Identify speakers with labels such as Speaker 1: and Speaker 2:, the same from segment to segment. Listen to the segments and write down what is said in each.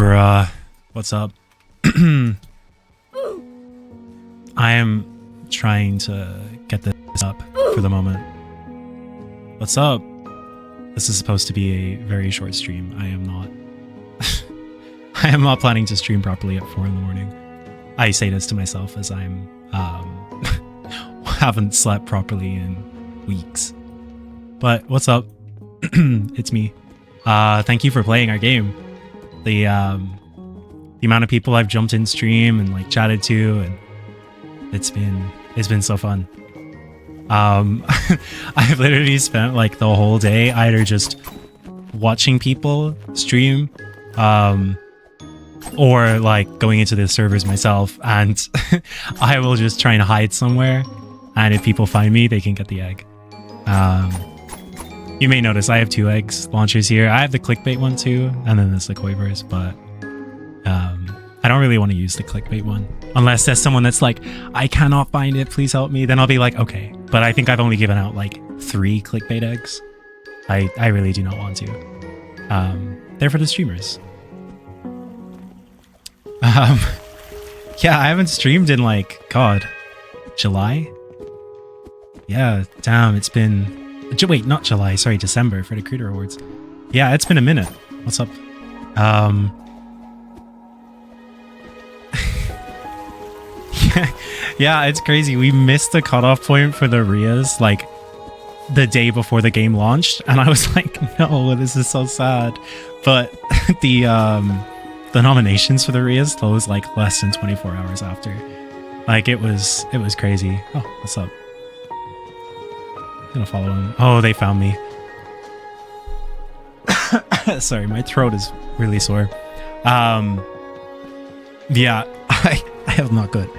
Speaker 1: Bruh, what's up? I am trying to get this up for the moment. What's up? This is supposed to be a very short stream. I am not I am not planning to stream properly at 4 in the morning. I say this to myself as I'm haven't slept properly in weeks. But what's up? It's me. Thank you for playing our game. The amount of people I've jumped in stream and like chatted to, and it's been so fun. I've literally spent like the whole day either just watching people stream, or like going into the servers myself, and I will just try and hide somewhere, and if people find me, they can get the egg. You may notice I have 2 eggs launchers here. I have the clickbait one too, and then there's the Quavers, but I don't really want to use the clickbait one. Unless there's someone that's like, I cannot find it, please help me, then I'll be like, okay. But I think I've only given out like 3 clickbait eggs. I really do not want to. They're for the streamers. Yeah, I haven't streamed in like, God, July? Yeah, damn, it's been... Wait, not July, sorry, December for the Creator Awards. Yeah, it's been a minute. What's up? Yeah, it's crazy. We missed the cutoff point for the RIAs like the day before the game launched, and I was like, no, this is so sad. But the nominations for the RIAs closed like less than 24 hours after. Like it was crazy. Oh, what's up? I'm gonna follow him. Oh, they found me. Sorry, my throat is really sore. Yeah, I have not got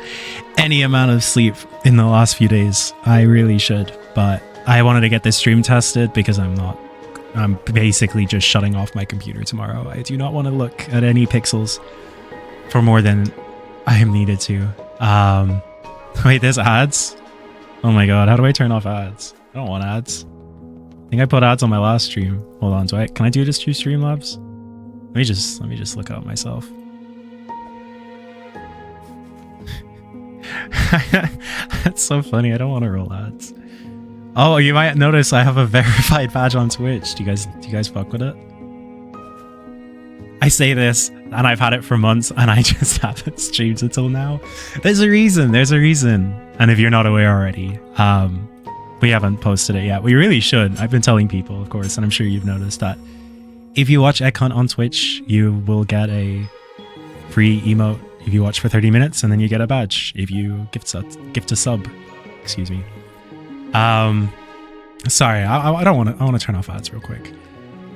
Speaker 1: any amount of sleep in the last few days. I really should, but I wanted to get this stream tested because I'm basically just shutting off my computer tomorrow. I do not want to look at any pixels for more than I am needed to. Wait, there's ads? Oh my god, how do I turn off ads? I don't want ads. I think I put ads on my last stream. Hold on, can I do this through Streamlabs? Let me just look up myself. That's so funny. I don't want to roll ads. Oh, you might notice I have a verified badge on Twitch. Do you guys fuck with it? I say this, and I've had it for months, and I just haven't streamed until now. There's a reason. And if you're not aware already, we haven't posted it yet. We really should. I've been telling people, of course, and I'm sure you've noticed that if you watch Egg Hunt on Twitch, you will get a free emote if you watch for 30 minutes, and then you get a badge if you gift a sub. Excuse me. Sorry, I don't want to. I want to turn off ads real quick.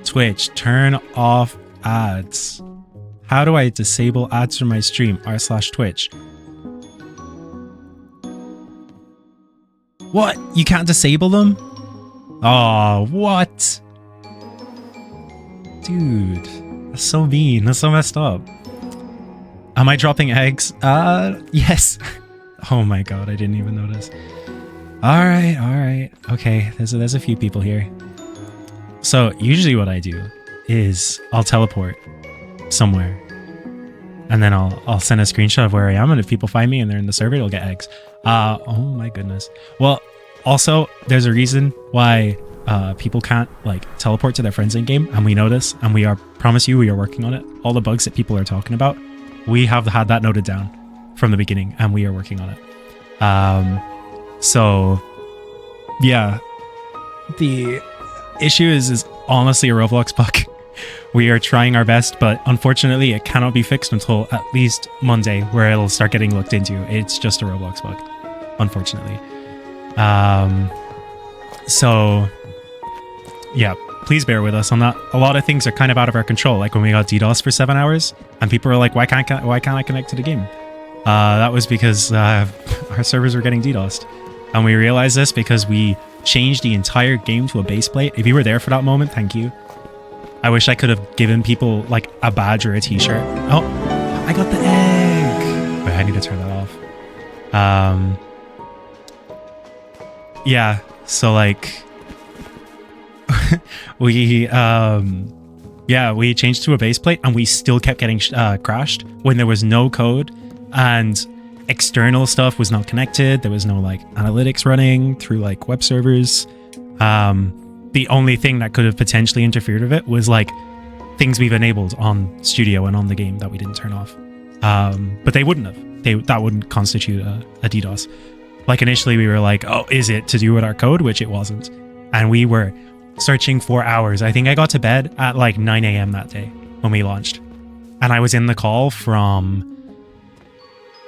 Speaker 1: Twitch, turn off ads. How do I disable ads from my stream? r/Twitch. What? You can't disable them? Oh, what? Dude, that's so mean. That's so messed up. Am I dropping eggs? Yes. Oh my god, I didn't even notice. All right. Okay, there's a few people here. So usually what I do is I'll teleport somewhere, and then I'll send a screenshot of where I am, and if people find me and they're in the server, they'll get eggs. Oh my goodness. Well, also there's a reason why people can't like teleport to their friends in game, and we know this, and we promise you we are working on it. All the bugs that people are talking about, we have had that noted down from the beginning, and we are working on it. So yeah, the issue is honestly a Roblox bug. We are trying our best, but unfortunately it cannot be fixed until at least Monday, where it'll start getting looked into. It's just a Roblox bug, unfortunately. So yeah, please bear with us on that. A lot of things are kind of out of our control, like when we got DDoS for 7 hours and people were like, why can't I connect to the game? That was because our servers were getting DDoSed, and we realized this because we changed the entire game to a base plate. If you were there for that moment, thank you. I wish I could have given people like a badge or a t-shirt. Oh, I got the egg. Wait, I need to turn that off. Yeah, so like we Yeah, we changed to a base plate and we still kept getting crashed when there was no code and external stuff was not connected. There was no like analytics running through like web servers. The only thing that could have potentially interfered with it was like things we've enabled on Studio and on the game that we didn't turn off. But they wouldn't have. That wouldn't constitute a DDoS. Like initially we were like, oh, is it to do with our code? Which it wasn't. And we were searching for hours. I think I got to bed at like 9 a.m. that day when we launched. And I was in the call from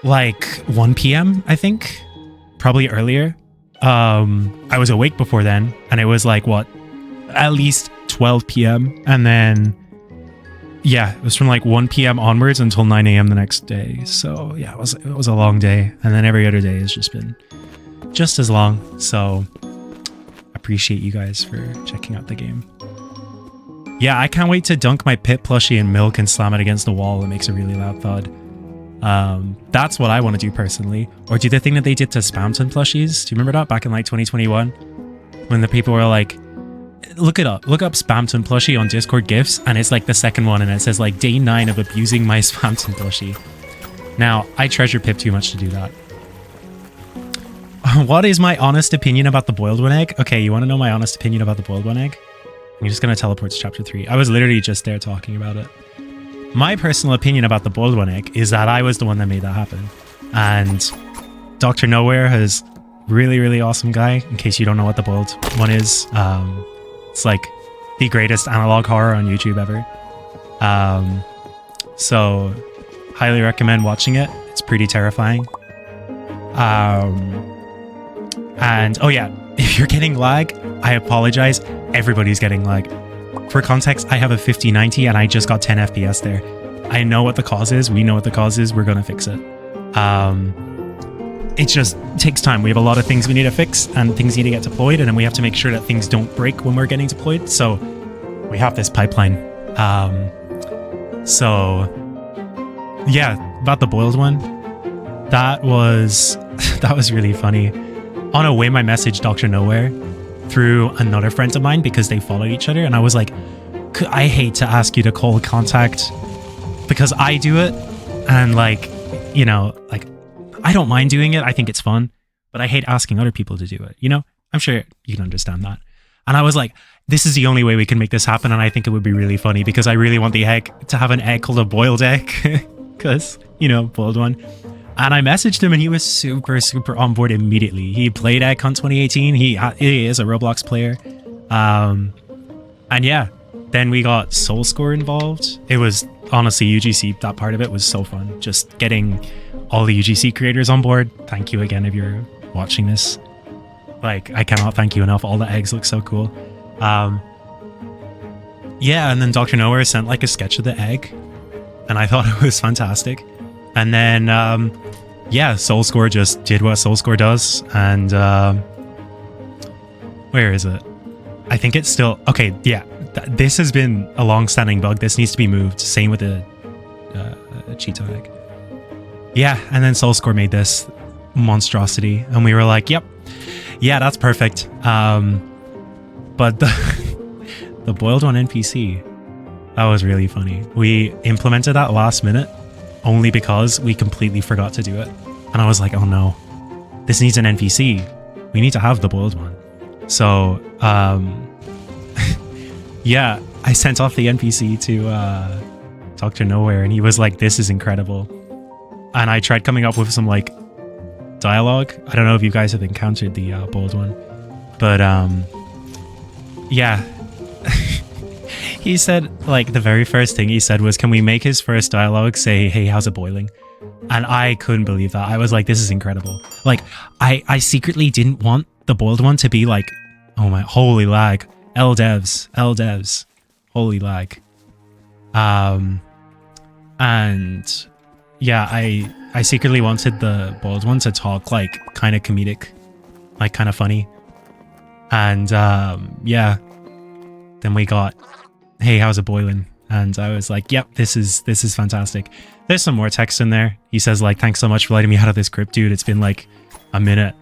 Speaker 1: like 1 p.m. I think, probably earlier. I was awake before then and it was like what, at least 12 p.m. and then yeah, it was from like 1 p.m. onwards until 9 a.m. the next day. So yeah, it was a long day, and then every other day has just been just as long. So appreciate you guys for checking out the game. Yeah, I can't wait to dunk my pit plushie in milk and slam it against the wall. It makes a really loud thud. That's what I want to do personally. Or do the thing that they did to Spamton plushies. Do you remember that back in like 2021? When the people were like, look up Spamton plushie on Discord gifts, and it's like the second one and it says like day 9 of abusing my Spamton plushie. Now, I treasure Pip too much to do that. What is my honest opinion about the boiled one egg? Okay, you want to know my honest opinion about the boiled one egg? I'm just going to teleport to chapter 3. I was literally just there talking about it. My personal opinion about the boiled one egg is that I was the one that made that happen. And Dr. Nowhere has really awesome guy, in case you don't know what the boiled one is. It's like the greatest analog horror on YouTube ever. So highly recommend watching it. It's pretty terrifying. And oh yeah, if you're getting lag, I apologize. Everybody's getting lag. For context, I have a 5090 and I just got 10 FPS there. I know what the cause is. We know what the cause is. We're going to fix it. It just takes time. We have a lot of things we need to fix and things need to get deployed, and then we have to make sure that things don't break when we're getting deployed. So we have this pipeline. So yeah, about the boiled one, that was really funny. On a whim, I messaged Dr. Nowhere through another friend of mine because they follow each other, and I was like, I hate to ask you to call contact because I do it, and like, you know, like I don't mind doing it. I think it's fun, but I hate asking other people to do it. You know, I'm sure you can understand that. And I was like, this is the only way we can make this happen. And I think it would be really funny because I really want the egg to have an egg called a boiled egg because, you know, boiled one. And I messaged him and he was super on board immediately. He played EggCon 2018. He is a Roblox player. And yeah, then we got Soul Score involved. It was honestly UGC. That part of it was so fun. Just getting all the UGC creators on board. Thank you again if you're watching this. Like, I cannot thank you enough. All the eggs look so cool. Yeah, and then Dr. Nowhere sent like a sketch of the egg. And I thought it was fantastic. And then, yeah, Soul Score just did what Soul Score does. And where is it? I think it's still... Okay, yeah. This has been a long-standing bug. This needs to be moved. Same with the cheetah egg. Yeah, and then Soul Score made this monstrosity. And we were like, yep. Yeah, that's perfect. But the boiled one NPC, that was really funny. We implemented that last minute only because we completely forgot to do it. And I was like, oh no, this needs an NPC. We need to have the boiled one. So, yeah, I sent off the NPC to Dr. Nowhere and he was like, this is incredible. And I tried coming up with some like dialogue. I don't know if you guys have encountered the boiled one, but yeah. He said, like, the very first thing he said was, can we make his first dialogue say, hey, how's it boiling? And I couldn't believe that. I was like, this is incredible. Like, I secretly didn't want the boiled one to be like, oh my, holy lag. L-devs, holy lag. And yeah, I secretly wanted the boiled one to talk like kind of comedic, like kind of funny. And yeah, then we got, hey, how's it boiling? And I was like, yep, this is fantastic. There's some more text in there. He says like, thanks so much for letting me out of this crypt, dude. It's been like a minute,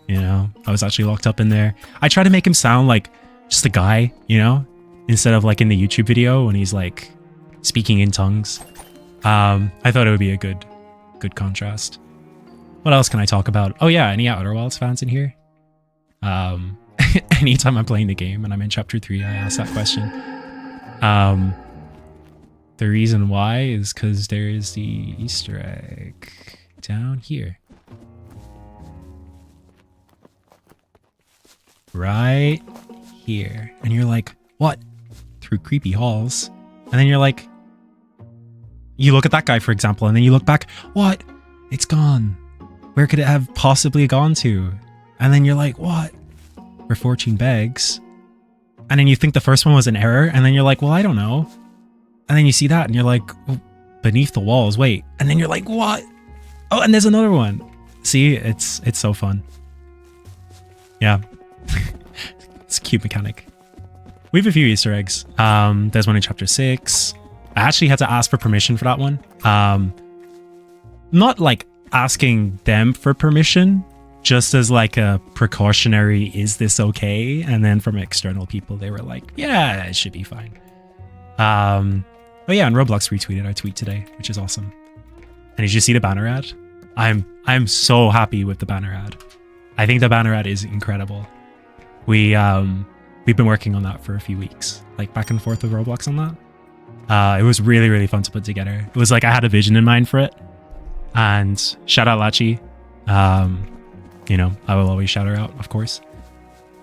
Speaker 1: you know, I was actually locked up in there. I try to make him sound like just a guy, you know, instead of like in the YouTube video when he's like speaking in tongues. I thought it would be a good contrast. What else can I talk about? Oh yeah, any Outer Wilds fans in here? Anytime I'm playing the game and I'm in chapter 3, I ask that question. The reason why is because there is the Easter egg down here. Right here. And you're like, what? Through creepy halls. And then you're like, you look at that guy, for example, and then you look back, what? It's gone. Where could it have possibly gone to? And then you're like, what? Where fortune begs. And then you think the first one was an error, and then you're like, well, I don't know. And then you see that, and you're like, oh, beneath the walls, wait. And then you're like, what? Oh, and there's another one. See, it's so fun. Yeah. It's a cute mechanic. We have a few Easter eggs. There's one in chapter 6. I actually had to ask for permission for that one. Not like asking them for permission, just as like a precautionary, is this okay? And then from external people, they were like, yeah, it should be fine. But yeah, and Roblox retweeted our tweet today, which is awesome. And did you see the banner ad? I'm so happy with the banner ad. I think the banner ad is incredible. We've been working on that for a few weeks, like back and forth with Roblox on that. It was really, really fun to put together. It was like I had a vision in mind for it. And shout out Lachi. You know, I will always shout her out, of course.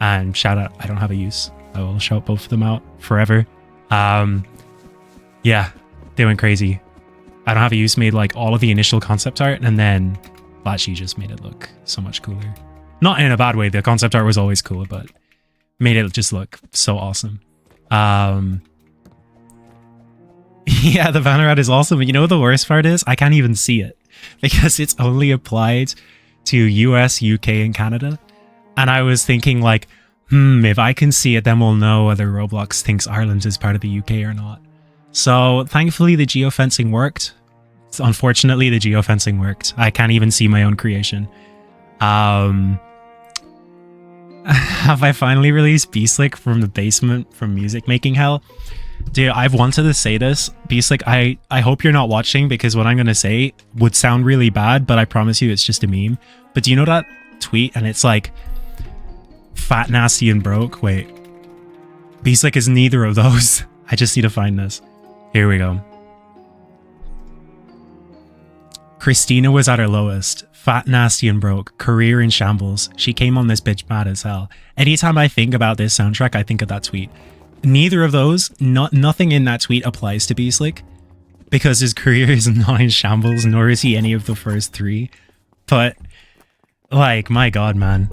Speaker 1: And shout out, I don't have a use. I will shout both of them out forever. Yeah, they went crazy. I don't have a use made like all of the initial concept art, and then Lachi just made it look so much cooler. Not in a bad way. The concept art was always cool, but made it just look so awesome. Yeah, the banner ad is awesome. But you know what the worst part is? I can't even see it because it's only applied to US, UK, and Canada. And I was thinking like, if I can see it, then we'll know whether Roblox thinks Ireland is part of the UK or not. So thankfully the geofencing worked. Unfortunately, the geofencing worked. I can't even see my own creation. Have I finally released Beastlick from the basement from music making hell? Dude, I've wanted to say this. Beastlick, I hope you're not watching because what I'm going to say would sound really bad, but I promise you it's just a meme. But do you know that tweet? And it's like, fat, nasty, and broke. Wait. Beastlick is neither of those. I just need to find this. Here we go. Christina was at her lowest. Fat, nasty, and broke. Career in shambles. She came on this bitch mad as hell. Anytime I think about this soundtrack, I think of that tweet. Neither of those, nothing in that tweet applies to Beastlick because his career is not in shambles, nor is he any of the first 3. But, like, my god, man.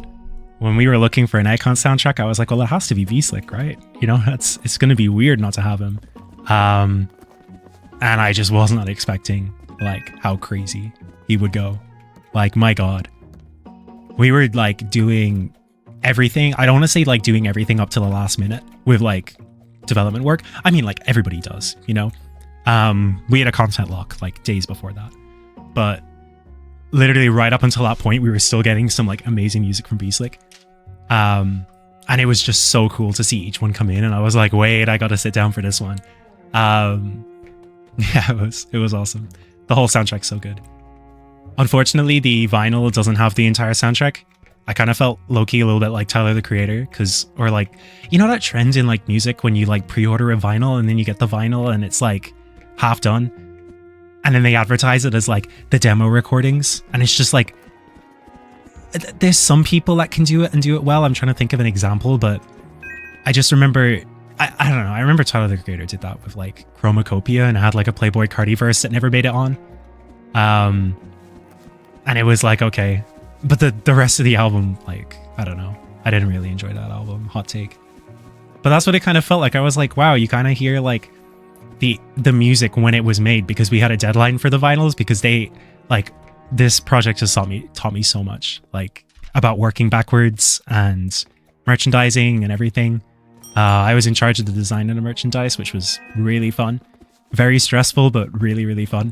Speaker 1: When we were looking for an icon soundtrack, I was like, well, it has to be Beastlick, right? You know, it's going to be weird not to have him. And I just was not expecting, like, how crazy he would go. Like, my god. We were, like, doing everything. I don't want to say, like, doing everything up to the last minute with, like, development work. I mean, like, everybody does, you know? We had a content lock, like, days before that. But literally right up until that point, we were still getting some, like, amazing music from Beastlick. And it was just so cool to see each one come in. And I was like, wait, I got to sit down for this one. Yeah, it was awesome. The whole soundtrack's so good. Unfortunately, the vinyl doesn't have the entire soundtrack. I kind of felt low-key a little bit like Tyler the Creator, or like, you know that trend in like music when you like pre-order a vinyl and then you get the vinyl and it's like half done, and then they advertise it as like the demo recordings, and it's just like, there's some people that can do it and do it well. I'm trying to think of an example, but I just remember, I don't know, I remember Tyler the Creator did that with like Chromacopia and had like a Playboy Cardi verse that never made it on. And it was like, okay. But the rest of the album, like, I don't know. I didn't really enjoy that album. Hot take. But that's what it kind of felt like. I was like, wow, you kind of hear like the music when it was made, because we had a deadline for the vinyls, because they like, this project has taught me so much, like, about working backwards and merchandising and everything. I was in charge of the design of the merchandise, which was really fun. Very stressful, but really, really fun.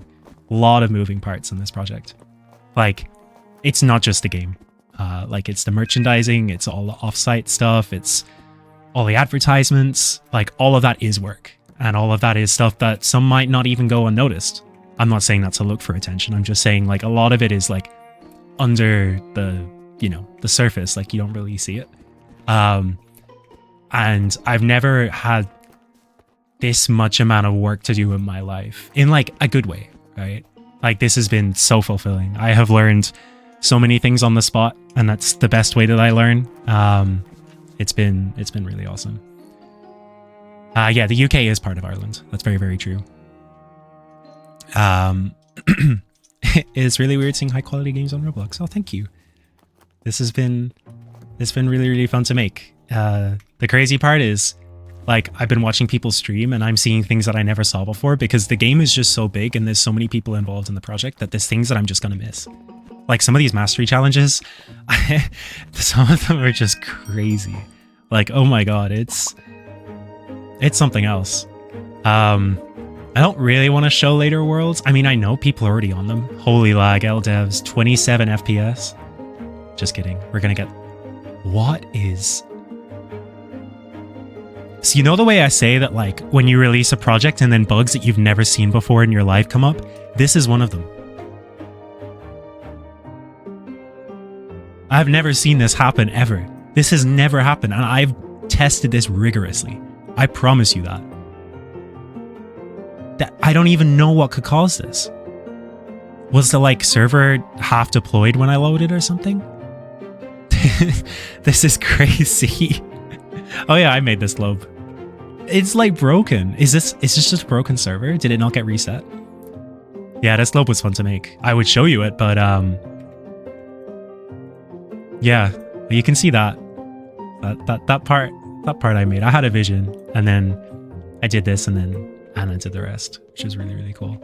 Speaker 1: A lot of moving parts in this project. Like, it's not just a game. Like, it's the merchandising, it's all the offsite stuff, it's all the advertisements, like all of that is work. And all of that is stuff that some might not even go unnoticed. I'm not saying that to look for attention. I'm just saying like a lot of it is like under the, you know, the surface, like you don't really see it. And I've never had this much amount of work to do in my life in like a good way, right? Like this has been so fulfilling. I have learned so many things on the spot, and that's the best way that I learn. It's been really awesome. Yeah, the UK is part of Ireland. That's very, very true. It's really weird seeing high quality games on Roblox. Oh, thank you. It's been really, really fun to make. The crazy part is, like, I've been watching people stream and I'm seeing things that I never saw before because the game is just so big and there's so many people involved in the project that there's things that I'm just gonna miss. Like some of these mastery challenges, some of them are just crazy. Like, oh my god, it's something else. I don't really want to show later worlds. I mean, I know people are already on them. Holy lag, LDevs, 27 FPS. Just kidding. We're gonna get... What is... So you know the way I say that, like, when you release a project and then bugs that you've never seen before in your life come up? This is one of them. I've never seen this happen ever. This has never happened, and I've tested this rigorously. I promise you that. I don't even know what could cause this. Was the, like, server half deployed when I loaded or something? This is crazy. Oh yeah, I made this globe. It's like broken. Is this just a broken server? Did it not get reset? Yeah, this globe was fun to make. I would show you it, but yeah, you can see that part I made. I had a vision, and then I did this, and then Anna did the rest, which is really, really cool.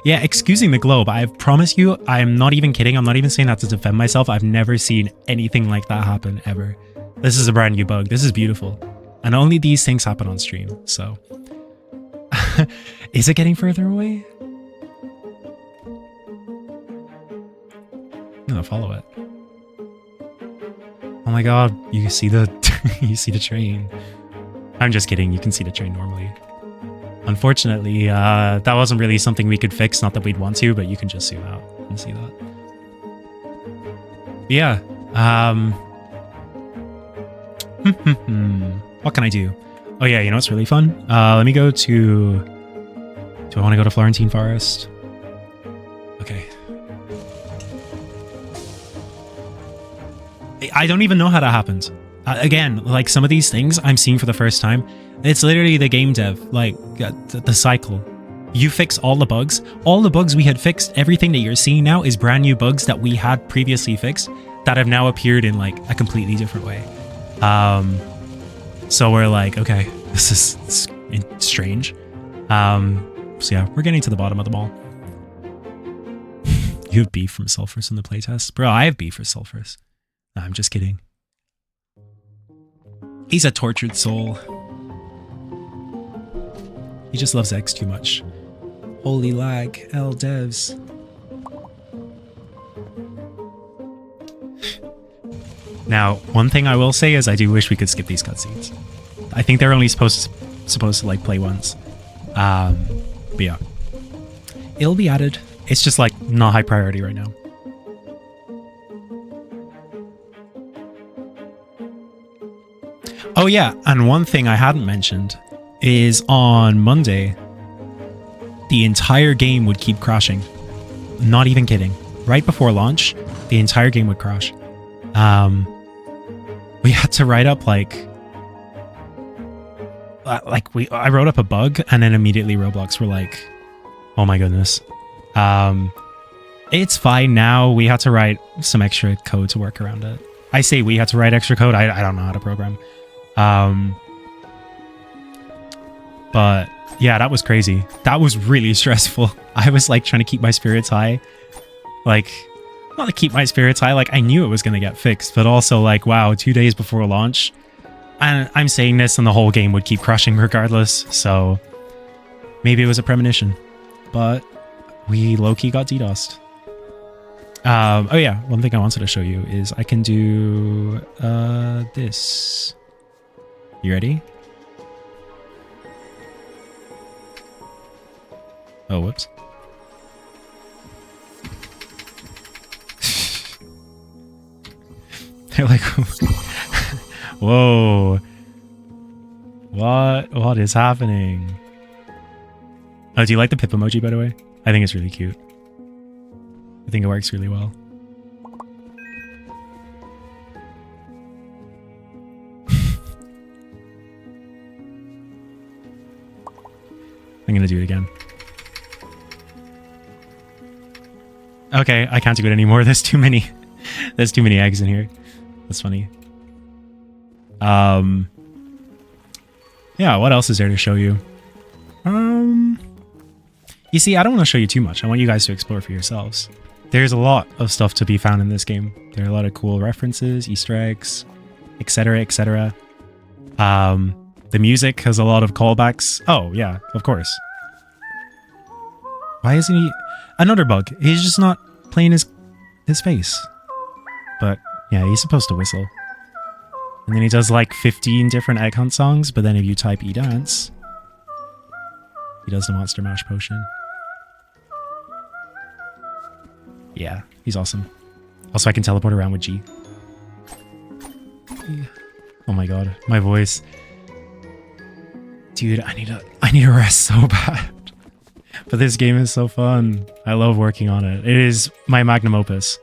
Speaker 1: Yeah, excusing the globe, I promise you, I'm not even kidding. I'm not even saying that to defend myself. I've never seen anything like that happen ever. This is a brand new bug. This is beautiful. And only these things happen on stream, so. Is it getting further away? I'm gonna follow it. Oh my god, you see the you see the train. I'm just kidding, you can see the train normally. Unfortunately, that wasn't really something we could fix, not that we'd want to, but you can just zoom out and see that. But yeah, what can I do? Oh yeah, you know what's really fun? Let me go to... Do I want to go to Florentine Forest? Okay. I don't even know how that happened. Again, like some of these things I'm seeing for the first time. It's literally the game dev, like the cycle. You fix all the bugs. All the bugs we had fixed, everything that you're seeing now is brand new bugs that we had previously fixed that have now appeared in like a completely different way. So we're like, okay, this is strange. So yeah, we're getting to the bottom of the mall. You have beef from Sulfurous in the playtest? Bro, I have beef for Sulfurous. No, I'm just kidding. He's a tortured soul. He just loves X too much. Holy lag, L devs. Now, one thing I will say is I do wish we could skip these cutscenes. I think they're only supposed to like play once. But yeah. It'll be added. It's just like not high priority right now. Oh yeah, and one thing I hadn't mentioned is on Monday, the entire game would keep crashing. Not even kidding. Right before launch, the entire game would crash. We had to write up I wrote up a bug, and then immediately Roblox were like, oh my goodness. It's fine now. We had to write some extra code to work around it. I say we had to write extra code. I don't know how to program. But yeah, that was crazy. That was really stressful. I was like trying to keep my spirits high. Like, not to keep my spirits high, like I knew it was going to get fixed, but also like, wow, 2 days before launch. And I'm saying this and the whole game would keep crashing regardless. So maybe it was a premonition, but we low-key got DDoSed. Oh yeah, one thing I wanted to show you is I can do this. You ready? Oh, whoops. They're like, whoa. What is happening? Oh, do you like the pip emoji, by the way? I think it's really cute. I think it works really well. I'm gonna do it again. Okay, I can't do it anymore. There's too many. There's too many eggs in here. That's funny. Yeah, what else is there to show you? You see, I don't want to show you too much. I want you guys to explore for yourselves. There's a lot of stuff to be found in this game. There are a lot of cool references, Easter eggs, etc., etc. The music has a lot of callbacks. Oh, yeah, of course. Why isn't he... Another bug. He's just not playing his face. But, yeah, he's supposed to whistle. And then he does like 15 different egg hunt songs, but then if you type E-Dance, he does the Monster Mash potion. Yeah, he's awesome. Also, I can teleport around with G. Oh my god, my voice. Dude, I need to rest so bad. But this game is so fun. I love working on it. It is my magnum opus.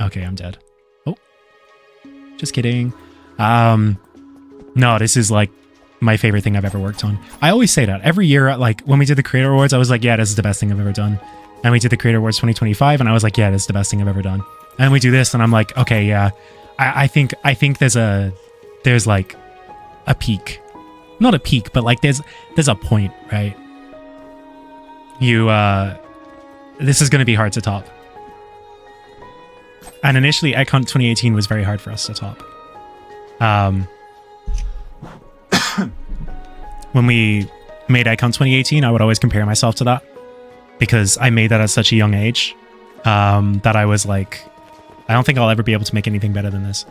Speaker 1: Okay, I'm dead. Oh. Just kidding. No, this is like my favorite thing I've ever worked on. I always say that. Every year, like when we did the Creator Awards, I was like, yeah, this is the best thing I've ever done. And we did the Creator Awards 2025, and I was like, yeah, this is the best thing I've ever done. And we do this, and I'm like, okay, yeah. I think there's like a peak. Not a peak, but like there's a point, right? This is going to be hard to top. And initially, Egg Hunt 2018 was very hard for us to top. When we made Egg Hunt 2018, I would always compare myself to that. Because I made that at such a young age, that I was like, I don't think I'll ever be able to make anything better than this.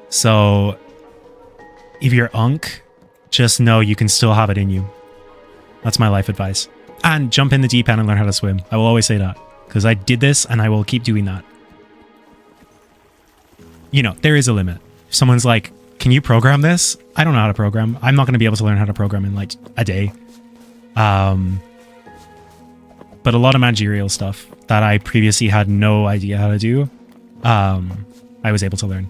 Speaker 1: So, if you're Unk, just know you can still have it in you. That's my life advice. And jump in the deep end and learn how to swim. I will always say that. Because I did this, and I will keep doing that. You know, there is a limit. If someone's like, can you program this? I don't know how to program. I'm not going to be able to learn how to program in like a day. But a lot of managerial stuff that I previously had no idea how to do, I was able to learn.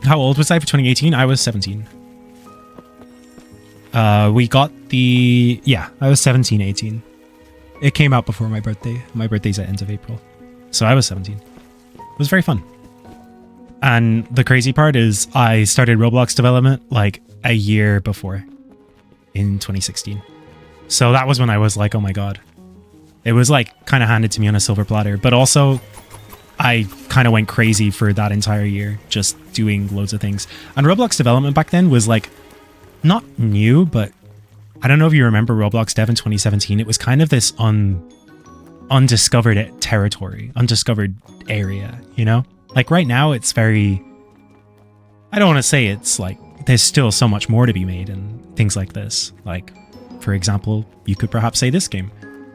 Speaker 1: How old was I for 2018? I was 17. We got the... Yeah, I was 17, 18. It came out before my birthday. My birthday's at the end of April. So I was 17. It was very fun. And the crazy part is I started Roblox development like a year before, in 2016. So that was when I was like, oh my god. It was like kind of handed to me on a silver platter, but also I kind of went crazy for that entire year, just doing loads of things. And Roblox development back then was like not new, but I don't know if you remember Roblox dev in 2017. It was kind of this undiscovered territory, undiscovered area, you know? Like right now it's very, I don't want to say it's like, there's still so much more to be made and things like this. Like, for example, you could perhaps say this game.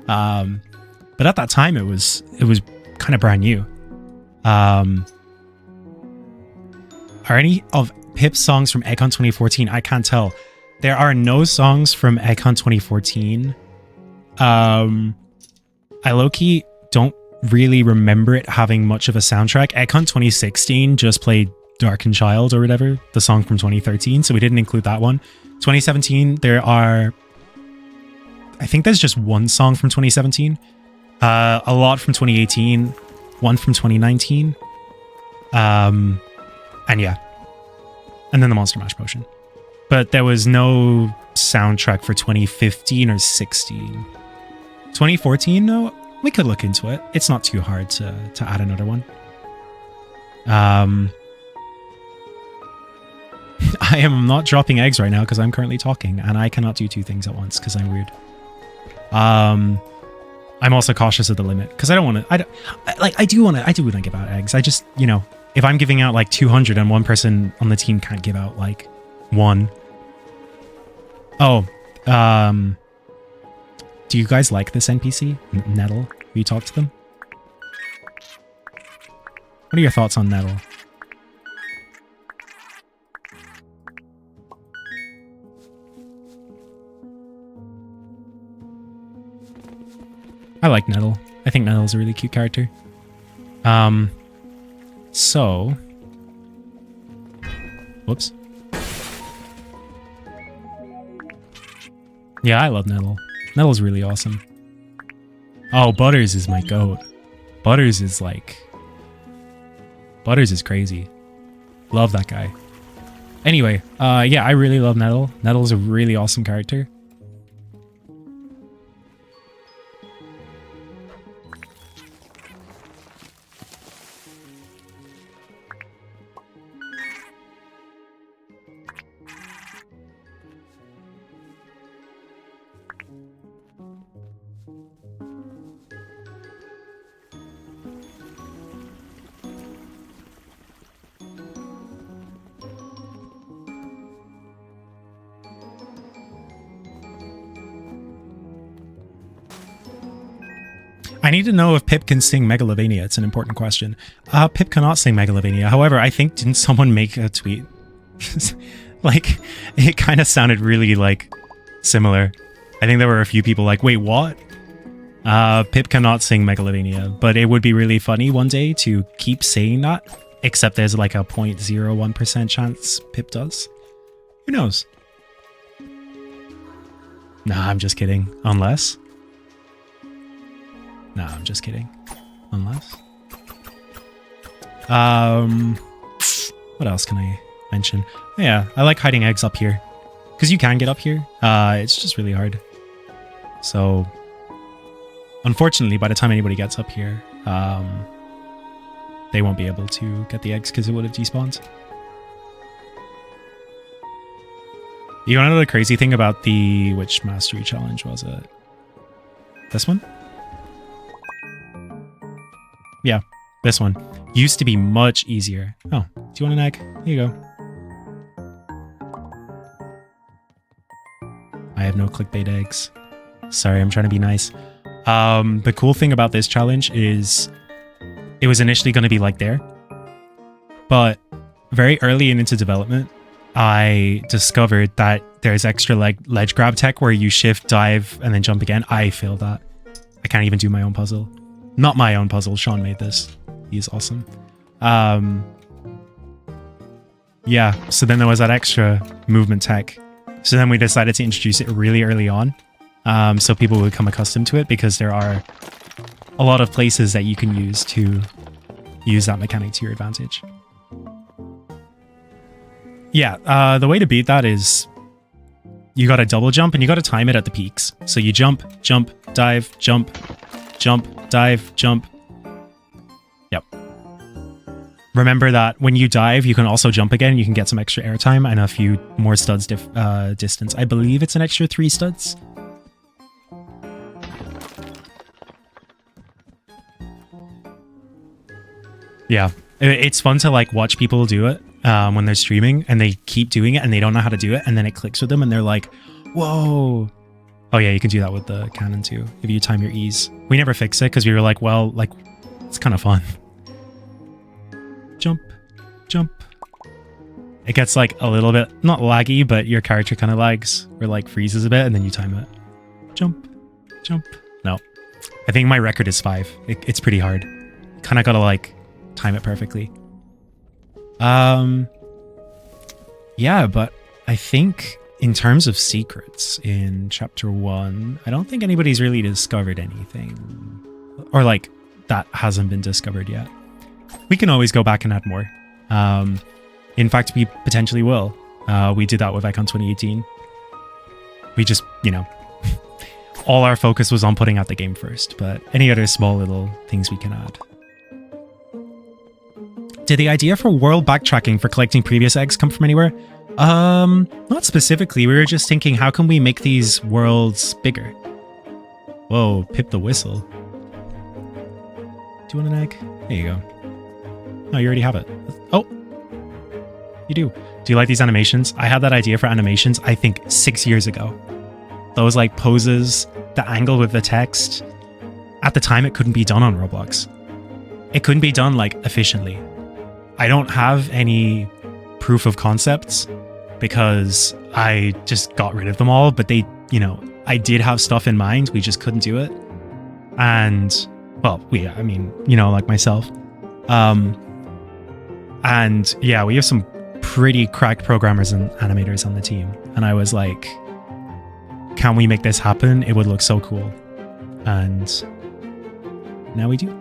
Speaker 1: But at that time it was kind of brand new. Are any of Pip's songs from Egg Hunt 2014? I can't tell. There are no songs from Egg Hunt 2014. I low-key don't really remember it having much of a soundtrack. Egg Hunt 2016 just played Darkened Child or whatever, the song from 2013, so we didn't include that one. 2017, there are... I think there's just one song from 2017. A lot from 2018. One from 2019. And yeah. And then the Monster Mash potion. But there was no soundtrack for 2015 or 16. 2014, no? We could look into it. It's not too hard to add another one. I am not dropping eggs right now because I'm currently talking, and I cannot do two things at once because I'm weird. I'm also cautious of the limit because I don't want to. I do want to give out eggs. I just, you know, if I'm giving out like 200 and one person on the team can't give out like 1. Oh, do you guys like this NPC, Nettle? Have you talked to them? What are your thoughts on Nettle? I like Nettle. I think Nettle's a really cute character. So... Whoops. Yeah, I love Nettle. Nettle's really awesome. Oh, Butters is my goat. Butters is like... Butters is crazy. Love that guy. Anyway, yeah, I really love Nettle. Nettle's a really awesome character. I need to know if Pip can sing Megalovania. It's an important question. Pip cannot sing Megalovania. However, I think, didn't someone make a tweet? Like, it kind of sounded really, like, similar. I think there were a few people like, wait, what? Pip cannot sing Megalovania, but it would be really funny one day to keep saying that, except there's like a 0.01% chance Pip does. Who knows? Nah, I'm just kidding. Unless... No, I'm just kidding. Unless... What else can I mention? Yeah, I like hiding eggs up here. Because you can get up here. It's just really hard. So... Unfortunately, by the time anybody gets up here, they won't be able to get the eggs because it would have despawned. You want to know the crazy thing about the... Which mastery challenge was it? This one? Yeah, this one. Used to be much easier. Oh, do you want an egg? Here you go. I have no clickbait eggs. Sorry, I'm trying to be nice. The cool thing about this challenge is it was initially going to be like there, but very early into development, I discovered that there's extra ledge grab tech where you shift, dive, and then jump again. I failed that. I can't even do my own puzzle. Not my own puzzle. Sean made this. He's awesome. Yeah, so then there was that extra movement tech. So then we decided to introduce it really early on. So people would become accustomed to it because there are a lot of places that you can use to use that mechanic to your advantage. Yeah, the way to beat that is you got to double jump and you got to time it at the peaks. So you jump, jump, dive, jump, jump, dive, jump. Yep. Remember that when you dive, you can also jump again. You can get some extra airtime and a few more studs distance. I believe it's an extra 3 studs. Yeah, it's fun to like watch people do it when they're streaming and they keep doing it and they don't know how to do it and then it clicks with them and they're like, whoa. Oh yeah, you can do that with the cannon too if you time your E's. We never fixed it because we were like, well, like it's kind of fun. Jump, jump. It gets like a little bit, not laggy, but your character kind of lags or like freezes a bit and then you time it. Jump, jump. No, I think my record is 5. It's pretty hard. Kind of gotta like time it perfectly. Yeah, but I think in terms of secrets in chapter 1, I don't think anybody's really discovered anything or like that hasn't been discovered yet. We can always go back and add more. In fact, we potentially will. We did that with Icon 2018. We just, you know, all our focus was on putting out the game first, but any other small little things we can add. Did the idea for world backtracking for collecting previous eggs come from anywhere? Not specifically. We were just thinking, how can we make these worlds bigger? Whoa, Pip the Whistle. Do you want an egg? There you go. No, you already have it. Oh, you do. Do you like these animations? I had that idea for animations, I think 6 years ago. Those like poses, the angle with the text. At the time, it couldn't be done on Roblox. It couldn't be done like efficiently. I don't have any proof of concepts because I just got rid of them all, but they, you know, I did have stuff in mind. We just couldn't do it. And well, I mean, you know, like myself. And yeah, we have some pretty cracked programmers and animators on the team. And I was like, can we make this happen? It would look so cool. And now we do.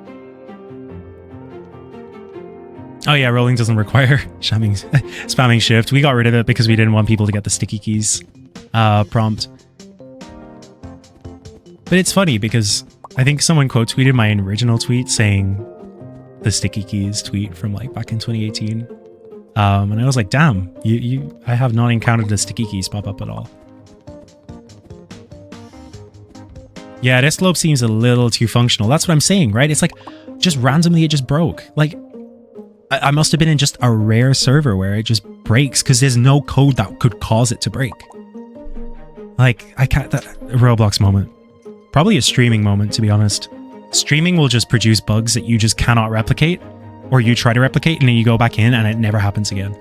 Speaker 1: Oh yeah, rolling doesn't require spamming shift. We got rid of it because we didn't want people to get the sticky keys prompt. But it's funny because I think someone quote tweeted my original tweet saying the sticky keys tweet from like back in 2018. And I was like, damn, I have not encountered the sticky keys pop up at all. Yeah, this globe seems a little too functional. That's what I'm saying, right? It's like just randomly it just broke. Like I must have been in just a rare server where it just breaks because there's no code that could cause it to break. Like I can't, that Roblox moment. Probably a streaming moment, to be honest. Streaming will just produce bugs that you just cannot replicate, or you try to replicate and then you go back in and it never happens again.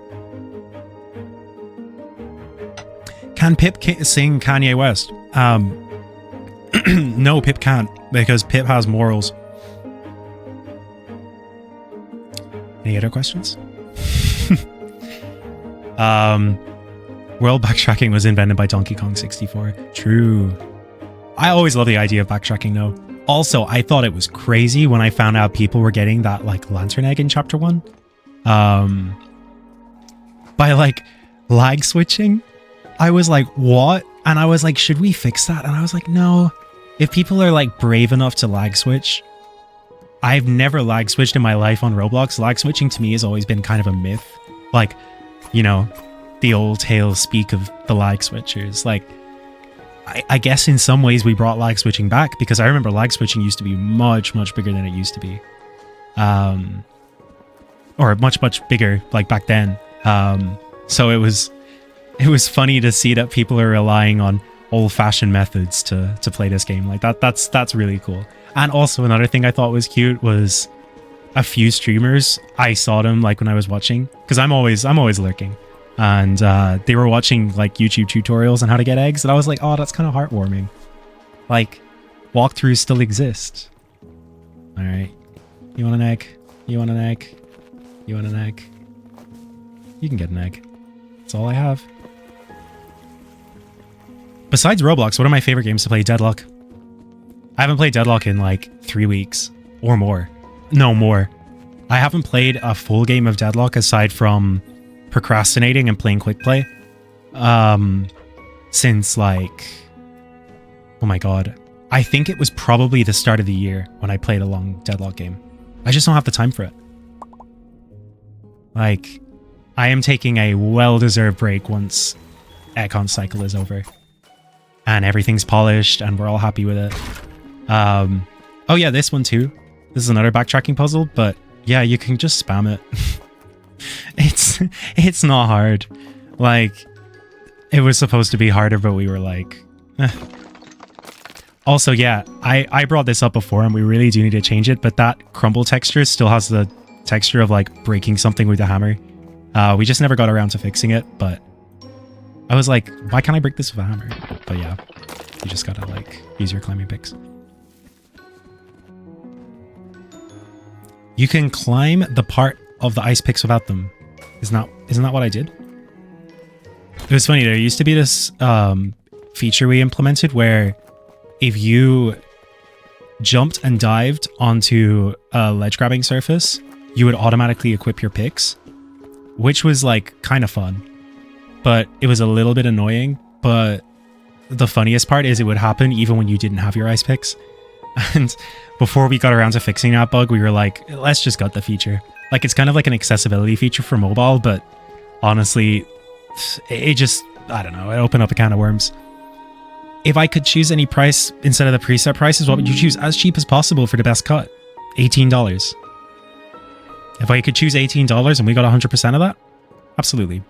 Speaker 1: Can Pip sing Kanye West? No, Pip can't, because Pip has morals. Any other questions? World backtracking was invented by Donkey Kong 64. True. I always love the idea of backtracking though. Also, I thought it was crazy when I found out people were getting that like lantern egg in chapter 1. By like lag switching. I was like, what? And I was like, should we fix that? And I was like, no. If people are like brave enough to lag switch, I've never lag switched in my life on Roblox. Lag switching to me has always been kind of a myth. Like, you know, the old tales speak of the lag switchers. Like, I guess in some ways we brought lag switching back because I remember lag switching used to be much, much bigger than it used to be. Or much, much bigger like back then. So it was funny to see that people are relying on old-fashioned methods to play this game. Like that's really cool. And also another thing I thought was cute was a few streamers. I saw them like when I was watching because I'm always lurking. And they were watching like YouTube tutorials on how to get eggs. And I was like, oh, that's kind of heartwarming. Like, walkthroughs still exist. All right. You want an egg? You want an egg? You want an egg? You can get an egg. That's all I have. Besides Roblox, what are my favorite games to play? Deadlock. I haven't played Deadlock in like 3 weeks or more. No, more. I haven't played a full game of Deadlock aside from procrastinating and playing quick play since like, oh my god, I think it was probably the start of the year when I played a long Deadlock game. I just don't have the time for it. Like, I am taking a well-deserved break once Econ cycle is over and everything's polished and we're all happy with it. Oh yeah, this one too. This is another backtracking puzzle, but yeah, you can just spam it. It's not hard. Like, it was supposed to be harder, but we were like, eh. Also, yeah, I brought this up before and we really do need to change it, but that crumble texture still has the texture of like breaking something with a hammer. We just never got around to fixing it, but I was like, why can't I break this with a hammer? But yeah, you just gotta like use your climbing picks. You can climb the part of the ice picks without them. Isn't that what I did? It was funny, there used to be this feature we implemented where if you jumped and dived onto a ledge grabbing surface, you would automatically equip your picks, which was like kind of fun, but it was a little bit annoying. But the funniest part is it would happen even when you didn't have your ice picks. And before we got around to fixing that bug, we were like, let's just gut the feature. Like, it's kind of like an accessibility feature for mobile, but honestly, it just, I don't know, it opened up a can of worms. If I could choose any price instead of the preset prices, what would you choose? As cheap as possible for the best cut. $18. If If I could choose $18 and we got 100% of that, absolutely.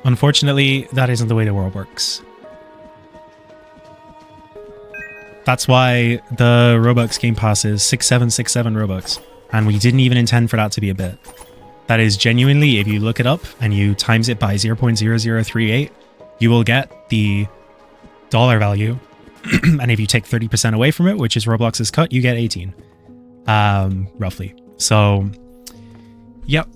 Speaker 1: Unfortunately, that isn't the way the world works. That's why the Robux Game Pass is 6767 Robux. And we didn't even intend for that to be a bit. That is genuinely, if you look it up and you times it by 0.0038, you will get the dollar value. And if you take 30% away from it, which is Roblox's cut, you get 18. Roughly. So, yep.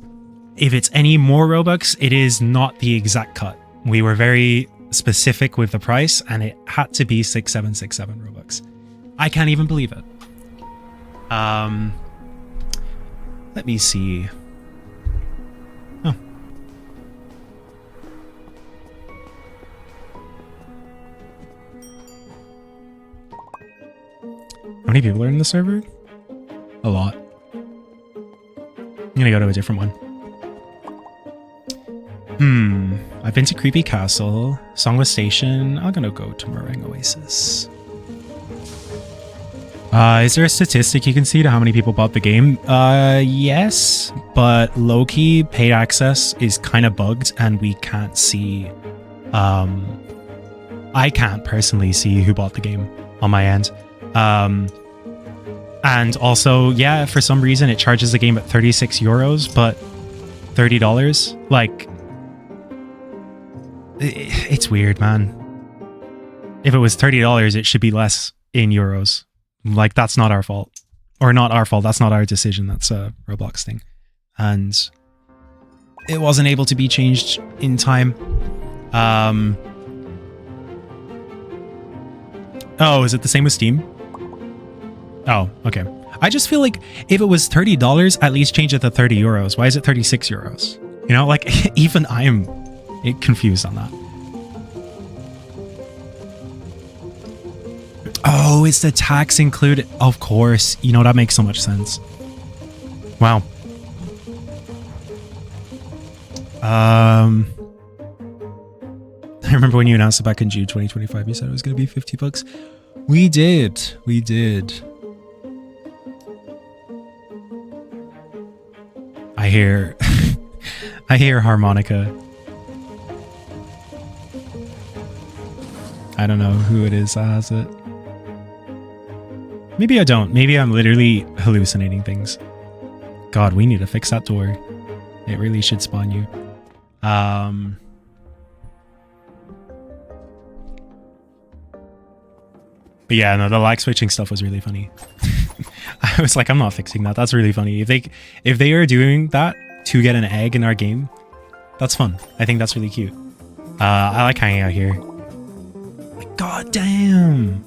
Speaker 1: If it's any more Robux, it is not the exact cut. We were very specific with the price, and it had to be 6767 Robux. I can't even believe it. Let me see. Oh. How many people are in the server? A lot. I'm gonna go to a different one. I've been to Creepy Castle, Songwa Station. I'm gonna go to Meringue Oasis. Is there a statistic you can see to how many people bought the game? Yes, but low-key paid access is kind of bugged and we can't see, I can't personally see who bought the game on my end. And also, yeah, for some reason it charges the game at 36 euros, but $30, like, it's weird, man. If it was $30, it should be less in euros. Like, that's not our fault. Or not our fault, that's not our decision, that's a Roblox thing. And it wasn't able to be changed in time. Oh, is it the same with Steam? Oh, okay. I just feel like if it was $30, at least change it to 30 euros. Why is it 36 euros? You know, like, even I am confused on that. Oh, it's the tax included. Of course. You know, that makes so much sense. Wow. I remember when you announced it back in June 2025, you said it was going to be 50 bucks. We did. We did. I hear I hear harmonica. I don't know who it is that has it. Maybe I don't. Maybe I'm literally hallucinating things. God, we need to fix that door. It really should spawn you. But yeah, no, the lag switching stuff was really funny. I was like, I'm not fixing that. That's really funny. If they are doing that to get an egg in our game, that's fun. I think that's really cute. I like hanging out here. Like, God damn.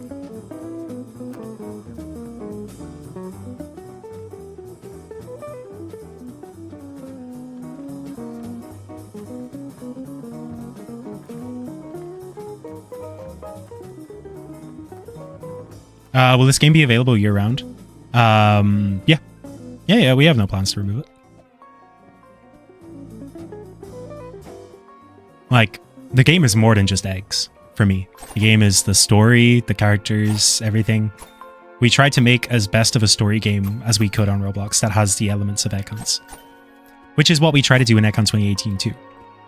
Speaker 1: Will this game be available year-round? Yeah. Yeah, we have no plans to remove it. Like, the game is more than just eggs, for me. The game is the story, the characters, everything. We tried to make as best of a story game as we could on Roblox that has the elements of egg hunts. Which is what we tried to do in EggHunt 2018 too.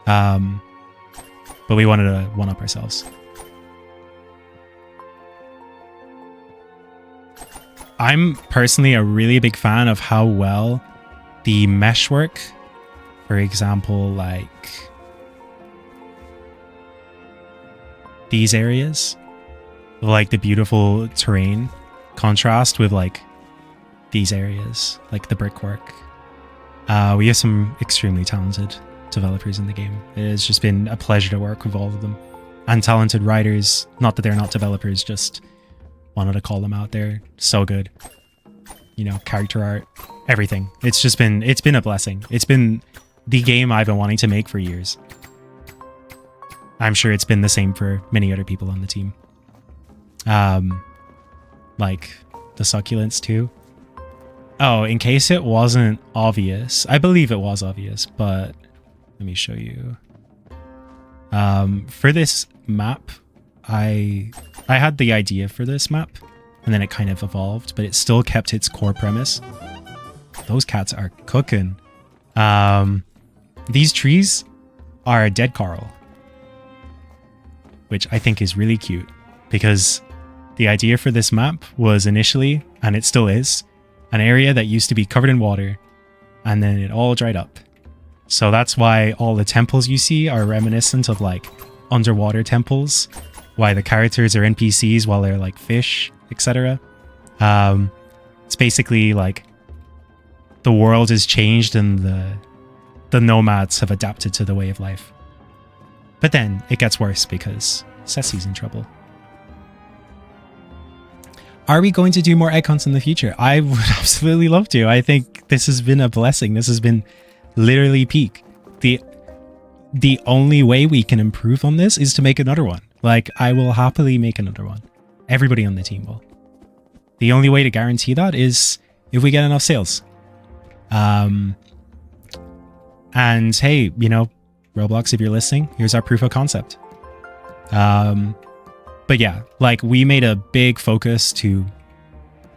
Speaker 1: But we wanted to one-up ourselves. I'm personally a really big fan of how well the mesh work, for example, like these areas, like the beautiful terrain contrast with like these areas, like the brickwork. We have some extremely talented developers in the game. It's just been a pleasure to work with all of them, and talented writers. Not that they're not developers, just wanted to call them out. They're so good. You know, character art, everything. It's been a blessing. It's been the game I've been wanting to make for years. I'm sure it's been the same for many other people on the team. Like the succulents too. Oh, in case it wasn't obvious, I believe it was obvious, but let me show you. For this map, I had the idea for this map and then it kind of evolved, but it still kept its core premise. Those cats are cooking. These trees are dead coral, which I think is really cute, because the idea for this map was initially, and it still is, an area that used to be covered in water, and then it all dried up. So that's why all the temples you see are reminiscent of like underwater temples, why the characters are NPCs while they're like fish, etc. It's basically like the world has changed and the nomads have adapted to the way of life. But then it gets worse because Ceci's in trouble. Are we going to do more egg hunts in the future? I would absolutely love to. I think this has been a blessing. This has been literally peak. The only way we can improve on this is to make another one. Like, I will happily make another one. Everybody on the team will. The only way to guarantee that is if we get enough sales. And hey, you know, Roblox, if you're listening, here's our proof of concept. But yeah, like, we made a big focus to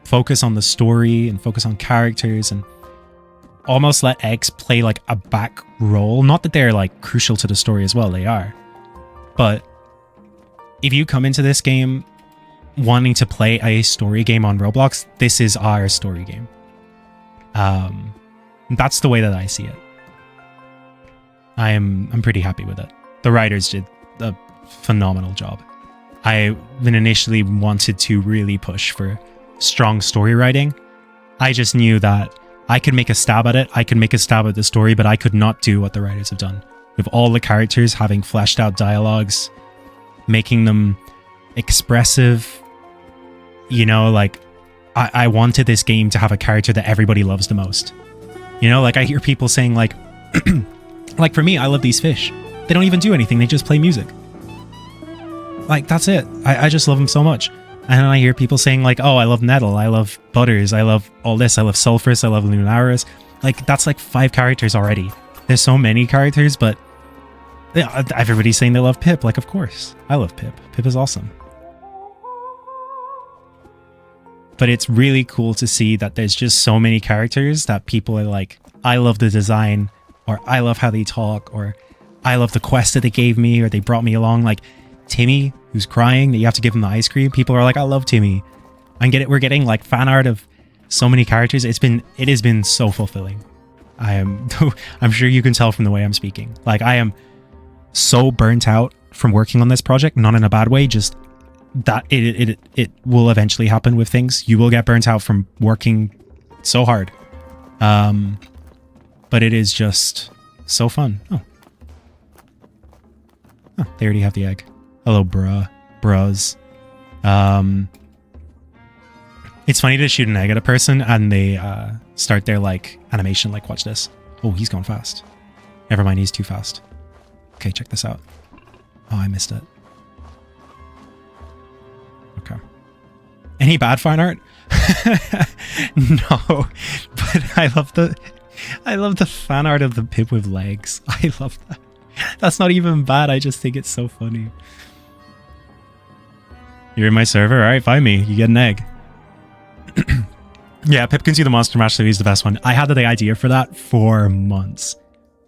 Speaker 1: focus on the story and focus on characters and almost let eggs play like a back role. Not that they're like crucial to the story as well, they are. But if you come into this game wanting to play a story game on Roblox, this is our story game. That's the way that I see it. I'm pretty happy with it. The writers did a phenomenal job. I initially wanted to really push for strong story writing. I just knew that I could make a stab at it. I could make a stab at the story, but I could not do what the writers have done. With all the characters having fleshed out dialogues, making them expressive, you know, like, I wanted this game to have a character that everybody loves the most. You know, like, I hear people saying like, like for me, I love these fish. They don't even do anything. They just play music. Like, that's it. I just love them so much. And then I hear people saying like, oh, I love Nettle, I love Butters, I love all this, I love Sulphurus, I love Lunaris. Like, that's like 5 characters already. There's so many characters, but yeah, everybody's saying they love Pip. Like, of course. I love Pip. Pip is awesome. But it's really cool to see that there's just so many characters that people are like, I love the design, or I love how they talk, or I love the quest that they gave me, or they brought me along. Like Timmy, who's crying that you have to give him the ice cream. People are like, I love Timmy. We're getting like fan art of so many characters. It has been so fulfilling. I'm sure you can tell from the way I'm speaking. Like, I am so burnt out from working on this project, not in a bad way, just that it will eventually happen with things. You will get burnt out from working so hard. But it is just so fun. Oh, they already have the egg. Hello, bruz. It's funny to shoot an egg at a person and they start their like animation, like, watch this. Oh, he's gone fast. Never mind, he's too fast. Okay, check this out. Oh, I missed it. Okay. Any bad fan art? No, but I love the fan art of the Pip with legs. I love that. That's not even bad. I just think it's so funny. You're in my server? Alright, find me. You get an egg. Yeah, Pip can see the Monster Mash, so he's the best one. I had the idea for that for months.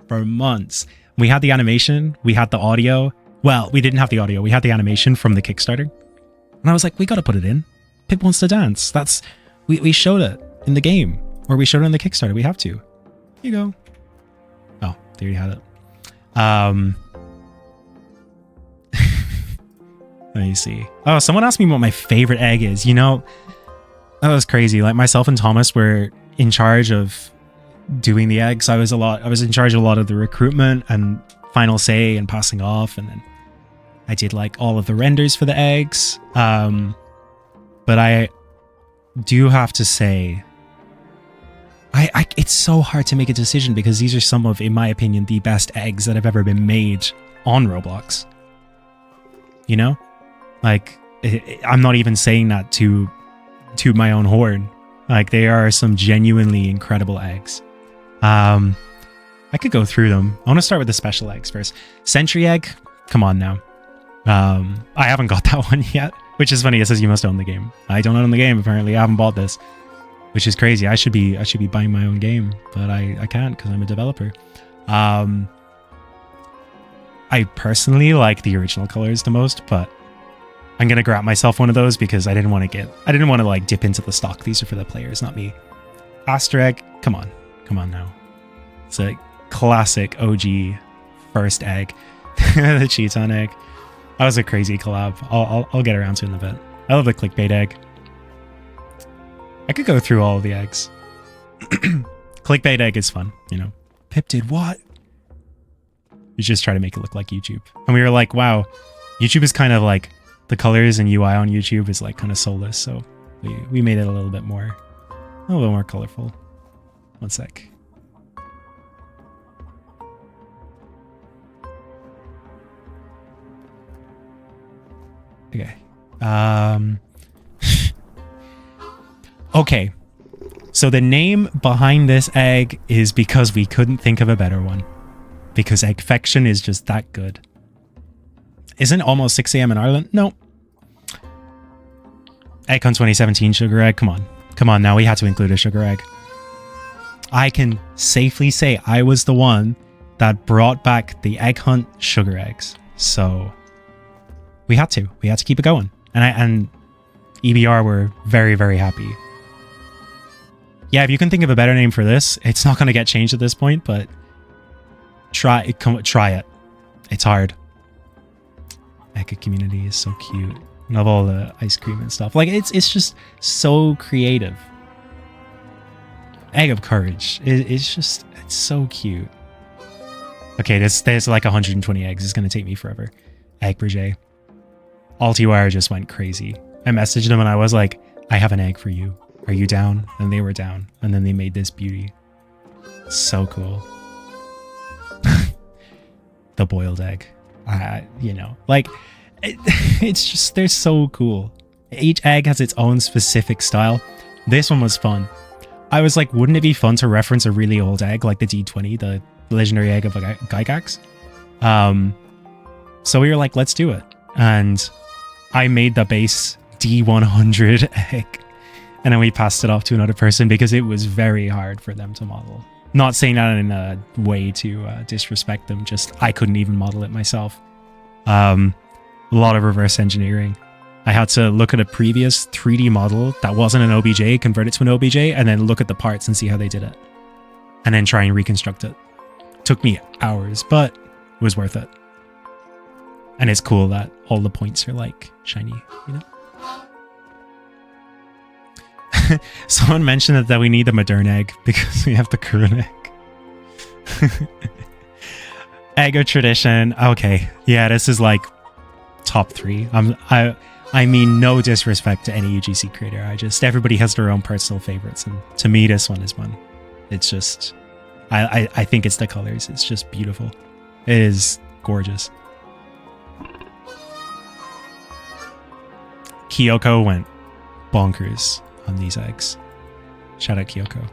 Speaker 1: For months. We had the animation. We had the audio. Well, we didn't have the audio. We had the animation from the Kickstarter. And I was like, we gotta put it in. Pip wants to dance. We showed it in the game. Or we showed it in the Kickstarter. We have to. Here you go. Oh, they already had it. Let me see. Oh, someone asked me what my favorite egg is. You know, that was crazy. Like, myself and Thomas were in charge of doing the eggs. I was in charge of a lot of the recruitment and final say and passing off, and then I did like all of the renders for the eggs. But I do have to say, it's so hard to make a decision because these are some of, in my opinion, the best eggs that have ever been made on Roblox. You know? Like, I'm not even saying that to my own horn. Like, they are some genuinely incredible eggs. I could go through them. I want to start with the special eggs first. Sentry egg, come on now. I haven't got that one yet. Which is funny. It says you must own the game. I don't own the game. Apparently, I haven't bought this, which is crazy. I should be buying my own game, but I can't because I'm a developer. I personally like the original colors the most, but I'm gonna grab myself one of those because I didn't want to like dip into the stock. These are for the players, not me. Aster egg, come on now. It's a classic OG first egg. The Cheeton egg. That was a crazy collab. I'll get around to it in a bit. I love the clickbait egg. I could go through all of the eggs. Clickbait egg is fun, you know. Pip did what? You just try to make it look like YouTube. And we were like, wow, YouTube is kind of like, the colors and UI on YouTube is like kind of soulless. So we made it a little bit more colorful. One sec. Okay. Okay. So the name behind this egg is because we couldn't think of a better one. Because Eggfection is just that good. Isn't almost 6 a.m. in Ireland? No. Eggcon 2017 sugar egg. Come on. Come on now. We had to include a sugar egg. I can safely say I was the one that brought back the egg hunt sugar eggs. So we had to keep it going. And EBR were very, very happy. Yeah, if you can think of a better name for this, it's not going to get changed at this point, but try it. It's hard. Egg community is so cute. I love all the ice cream and stuff. Like it's just so creative. Egg of courage. It's so cute. Okay, there's like 120 eggs. It's gonna take me forever. Egg Brigade. Altiwire just went crazy. I messaged them and I was like, I have an egg for you. Are you down? And they were down. And then they made this beauty. So cool. The boiled egg. You know, like it's just, they're so cool. Each egg has its own specific style. This one was fun. I was like, wouldn't it be fun to reference a really old egg like the D20, the legendary egg of Gygax? So we were like, let's do it. And I made the base D100 egg. And then we passed it off to another person because it was very hard for them to model. Not saying that in a way to disrespect them, just I couldn't even model it myself. A lot of reverse engineering. I had to look at a previous 3D model that wasn't an OBJ, convert it to an OBJ, and then look at the parts and see how they did it. And then try and reconstruct it. Took me hours, but it was worth it. And it's cool that all the points are like shiny, you know? Someone mentioned that we need the modern egg because we have the current egg. Egg of tradition. Okay. Yeah, this is like top 3. I mean, no disrespect to any UGC creator. Everybody has their own personal favorites. And to me, this one is one. It's just, I think it's the colors. It's just beautiful. It is gorgeous. Kyoko went bonkers on these eggs. Shout out Kyoko.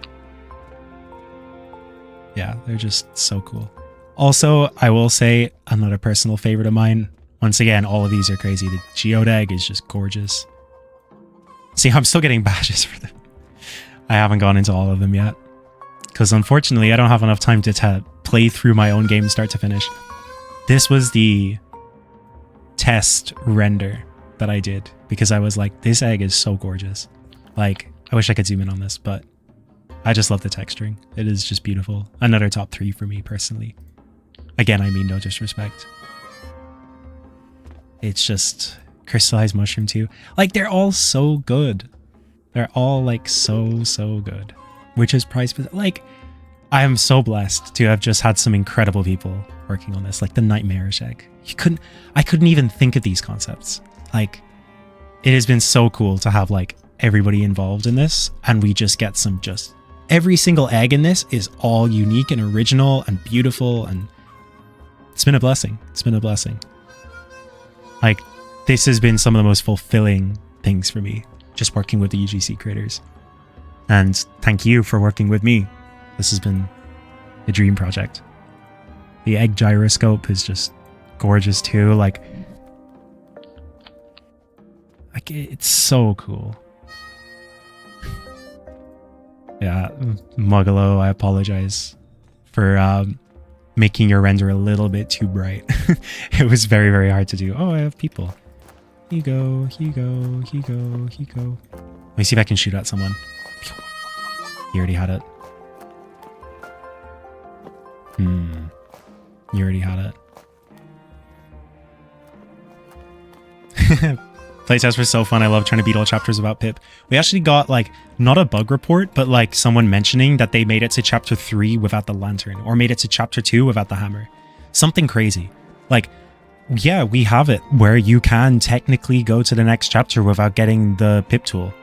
Speaker 1: Yeah, they're just so cool. Also, I will say another personal favorite of mine. Once again, all of these are crazy. The geode egg is just gorgeous. See, I'm still getting badges for them. I haven't gone into all of them yet. Because unfortunately, I don't have enough time to play through my own game start to finish. This was the test render that I did. Because I was like, this egg is so gorgeous. Like, I wish I could zoom in on this, but I just love the texturing. It is just beautiful. Another top 3 for me personally. Again, I mean no disrespect. It's just crystallized mushroom too. Like, they're all so good. They're all like so good. Which is price, like, I am so blessed to have just had some incredible people working on this. Like the nightmarish egg. I couldn't even think of these concepts. Like, it has been so cool to have like everybody involved in this, and we just get some every single egg in this is all unique and original and beautiful, and it's been a blessing. It's been a blessing. Like, this has been some of the most fulfilling things for me, just working with the UGC creators. And thank you for working with me. This has been a dream project. The egg gyroscope is just gorgeous too. Like, Like, it's so cool. Yeah, Muggalo, I apologize for making your render a little bit too bright. It was very, very hard to do. Oh, I have people. Here you go, here you go, here you go, here you go. Let me see if I can shoot at someone. You already had it. You already had it. Playtests were so fun. I love trying to beat all chapters without Pip. We actually got, like, not a bug report, but, like, someone mentioning that they made it to chapter 3 without the lantern, or made it to chapter 2 without the hammer. Something crazy. Like, yeah, we have it where you can technically go to the next chapter without getting the Pip tool.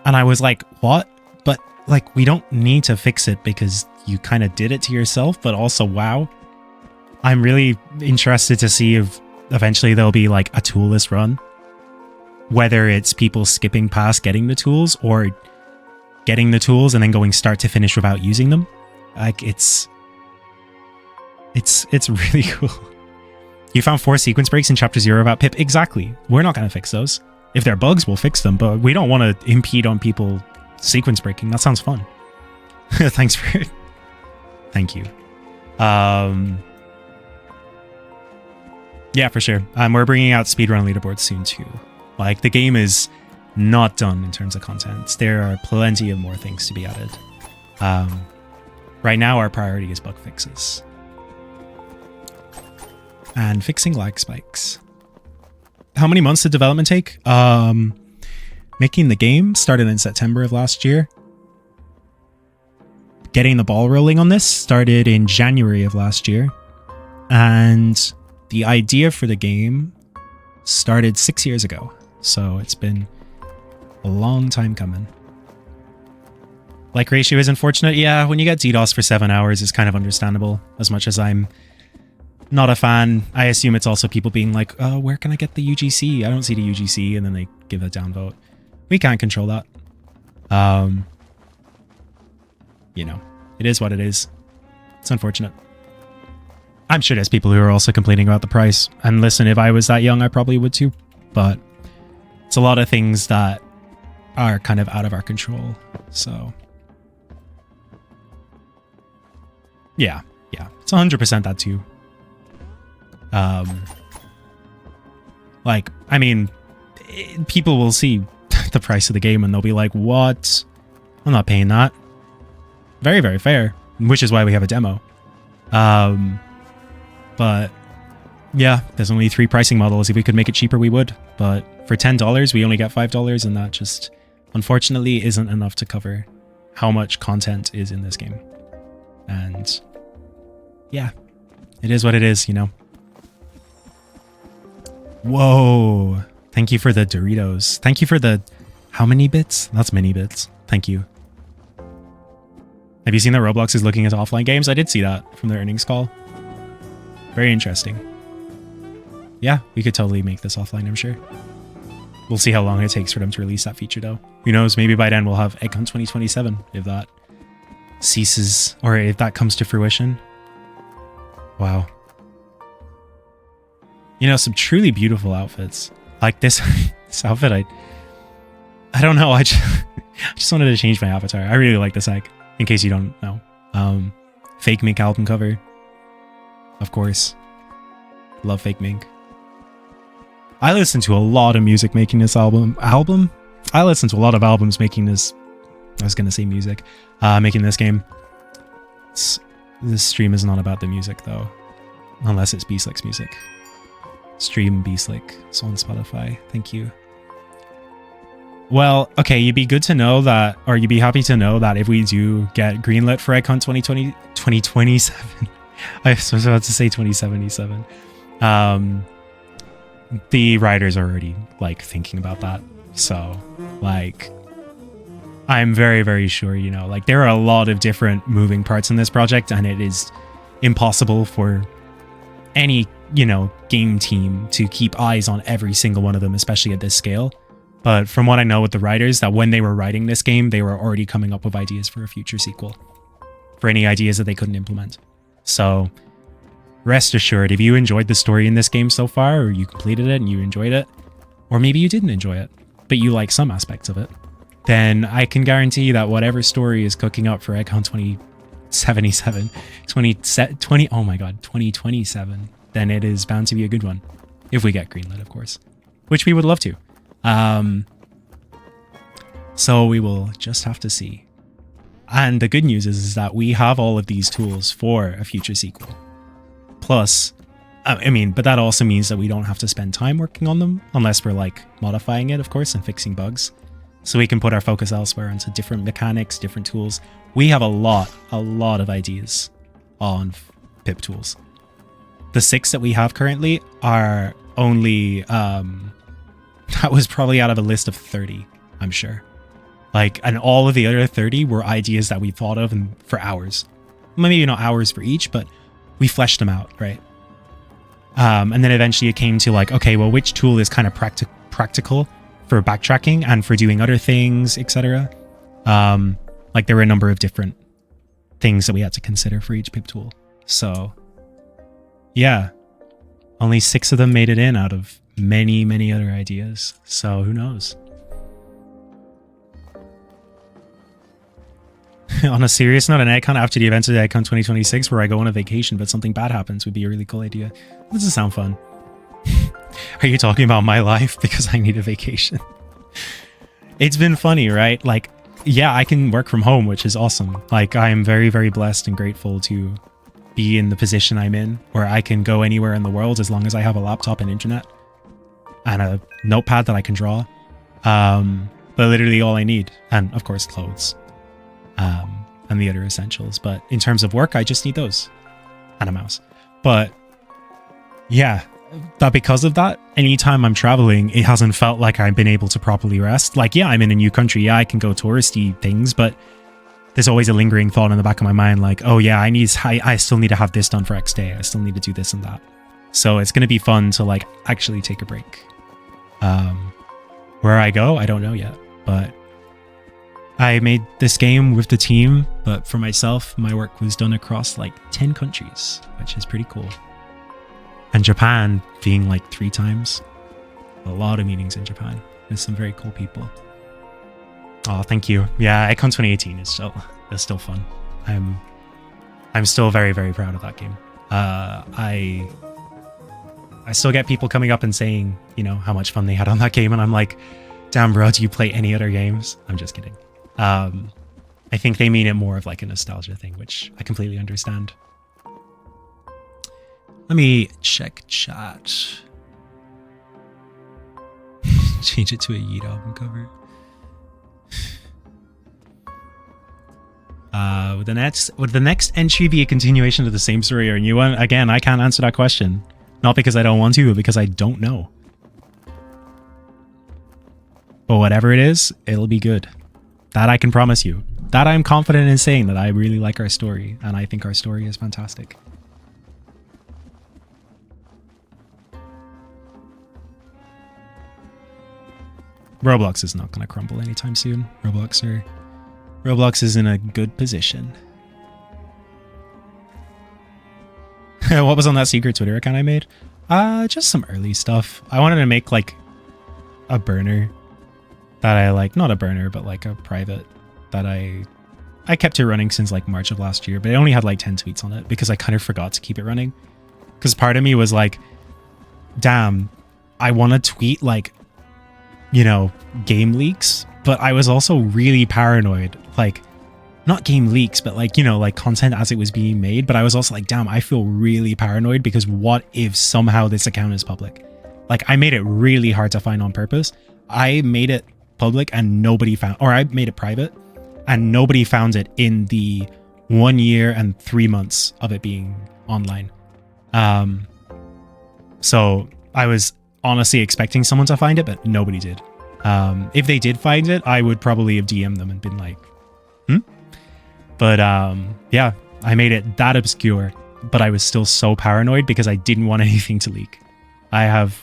Speaker 1: And I was like, what? But, like, we don't need to fix it because you kind of did it to yourself, but also, wow. I'm really interested to see if eventually there'll be, like, a toolless run. Whether it's people skipping past getting the tools or getting the tools and then going start to finish without using them. Like, it's really cool. You found 4 sequence breaks in chapter 0 about Pip. Exactly. We're not going to fix those. If they're bugs, we'll fix them, but we don't want to impede on people sequence breaking. That sounds fun. Thanks for it. Thank you. Yeah, for sure. We're bringing out speedrun leaderboards soon too. Like, the game is not done in terms of content. There are plenty of more things to be added. Right now, our priority is bug fixes. And fixing lag spikes. How many months did development take? Making the game started in September of last year. Getting the ball rolling on this started in January of last year. And the idea for the game started 6 years ago. So it's been a long time coming. Like ratio is unfortunate. Yeah, when you get DDoS for 7 hours, it's kind of understandable. As much as I'm not a fan, I assume it's also people being like, oh, where can I get the UGC? I don't see the UGC, and then they give a downvote. We can't control that. You know, it is what it is. It's unfortunate. I'm sure there's people who are also complaining about the price. And listen, if I was that young, I probably would too. But it's a lot of things that are kind of out of our control. So, yeah, it's 100% that too. Like, I mean, people will see the price of the game and they'll be like, what? I'm not paying that. Very, very fair, which is why we have a demo. But yeah, there's only 3 pricing models. If we could make it cheaper, we would. But for $10, we only get $5, and that just unfortunately isn't enough to cover how much content is in this game. And yeah, it is what it is, you know. Whoa. Thank you for the Doritos. Thank you for the... How many bits? That's many bits. Thank you. Have you seen that Roblox is looking at offline games? I did see that from their earnings call. Very interesting. Yeah, we could totally make this offline, I'm sure. We'll see how long it takes for them to release that feature, though. Who knows? Maybe by then we'll have Egg Hunt 2027, if that ceases, or if that comes to fruition. Wow. You know, some truly beautiful outfits. Like this, this outfit, I don't know, I just wanted to change my avatar. I really like this egg, in case you don't know. Fake Mink album cover. Of course. Love Fake Mink. I listened to a lot of music making this album. I listened to a lot of albums making this... I was going to say music. Making this game. This stream is not about the music, though. Unless it's B-Slick's music. Stream B-Slick. It's on Spotify. Thank you. Well, okay, you'd be good to know that, or you'd be happy to know that if we do get greenlit for Egg Hunt 2027... I was about to say 2077. The writers are already, like, thinking about that. So, like, I'm very, very sure, you know, like, there are a lot of different moving parts in this project, and it is impossible for any, you know, game team to keep eyes on every single one of them, especially at this scale. But from what I know with the writers, that when they were writing this game, they were already coming up with ideas for a future sequel. For any ideas that they couldn't implement. So, rest assured, if you enjoyed the story in this game so far, or you completed it and you enjoyed it, or maybe you didn't enjoy it, but you like some aspects of it, then I can guarantee that whatever story is cooking up for Egghunt 2027, then it is bound to be a good one. If we get greenlit, of course, which we would love to. So we will just have to see. And the good news is that we have all of these tools for a future sequel. Plus, I mean, but that also means that we don't have to spend time working on them unless we're like modifying it, of course, and fixing bugs. So we can put our focus elsewhere into different mechanics, different tools. We have a lot of ideas on pip tools. The 6 that we have currently are only, that was probably out of a list of 30, I'm sure. Like, and all of the other 30 were ideas that we thought of for hours. Maybe not hours for each, but we fleshed them out, right? And then eventually it came to like, okay, well, which tool is kind of practical for backtracking and for doing other things, etc. Like there were a number of different things that we had to consider for each pip tool. So yeah, only 6 of them made it in out of many other ideas. So who knows? On a serious note, an Egghunt after the events of the Egghunt 2026 where I go on a vacation but something bad happens would be a really cool idea. Does it sound fun? Are you talking about my life? Because I need a vacation. It's been funny, right? Like, yeah, I can work from home, which is awesome. Like, I am very blessed and grateful to be in the position I'm in where I can go anywhere in the world as long as I have a laptop and internet and a notepad that I can draw. But literally all I need, and of course clothes. And the other essentials, but in terms of work, I just need those and a mouse. But yeah, that because of that, anytime I'm traveling, it hasn't felt like I've been able to properly rest. Like, yeah, I'm in a new country. Yeah, I can go touristy things, but there's always a lingering thought in the back of my mind, like, oh yeah, I still need to have this done for X day. I still need to do this and that. So it's going to be fun to like actually take a break. Where I go, I don't know yet, but I made this game with the team, but for myself, my work was done across like 10 countries, which is pretty cool. And Japan being like 3 times. A lot of meetings in Japan. There's some very cool people. Oh, thank you. Yeah, Egghunt 2018 is still fun. I'm still very proud of that game. I still get people coming up and saying, you know, how much fun they had on that game, and I'm like, damn bro, do you play any other games? I'm just kidding. I think they mean it more of like a nostalgia thing, which I completely understand. Let me check chat. Change it to a Yeet album cover. Would the next entry be a continuation of the same story or a new one? Again, I can't answer that question. Not because I don't want to, but because I don't know. But whatever it is, it'll be good. That I can promise you. That I'm confident in saying, that I really like our story, and I think our story is fantastic. Roblox is not going to crumble anytime soon. Roblox is in a good position. What was on that secret Twitter account I made? Just some early stuff. I wanted to make like a burner that I like, not a burner, but like a private that I kept it running since like March of last year, but it only had like 10 tweets on it because I kind of forgot to keep it running. Because part of me was like, damn, I want to tweet like, you know, game leaks, but I was also really paranoid, like not game leaks, but like, you know, like content as it was being made. But I was also like, damn, I feel really paranoid because what if somehow this account is public? Like I made it really hard to find on purpose. I made it public and nobody found, or I made it private and nobody found it in the 1 year and 3 months of it being online. So I was honestly expecting someone to find it, but nobody did. If they did find it, I would probably have DM'd them and been like, But yeah, I made it that obscure, but I was still so paranoid because I didn't want anything to leak. I have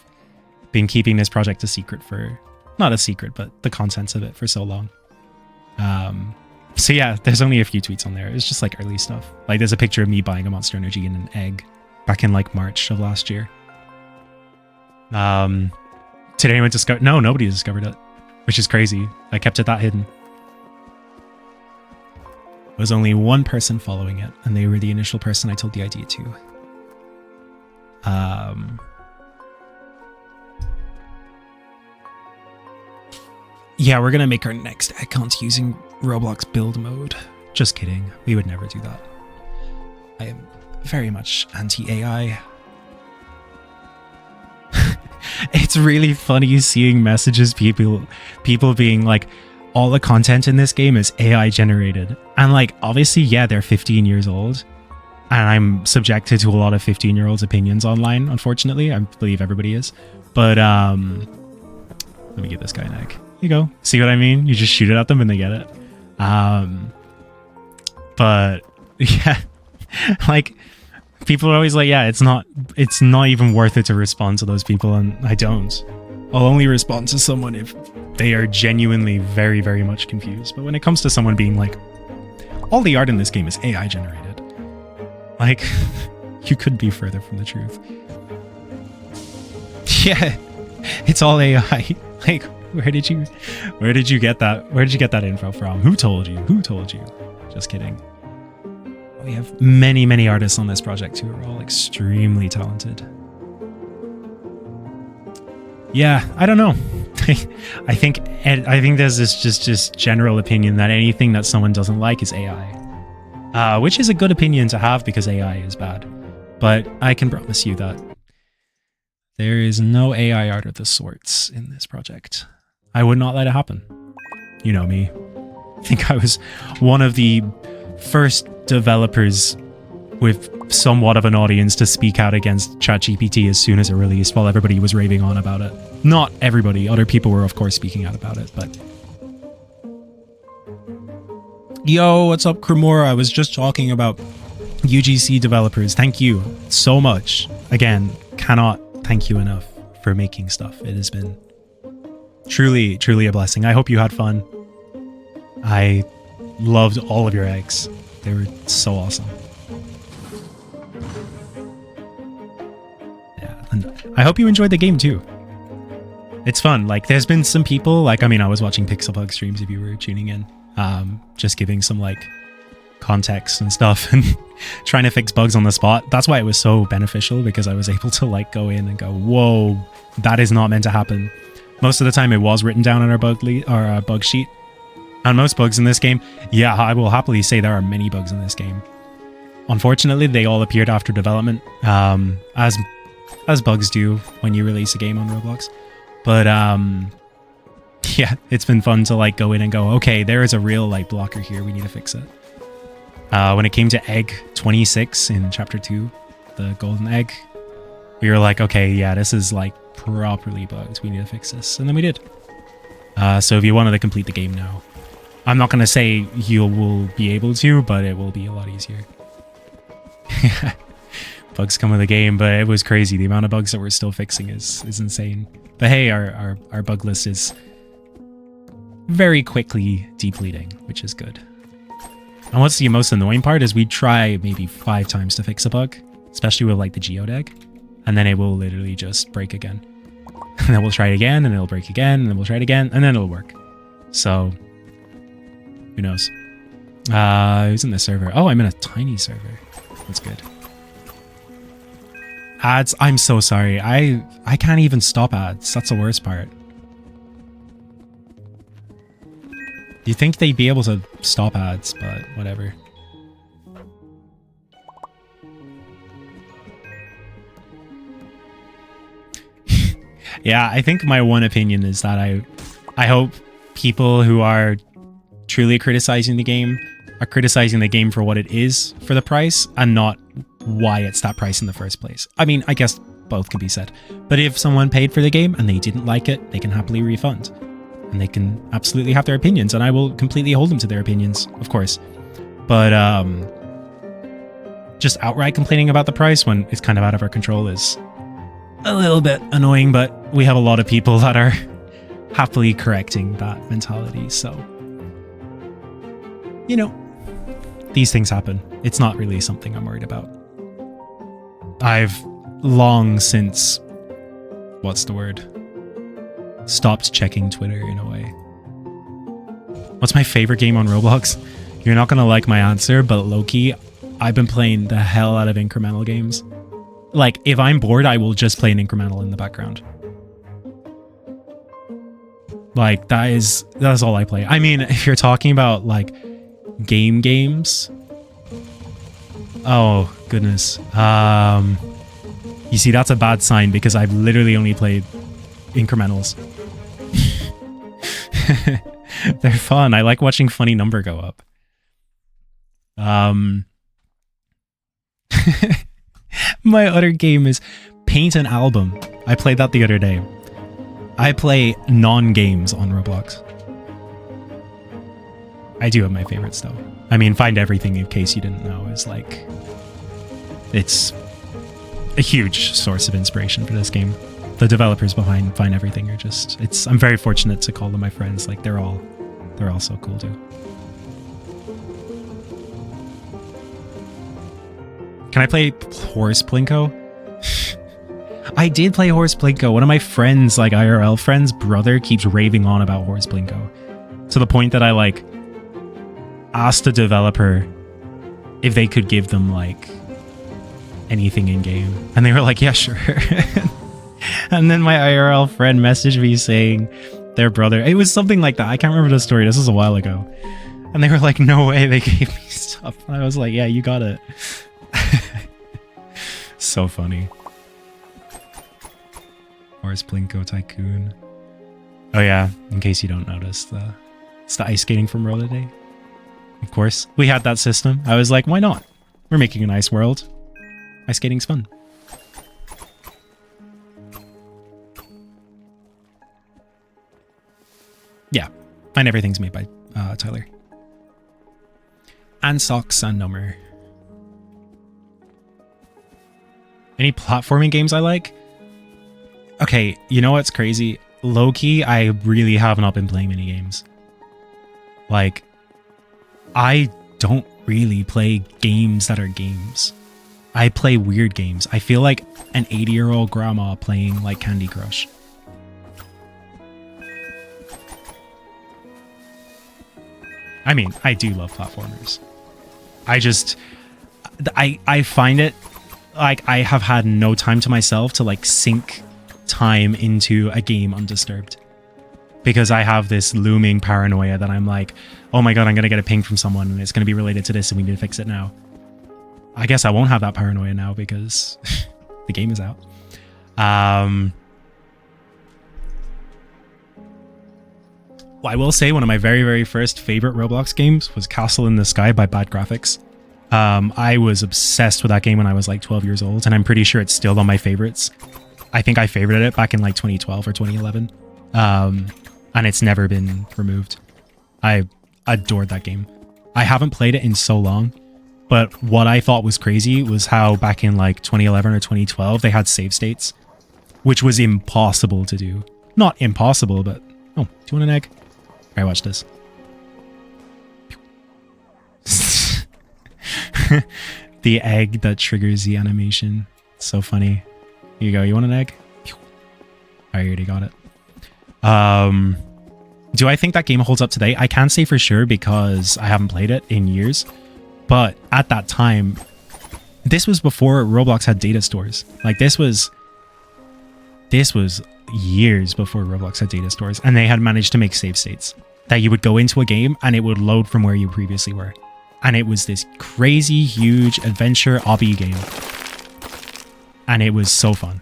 Speaker 1: been keeping this project a secret for, not a secret, but the contents of it for so long. So yeah, there's only a few tweets on there. It's just like early stuff. Like there's a picture of me buying a Monster Energy and an egg back in like March of last year. Did anyone discover? No, nobody discovered it, which is crazy. I kept it that hidden. There was only one person following it, and they were the initial person I told the idea to. Yeah, we're gonna make our next account using Roblox build mode. Just kidding. We would never do that. I am very much anti-AI. It's really funny seeing messages, people being like, all the content in this game is AI generated. And like, obviously, yeah, they're 15 years old. And I'm subjected to a lot of 15-year-olds' opinions online, unfortunately. I believe everybody is. But, let me give this guy an egg. Here you go. See what I mean? You just shoot it at them and they get it. But, yeah. Like, people are always like, yeah, it's not even worth it to respond to those people, and I don't. I'll only respond to someone if they are genuinely very, very much confused. But when it comes to someone being like, all the art in this game is AI generated, like, you couldn't be further from the truth. Yeah, it's all AI. Like, where did you get that? Where did you get that info from? Who told you? Who told you? Just kidding. We have many, many artists on this project who are all extremely talented. Yeah, I don't know. I think there's this just general opinion that anything that someone doesn't like is AI, which is a good opinion to have because AI is bad. But I can promise you that there is no AI art of the sorts in this project. I would not let it happen. You know me. I think I was one of the first developers with somewhat of an audience to speak out against ChatGPT as soon as it released, while everybody was raving on about it. Not everybody. Other people were, of course, speaking out about it, but... Yo, what's up, Cremora? I was just talking about UGC developers. Thank you so much. Again, cannot thank you enough for making stuff. It has been truly, truly a blessing. I hope you had fun. I loved all of your eggs. They were so awesome. Yeah, and I hope you enjoyed the game too. It's fun. Like, there's been some people, like, I mean, I was watching Pixelbug streams if you were tuning in, just giving some, like, context and stuff and trying to fix bugs on the spot. That's why it was so beneficial, because I was able to, like, go in and go, whoa, that is not meant to happen. Most of the time it was written down on our bug sheet. And most bugs in this game, yeah, I will happily say there are many bugs in this game. Unfortunately, they all appeared after development, as bugs do when you release a game on Roblox. But yeah, it's been fun to like go in and go, okay, there is a real like blocker here, we need to fix it. When it came to egg 26 in chapter 2, the golden egg, we were like, okay, yeah, this is like properly bugged, we need to fix this, and then we did. So if you wanted to complete the game now, I'm not going to say you will be able to, but it will be a lot easier. Bugs come with the game, but it was crazy. The amount of bugs that we're still fixing is insane. But hey, our bug list is very quickly depleting, which is good. And what's the most annoying part is we try maybe 5 times to fix a bug, especially with like the geode egg, and then it will literally just break again. And then we'll try it again, and it'll break again, and then we'll try it again, and then it'll work. So... who knows? Who's in this server? Oh, I'm in a tiny server. That's good. Ads, I'm so sorry. I can't even stop ads. That's the worst part. You'd think they'd be able to stop ads, but whatever. Yeah, I think my one opinion is that I hope people who are truly criticizing the game are criticizing the game for what it is for the price and not why it's that price in the first place. I mean, I guess both can be said. But if someone paid for the game and they didn't like it, they can happily refund. And they can absolutely have their opinions, and I will completely hold them to their opinions, of course. But just outright complaining about the price when it's kind of out of our control is a little bit annoying, but we have a lot of people that are happily correcting that mentality, so... you know, these things happen. It's not really something I'm worried about. I've long since... what's the word? stopped checking Twitter in a way. What's my favorite game on Roblox? You're not gonna like my answer, but low-key, I've been playing the hell out of incremental games. Like, if I'm bored, I will just play an incremental in the background. Like, that's all I play. I mean, if you're talking about, like, games... Oh, goodness. You see, that's a bad sign because I've literally only played incrementals. They're fun. I like watching funny number go up. My other game is Paint an Album. I played that the other day. I play non-games on Roblox. I do have my favorites though. I mean, Find Everything, in case you didn't know, is like... It's a huge source of inspiration for this game. The developers behind Find Everything are just... I'm very fortunate to call them my friends. Like, they're all so cool too. Can I play Horse Plinko? I did play Horse Plinko. One of my friends, like IRL friends' brother, keeps raving on about Horse Plinko. To the point that I, like, asked the developer if they could give them, like, anything in-game. And they were like, yeah, sure. And then my IRL friend messaged me saying their brother... It was something like that. I can't remember the story. This was a while ago. And they were like, no way, they gave me stuff. And I was like, yeah, you got it. So funny. Horse Plinko Tycoon. Oh yeah, in case you don't notice, it's the ice skating from Roller Day. Of course, we had that system. I was like, why not? We're making a nice world. Ice skating's fun. Yeah, and everything's made by Tyler. And Socks and Number. Any platforming games I like? Okay, you know what's crazy? Low-key, I really have not been playing many games. Like, I don't really play games that are games. I play weird games. I feel like an 80-year-old grandma playing, like, Candy Crush. I mean, I do love platformers. I find it like I have had no time to myself to like sink time into a game undisturbed, because I have this looming paranoia that I'm like, oh my god, I'm gonna get a ping from someone and it's gonna be related to this and we need to fix it now. I guess I won't have that paranoia now because the game is out. Well, I will say one of my very, very first favorite Roblox games was Castle in the Sky by Bad Graphics. I was obsessed with that game when I was like 12 years old, and I'm pretty sure it's still on my favorites. I think I favorited it back in like 2012 or 2011, and it's never been removed. I adored that game. I haven't played it in so long, but what I thought was crazy was how back in like 2011 or 2012, they had save states, which was impossible to do. Not impossible, but... Oh, do you want an egg? Alright, watch this. The egg that triggers the animation. It's so funny. Here you go. You want an egg? I already got it. Do I think that game holds up today? I can't say for sure because I haven't played it in years. But at that time, this was before Roblox had data stores. Like this was years before Roblox had data stores, and they had managed to make save states that you would go into a game and it would load from where you previously were. And it was this crazy, huge adventure obby game. And it was so fun.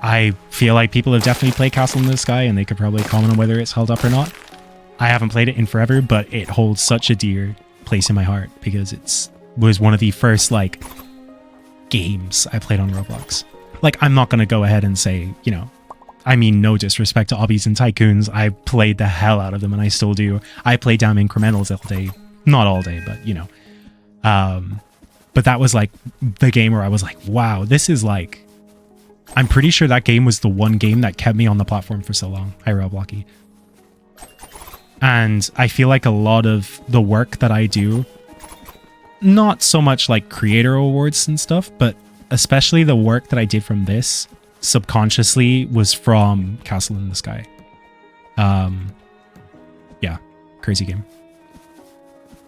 Speaker 1: I feel like people have definitely played Castle in the Sky and they could probably comment on whether it's held up or not. I haven't played it in forever, but it holds such a dear place in my heart because was one of the first, like, games I played on Roblox. Like, I'm not going to go ahead and say, you know, I mean, no disrespect to obbies and tycoons. I played the hell out of them and I still do. I play damn incrementals all day. Not all day, but, you know. But that was, like, the game where I was like, wow, this is, like... I'm pretty sure that game was the one game that kept me on the platform for so long. Hi, Roblocky. And I feel like a lot of the work that I do, not so much like creator awards and stuff, but especially the work that I did from this subconsciously was from Castle in the Sky. Yeah, crazy game.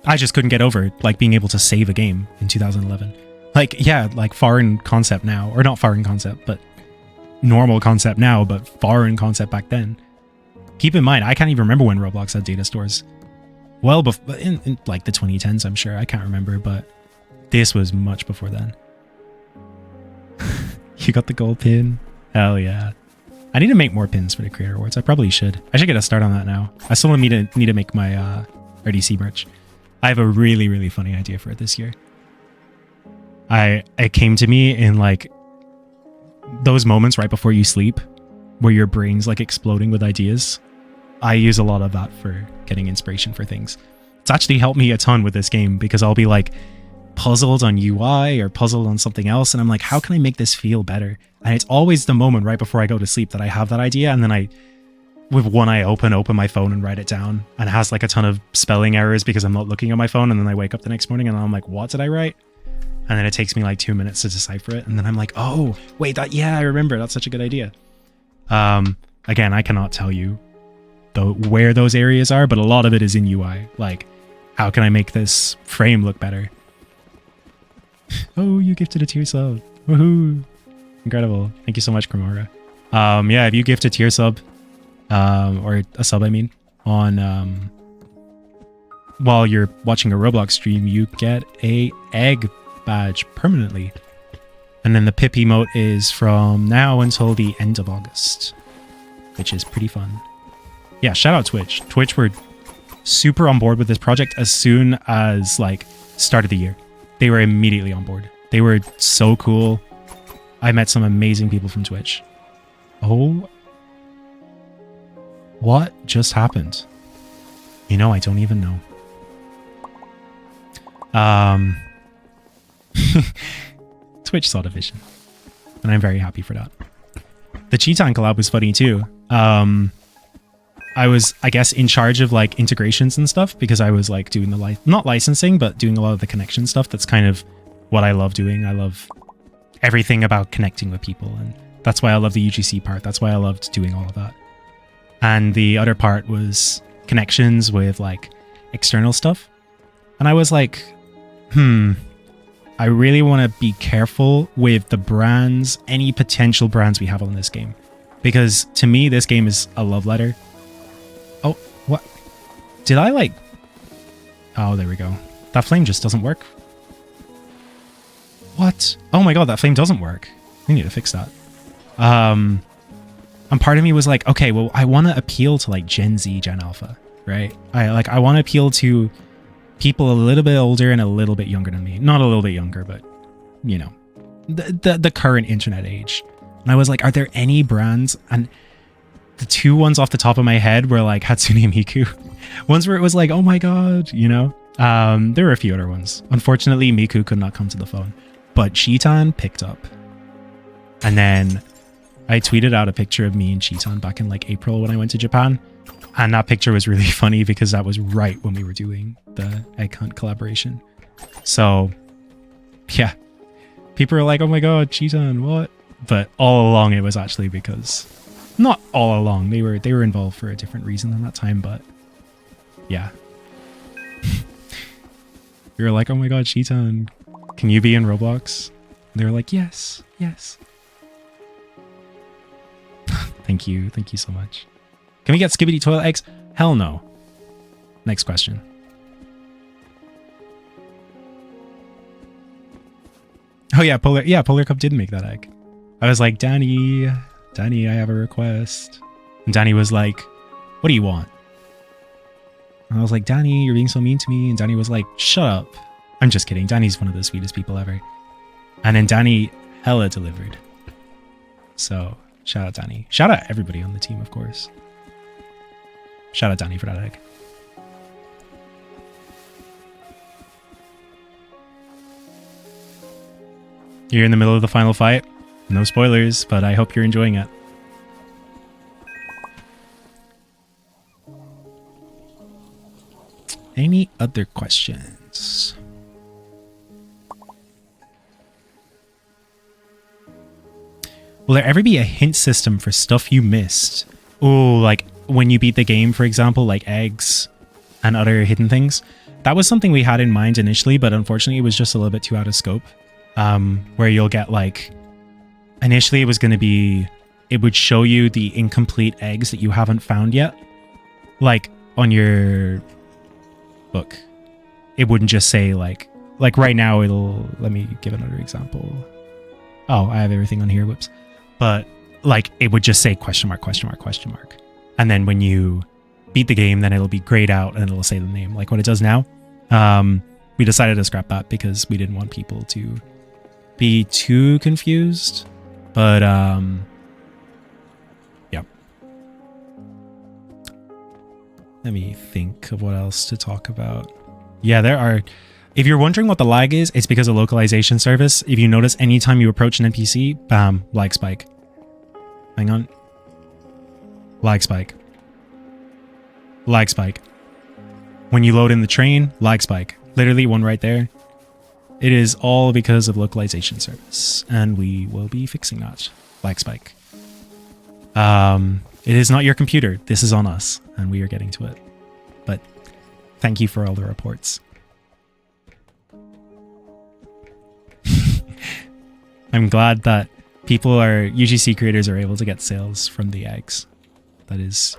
Speaker 1: I just couldn't get over like being able to save a game in 2011. Like, yeah, like foreign concept now, or not foreign concept, but normal concept now, but foreign concept back then. Keep in mind, I can't even remember when Roblox had data stores. Well, in like the 2010s, I'm sure. I can't remember, but this was much before then. You got the gold pin? Hell yeah. I need to make more pins for the creator awards. I probably should. I should get a start on that now. I still need to make my RDC merch. I have a really, really funny idea for it this year. It came to me in like those moments right before you sleep where your brain's like exploding with ideas. I use a lot of that for getting inspiration for things. It's actually helped me a ton with this game because I'll be like puzzled on UI or puzzled on something else, and I'm like, how can I make this feel better? And it's always the moment right before I go to sleep that I have that idea, and then I, with one eye open my phone and write it down, and it has like a ton of spelling errors because I'm not looking at my phone, and then I wake up the next morning and I'm like, what did I write? And then it takes me like 2 minutes to decipher it, and then I'm like, oh wait, yeah, I remember, that's such a good idea. Again, I cannot tell you where those areas are, but a lot of it is in UI. Like, how can I make this frame look better? Oh, you gifted a tier sub. Woohoo! Incredible. Thank you so much, Cremora. Yeah, if you gift a tier sub, or a sub, I mean, on while you're watching a Roblox stream, you get a egg badge permanently. And then the pip emote is from now until the end of August, which is pretty fun. Yeah, shout out Twitch. Twitch were super on board with this project as soon as like start of the year. They were immediately on board. They were so cool. I met some amazing people from Twitch. Oh, what just happened? You know, I don't even know. Twitch saw the vision, and I'm very happy for that. The Cheetan collab was funny too. I was, I guess, in charge of like integrations and stuff because I was like doing the not licensing, but doing a lot of the connection stuff. That's kind of what I love doing. I love everything about connecting with people, and that's why I love the UGC part. That's why I loved doing all of that. And the other part was connections with like external stuff. And I was like, I really want to be careful with the brands, any potential brands we have on this game, because to me, this game is a love letter. Oh, what? Did I like... Oh, there we go. That flame just doesn't work. What? Oh my god, that flame doesn't work. We need to fix that. And part of me was like, okay, well, I want to appeal to like Gen Z, Gen Alpha, right? I want to appeal to people a little bit older and a little bit younger than me. Not a little bit younger, but you know, the current internet age. And I was like, are there any brands? And the two ones off the top of my head were like Hatsune Miku. Ones where it was like, oh my god, you know? There were a few other ones. Unfortunately, Miku could not come to the phone, but Cheetan picked up. And then I tweeted out a picture of me and Cheetan back in like April when I went to Japan. And that picture was really funny because that was right when we were doing the Egg Hunt collaboration. So, yeah. People were like, oh my god, Cheetan, what? But all along it was actually because... Not all along. They were involved for a different reason than that time, but... Yeah. We were like, oh my god, Cheetan, can you be in Roblox? And they were like, yes, yes. Thank you so much. Can we get Skibidi toilet eggs? Hell no. Next question. Oh yeah, Polar Cup did make that egg. I was like, Danny, I have a request. And Danny was like, what do you want? And I was like, Danny, you're being so mean to me. And Danny was like, shut up. I'm just kidding. Danny's one of the sweetest people ever. And then Danny hella delivered. So shout out Danny. Shout out everybody on the team, of course. Shout out Danny for that egg. You're in the middle of the final fight. No spoilers, but I hope you're enjoying it. Any other questions? We'll will there ever be a hint system for stuff you missed? Oh, like when you beat the game, for example, like eggs and other hidden things. That was something we had in mind initially, but unfortunately it was just a little bit too out of scope. Where you'll get like, initially it was going to be, it would show you the incomplete eggs that you haven't found yet. Like on your book. It wouldn't just say like right now it'll, let me give another example. Oh, I have everything on here, whoops. But like it would just say question mark, question mark, question mark. And then when you beat the game, then it'll be grayed out and it'll say the name like what it does now. We decided to scrap that because we didn't want people to be too confused. But yeah. Let me think of what else to talk about. Yeah, there are. If you're wondering what the lag is, it's because of localization service. If you notice, anytime you approach an NPC, bam, lag spike. Hang on. Lag spike. Lag spike. When you load in the train, lag spike. Literally one right there. It is all because of localization service, and we will be fixing that. Lag spike. It is not your computer. This is on us, and we are getting to it. But thank you for all the reports. I'm glad that people are, UGC creators are able to get sales from the eggs. That is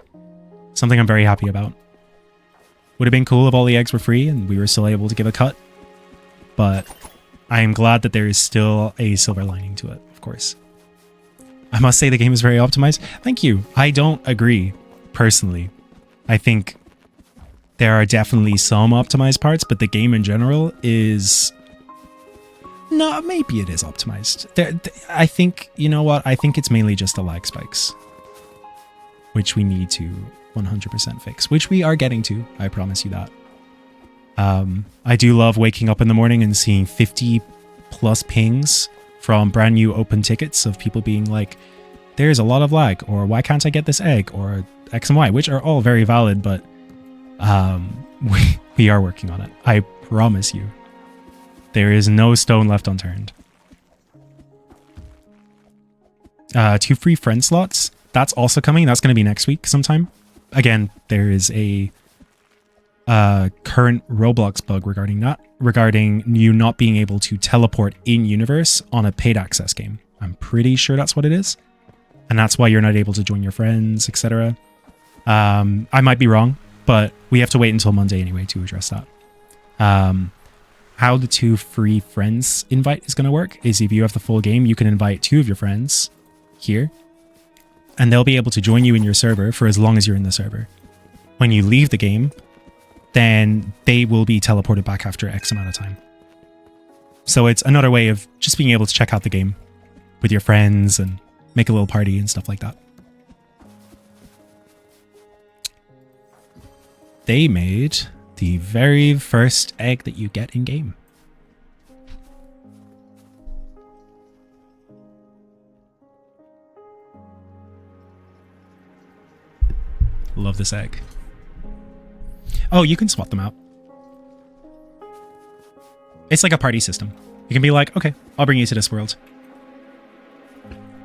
Speaker 1: something I'm very happy about. Would have been cool if all the eggs were free and we were still able to give a cut. But I am glad that there is still a silver lining to it, of course. I must say the game is very optimized. Thank you. I don't agree, personally. I think there are definitely some optimized parts, but the game in general is... No, maybe it is optimized. I think, you know what? I think it's mainly just the lag spikes, which we need to 100% fix, which we are getting to. I promise you that. I do love waking up in the morning and seeing 50 plus pings from brand new open tickets of people being like, there's a lot of lag, or why can't I get this egg, or X and Y, which are all very valid, but we are working on it. I promise you. There is no stone left unturned. 2 free friend slots. That's also coming. That's going to be next week sometime. Again, there is a current Roblox bug regarding that. Regarding you not being able to teleport in-universe on a paid access game. I'm pretty sure that's what it is. And that's why you're not able to join your friends, etc. I might be wrong, but we have to wait until Monday anyway to address that. How the 2 free friends invite is going to work is if you have the full game, you can invite 2 of your friends here, and they'll be able to join you in your server for as long as you're in the server. When you leave the game, then they will be teleported back after X amount of time. So it's another way of just being able to check out the game with your friends and make a little party and stuff like that. They made the very first egg that you get in game. Love this egg. Oh, you can swap them out. It's like a party system. You can be like, okay, I'll bring you to this world.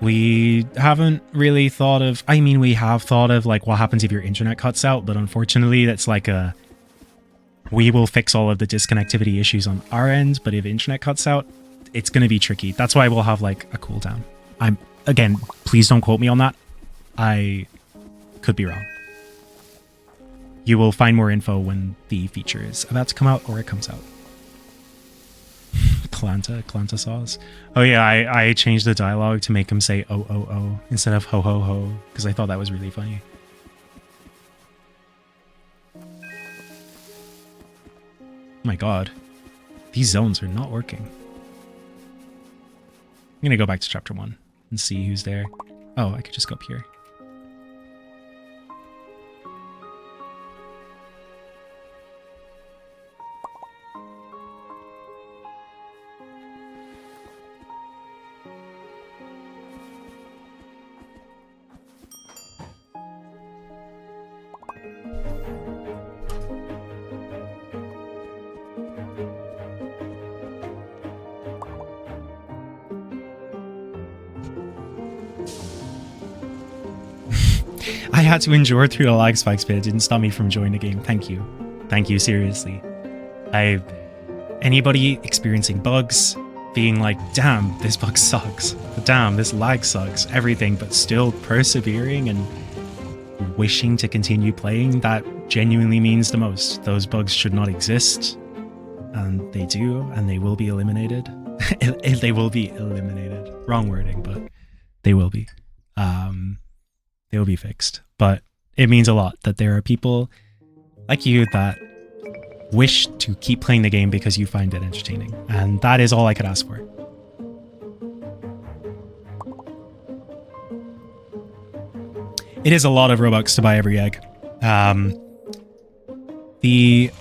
Speaker 1: We haven't really thought of, I mean, we have thought of like what happens if your internet cuts out, but unfortunately that's like a, we will fix all of the disconnectivity issues on our end, but if internet cuts out, it's going to be tricky. That's why we'll have like a cooldown. Again, please don't quote me on that. I could be wrong. You will find more info when the feature is about to come out or it comes out. Klanta saws. Oh yeah, I changed the dialogue to make him say oh oh oh instead of ho ho ho because I thought that was really funny. My god, these zones are not working. I'm gonna go back to chapter 1 and see who's there. Oh, I could just go up here. I had to endure through the lag spikes, but it didn't stop me from enjoying the game. Thank you. Thank you, seriously. Anybody experiencing bugs, being like, damn, this bug sucks. Damn, this lag sucks. Everything, but still persevering and wishing to continue playing, that genuinely means the most. Those bugs should not exist. And they do, and they will be eliminated. They will be eliminated. Wrong wording, but they will be. They will be fixed. But it means a lot that there are people like you that wish to keep playing the game because you find it entertaining. And that is all I could ask for. It is a lot of Robux to buy every egg. The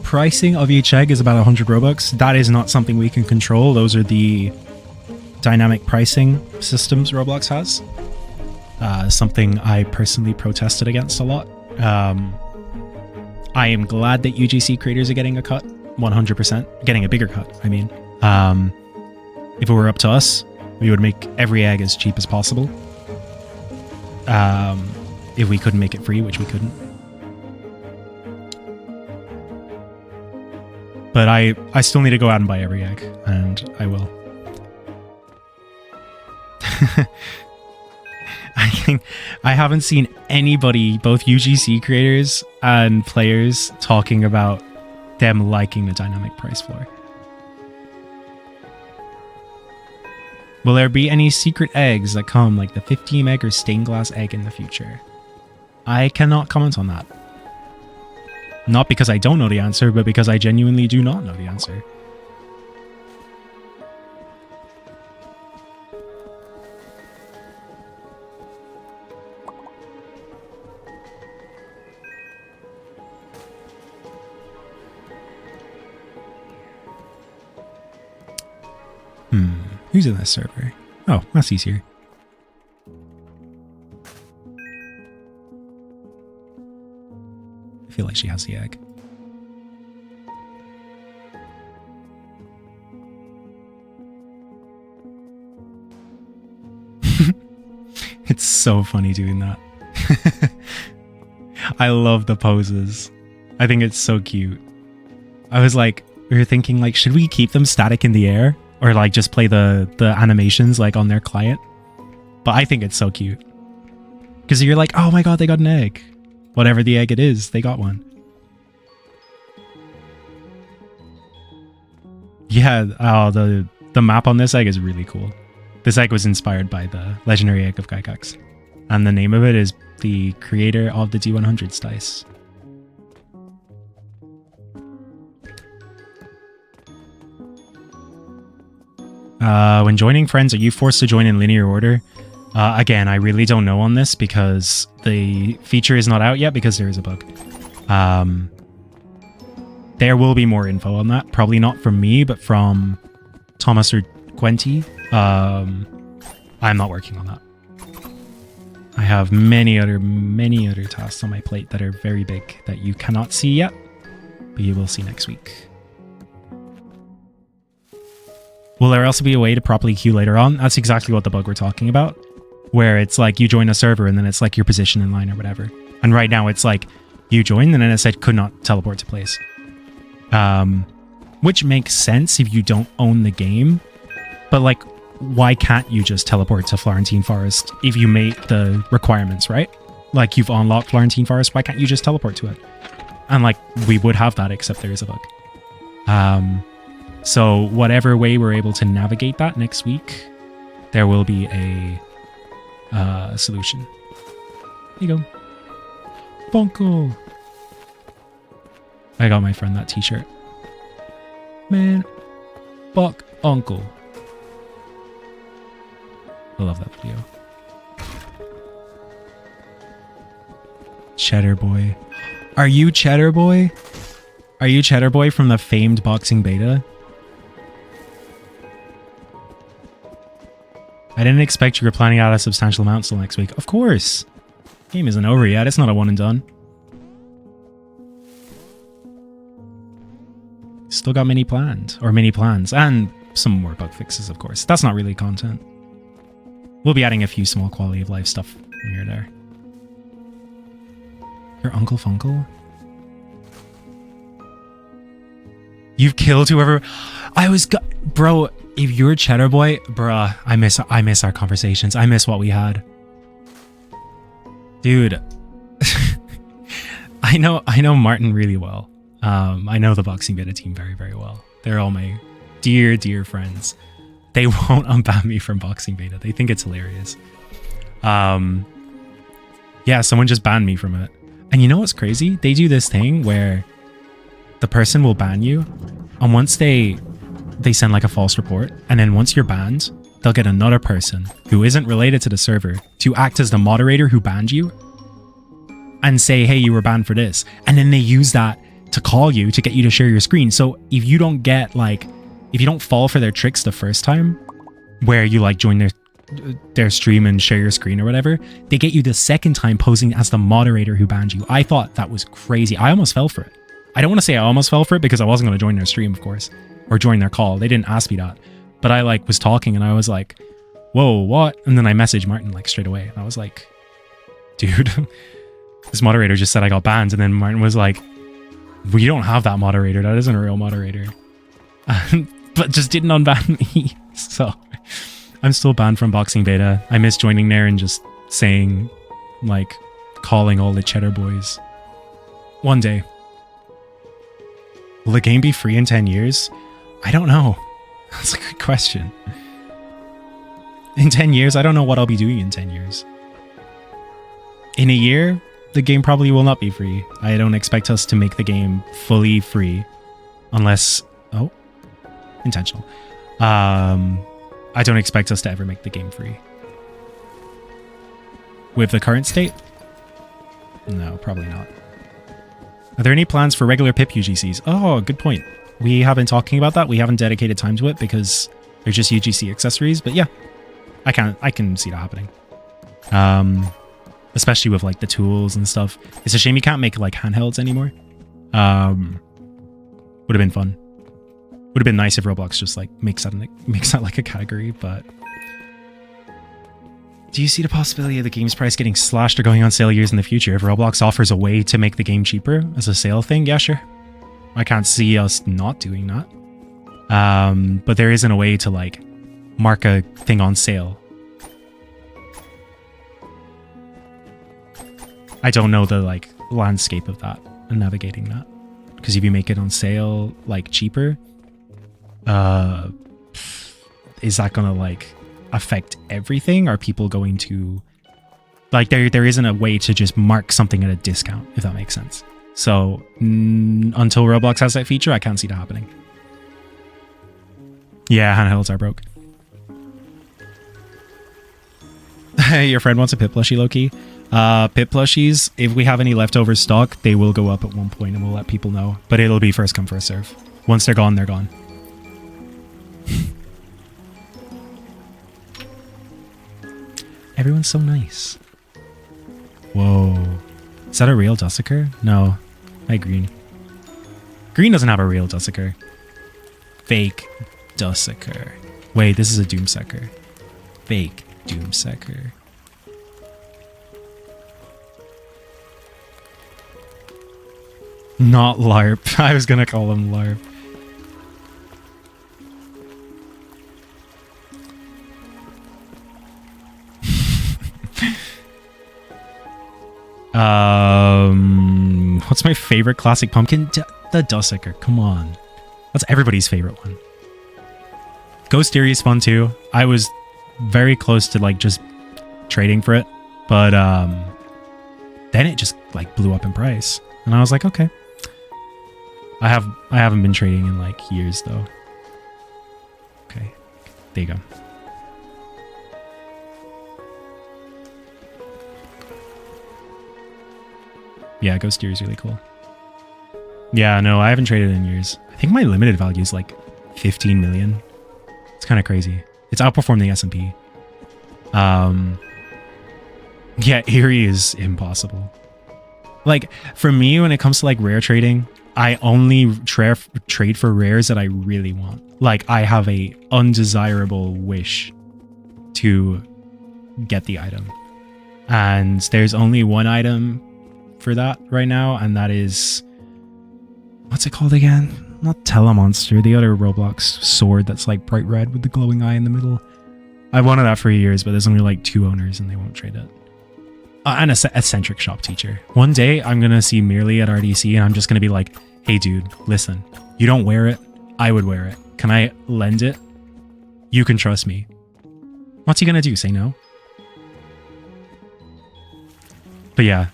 Speaker 1: pricing of each egg is about 100 Robux. That is not something we can control. Those are the dynamic pricing systems Roblox has. Something I personally protested against a lot. I am glad that UGC creators are getting a cut, 100%. Getting a bigger cut, I mean. If it were up to us, we would make every egg as cheap as possible. If we couldn't make it free, which we couldn't. But I still need to go out and buy every egg, and I will. I haven't seen anybody, both UGC creators and players, talking about them liking the dynamic price floor. Will there be any secret eggs that come, like the 15 egg or stained glass egg in the future? I cannot comment on that. Not because I don't know the answer, but because I genuinely do not know the answer. Who's in this server? Oh, Massey's here. I feel like she has the egg. It's so funny doing that. I love the poses. I think it's so cute. I was like, we were thinking like, should we keep them static in the air? Or like just play the animations like on their client? But I think it's so cute. Because you're like, oh my god, they got an egg. Whatever the egg it is, they got one. Yeah, oh, the map on this egg is really cool. This egg was inspired by the legendary egg of Gygax. And the name of it is the creator of the D100s dice. When joining friends, are you forced to join in linear order? Again, I really don't know on this because the feature is not out yet because there is a bug. There will be more info on that. Probably not from me, but from Thomas or Quenty. I'm not working on that. I have many other tasks on my plate that are very big that you cannot see yet, but you will see next week. Will there also be a way to properly queue later on? That's exactly what the bug we're talking about, where it's like you join a server and then it's like your position in line or whatever. And right now it's like you joined and then it said could not teleport to place. Which makes sense if you don't own the game. But like, why can't you just teleport to Florentine Forest if you made the requirements, right? Like you've unlocked Florentine Forest, why can't you just teleport to it? And like, we would have that except there is a bug. So whatever way we're able to navigate that next week, there will be a solution. There you go. Bonko. I got my friend that t-shirt. Man, fuck uncle. I love that video. Cheddar Boy. Are you Cheddar Boy? Are you Cheddar Boy from the famed boxing beta? I didn't expect you were planning out a substantial amount till next week. Of course. Game isn't over yet. It's not a one and done. Still got many planned. Or many plans. And some more bug fixes, of course. That's not really content. We'll be adding a few small quality of life stuff You're there. Your Uncle Funkle? You've killed whoever. Bro, if you're Cheddar Boy, bruh, I miss our conversations. I miss what we had. Dude. I know Martin really well. I know the Boxing Beta team very, very well. They're all my dear, dear friends. They won't unban me from Boxing Beta. They think it's hilarious. Yeah, someone just banned me from it. And you know what's crazy? They do this thing where the person will ban you, and once they send like a false report, and then once you're banned, they'll get another person who isn't related to the server to act as the moderator who banned you and say, hey, you were banned for this. And then they use that to call you to get you to share your screen. So if you don't get like, if you don't fall for their tricks the first time where you like join their stream and share your screen or whatever, they get you the second time posing as the moderator who banned you. I thought that was crazy. I almost fell for it. I don't want to say I almost fell for it because I wasn't going to join their stream, of course, or join their call. They didn't ask me that. But I like was talking and I was like, whoa, what? And then I messaged Martin like straight away. And I was like, dude, this moderator just said I got banned. And then Martin was like, we don't have that moderator. That isn't a real moderator. But just didn't unban me. So I'm still banned from Boxing Beta. I miss joining there and just saying, like, calling all the Cheddar Boys. One day. Will the game be free in 10 years? I don't know. That's a good question. In 10 years, I don't know what I'll be doing in 10 years. In a year, the game probably will not be free. I don't expect us to make the game fully free. Unless... Oh. Intentional. I don't expect us to ever make the game free. With the current state? No, probably not. Are there any plans for regular PIP UGCs? Oh, good point. We have been talking about that. We haven't dedicated time to it because they're just UGC accessories. But yeah, I can see that happening. Especially with like the tools and stuff. It's a shame you can't make like handhelds anymore. Would have been fun. Would have been nice if Roblox just like makes that like a category, but... Do you see the possibility of the game's price getting slashed or going on sale years in the future if Roblox offers a way to make the game cheaper as a sale thing? Yeah, sure. I can't see us not doing that. But there isn't a way to like mark a thing on sale. I don't know the like landscape of that and navigating that. Because if you make it on sale like cheaper, is that gonna like affect everything? Are people going to like there isn't a way to just mark something at a discount, if that makes sense. So until Roblox has that feature, I can't see that happening. Yeah, handhelds are broke. Your friend wants a Pip plushie, low-key. Pip plushies, if we have any leftover stock, they will go up at one point and we'll let people know, but it'll be first come first serve. Once they're gone, they're gone. Everyone's so nice. Whoa. Is that a real Dussiker? No. Hi, Green. Green doesn't have a real Dussiker. Fake Dussiker. Wait, this is a Doomsucker. Fake Doomsucker. Not LARP. I was gonna call him LARP. What's my favorite classic pumpkin? The Dussiker. Come on. That's everybody's favorite one. Ghost Theory is fun too. I was very close to like just trading for it, but then it just like blew up in price. And I was like, okay. I haven't been trading in like years though. Okay. There you go. Yeah, Ghost Steer is really cool. Yeah, no, I haven't traded in years. I think my limited value is like 15 million. It's kind of crazy. It's outperformed the S&P. Yeah, Eerie is impossible. Like, for me, when it comes to like rare trading, I only trade for rares that I really want. Like, I have a undesirable wish to get the item. And there's only one item for that right now, and that is... What's it called again? Not Telemonster, the other Roblox sword that's like bright red with the glowing eye in the middle. I wanted that for years, but there's only like 2 owners and they won't trade it. And a eccentric shop teacher. One day I'm going to see Merely at RDC and I'm just going to be like, hey dude, listen, you don't wear it. I would wear it. Can I lend it? You can trust me. What's he going to do? Say no? But yeah,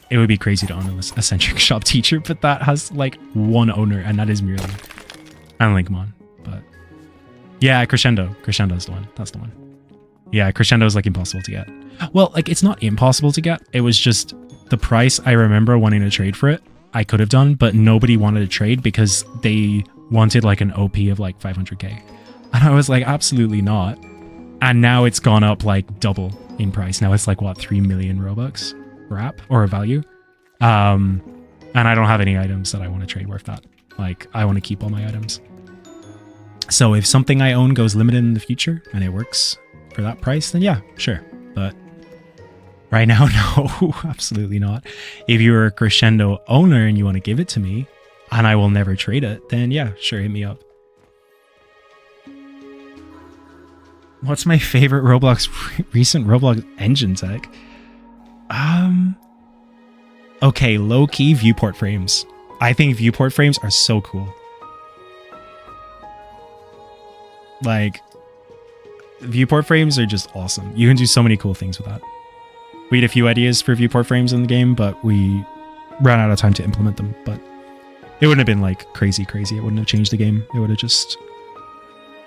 Speaker 1: it would be crazy to own an eccentric shop teacher, but that has like 1 owner and that is Merely. And Linkmon, but yeah, Crescendo. Crescendo's the one. That's the one. Yeah, Crescendo is like impossible to get. Well, like it's not impossible to get. It was just the price. I remember wanting to trade for it. I could have done, but nobody wanted to trade because they wanted like an OP of like 500k. And I was like, absolutely not. And now it's gone up like double in price. Now it's like what, 3 million Robux wrap or a value. And I don't have any items that I want to trade worth that. Like I want to keep all my items. So if something I own goes limited in the future and it works for that price, then yeah, sure. But right now, no, absolutely not. If you're a Crescendo owner and you want to give it to me and I will never trade it, then yeah, sure, hit me up. What's my favorite recent Roblox engine tech? Okay, low-key viewport frames. I think viewport frames are so cool. Like, viewport frames are just awesome. You can do so many cool things with that. We had a few ideas for viewport frames in the game, but we ran out of time to implement them. But it wouldn't have been like crazy. It wouldn't have changed the game. It would have just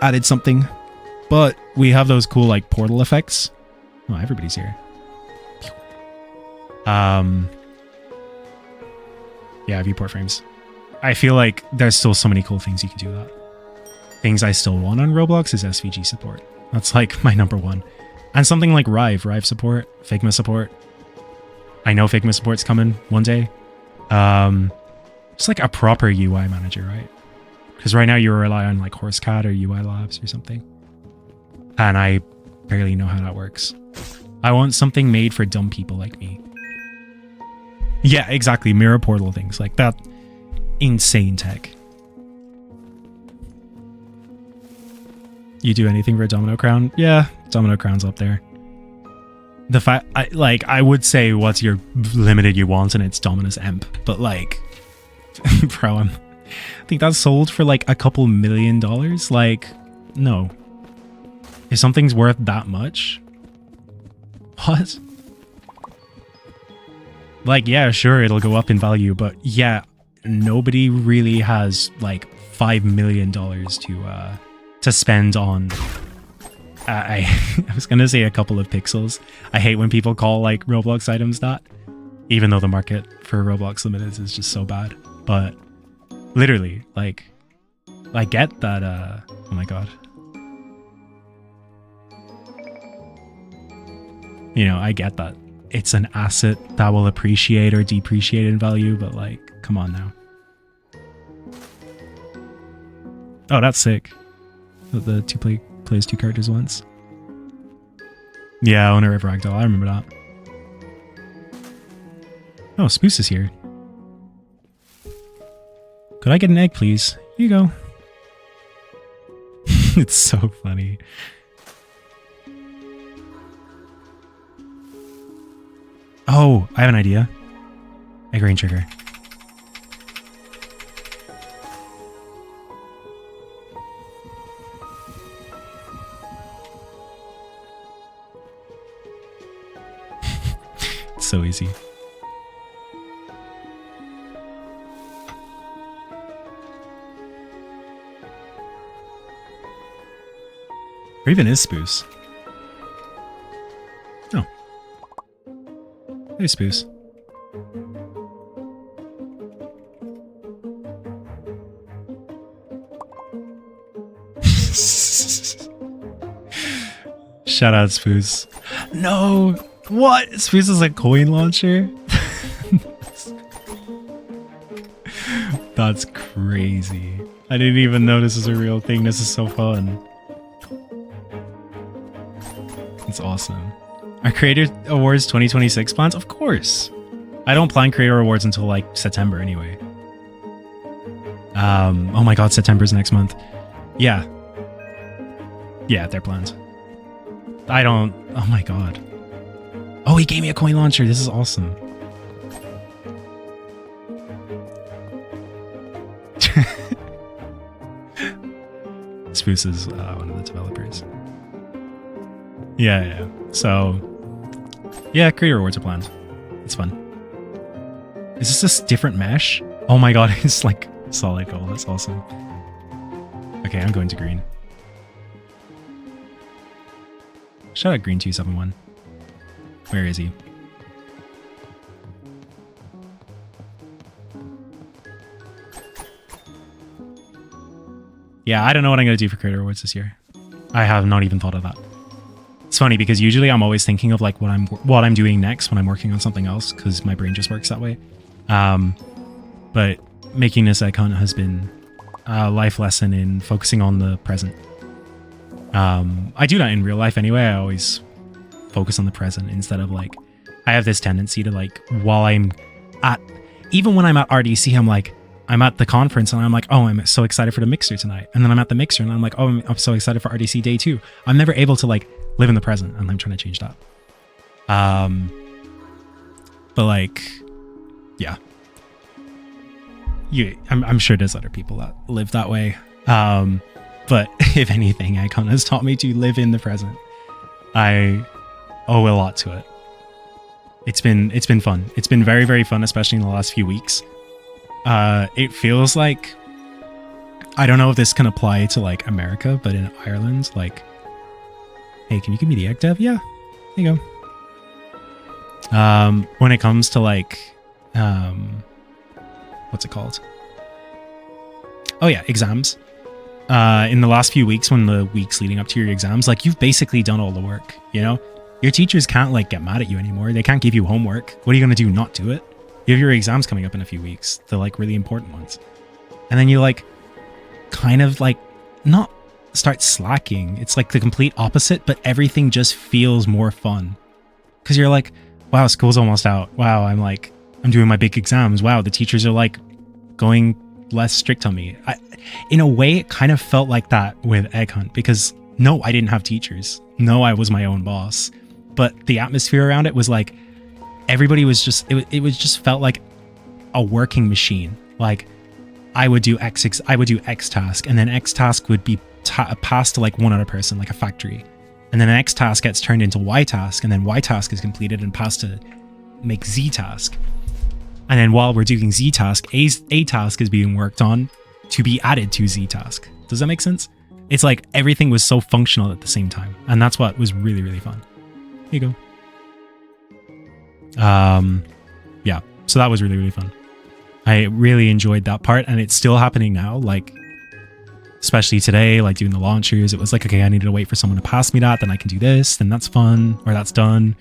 Speaker 1: added something. But we have those cool like portal effects. Oh, everybody's here. Yeah, viewport frames. I feel like there's still so many cool things you can do with that. Things I still want on Roblox is SVG support. That's like my #1. And something like Rive support, Figma support. I know Figma support's coming one day. Just like a proper UI manager, right? Because right now you rely on like HorseCAD or UI Labs or something. And I barely know how that works. I want something made for dumb people like me. Yeah, exactly. Mirror portal things like that. Insane tech. You do anything for a Domino Crown? Yeah, Domino Crown's up there. The fact, I would say what's your limited you want and it's Dominus Emp, but like, bro, I think that's sold for like a couple $1 million. Like, no. If something's worth that much, what? Like, yeah, sure, it'll go up in value, but yeah, nobody really has like $5 million to spend on. I was gonna say a couple of pixels. I hate when people call like Roblox items that, even though the market for Roblox Limited is just so bad. But literally, like, I get that. Oh my god. You know, I get that it's an asset that will appreciate or depreciate in value, but like, come on now. Oh, that's sick. The plays 2 characters once. Yeah, Owner of Ragdoll. I remember that. Oh, Spoose is here. Could I get an egg, please? Here you go. It's so funny. Oh, I have an idea. Egg rain trigger. It's so easy. Or even is Spoose. Oh. Hey, Spoose. Shout out Spoose. No! What? Spoose is a coin launcher? That's crazy. I didn't even know this is a real thing. This is so fun. It's awesome. Are Creator Awards 2026 plans? Of course. I don't plan Creator Awards until like September anyway. Oh my god, September's next month. Yeah. Yeah, they're planned. I don't... Oh my god. Oh, he gave me a coin launcher. This is awesome. Spoos is one of the developers. Yeah. So, yeah, Creator Awards are planned. It's fun. Is this a different mesh? Oh my god, it's like solid gold. That's awesome. Okay, I'm going to green. Shout out Green 271. Where is he? Yeah, I don't know what I'm going to do for Creator Awards this year. I have not even thought of that. It's funny because usually I'm always thinking of like what I'm doing next when I'm working on something else because my brain just works that way. But making this icon has been a life lesson in focusing on the present. I do that in real life anyway. I always focus on the present instead of like, I have this tendency to like, even when I'm at RDC, I'm like, I'm at the conference and I'm like, oh, I'm so excited for the mixer tonight. And then I'm at the mixer and I'm like, oh, I'm so excited for RDC day 2. I'm never able to like live in the present, and I'm trying to change that. But like, yeah. I'm sure there's other people that live that way. But if anything, Icon has taught me to live in the present. I owe a lot to it. It's been fun. It's been very, very fun, especially in the last few weeks. It feels like, I don't know if this can apply to like America, but in Ireland, like, hey, can you give me the egg dev? Yeah, there you go. When it comes to like, what's it called? Oh yeah, exams. In the last few weeks, when the weeks leading up to your exams, like you've basically done all the work, you know? Your teachers can't like get mad at you anymore. They can't give you homework. What are you going to do? Not do it? You have your exams coming up in a few weeks, the like really important ones. And then you like kind of like not start slacking. It's like the complete opposite, but everything just feels more fun. Cause you're like, wow, school's almost out. Wow, I'm doing my big exams. Wow, the teachers are like going less strict on me. In a way, it kind of felt like that with Egg Hunt because no, I didn't have teachers. No, I was my own boss. But the atmosphere around it was like, everybody was just, it was just felt like a working machine. Like I would do X task, and then X task would be passed to like one other person, like a factory. And then an X task gets turned into Y task, and then Y task is completed and passed to make Z task. And then while we're doing Z task, A task is being worked on to be added to Z task. Does that make sense? It's like everything was so functional at the same time. And that's what was really, really fun. Here you go. Yeah, so that was really, really fun. I really enjoyed that part, and it's still happening now. Like, especially today, like doing the launchers, it was like, okay, I needed to wait for someone to pass me that, then I can do this, then that's fun, or that's done.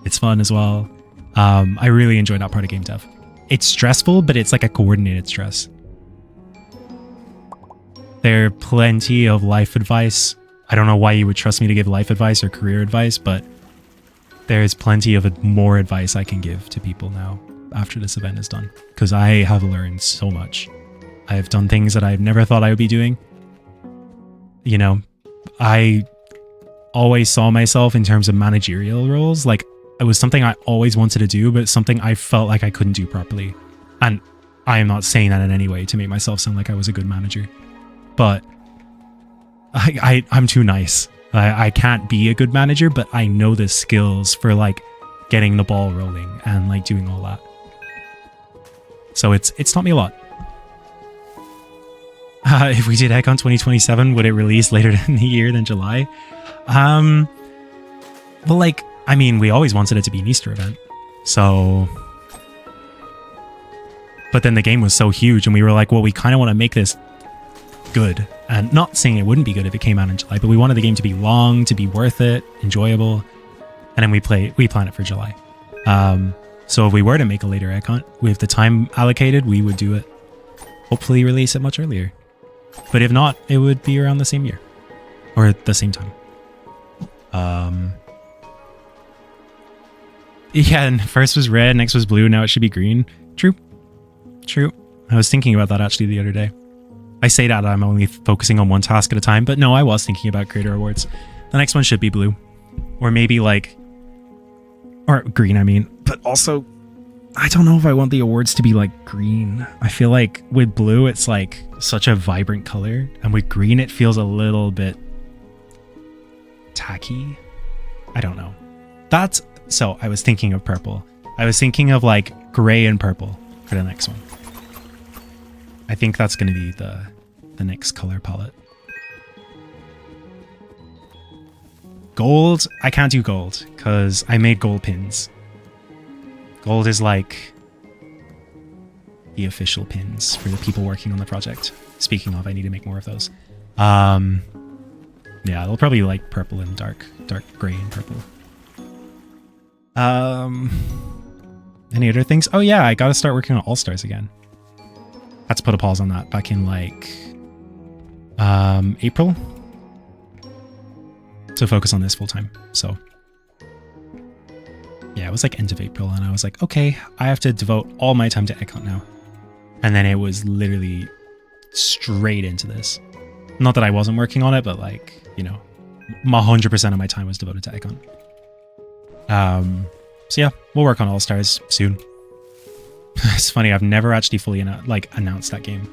Speaker 1: It's fun as well. I really enjoyed that part of game dev. It's stressful, but it's like a coordinated stress. There are plenty of life advice. I don't know why you would trust me to give life advice or career advice, but there's plenty of more advice I can give to people now after this event is done, because I have learned so much. I've done things that I've never thought I would be doing. You know, I always saw myself in terms of managerial roles. Like, it was something I always wanted to do, but something I felt like I couldn't do properly. And I am not saying that in any way to make myself sound like I was a good manager. But I'm too nice. I can't be a good manager, but I know the skills for like getting the ball rolling and like doing all that. So it's taught me a lot. If we did Econ 2027, would it release later in the year than July? Well, like, I mean, we always wanted it to be an Easter event. So, but then the game was so huge and we were like, well, we kind of want to make this good. And not saying it wouldn't be good if it came out in July, but we wanted the game to be long, to be worth it, enjoyable. And then we plan it for July. So if we were to make a later Econ, with the time allocated, we would do it. Hopefully release it much earlier. But if not, it would be around the same year. Or at the same time. Yeah, and first was red, next was blue, now it should be green. True. True. I was thinking about that actually the other day. I say that I'm only focusing on one task at a time, but no, I was thinking about creator awards. The next one should be blue. Or maybe like... Or green, I mean. But also, I don't know if I want the awards to be like green. I feel like with blue, it's like such a vibrant color. And with green, it feels a little bit tacky. I don't know. That's... So I was thinking of purple. I was thinking of like gray and purple for the next one. I think that's going to be the next color palette. Gold, I can't do gold because I made gold pins. Gold is like the official pins for the people working on the project. Speaking of, I need to make more of those. Yeah, they'll probably be like purple and dark gray and purple. Any other things? Oh yeah, I gotta start working on All-Stars again. Had to put a pause on that back in like April to focus on this full time. So yeah, it was like end of April and I was like, okay, I have to devote all my time to Econ now. And then it was literally straight into this. Not that I wasn't working on it, but like, you know, 100% of my time was devoted to Econ. So yeah, we'll work on All-Stars soon. It's funny, I've never actually fully announced that game.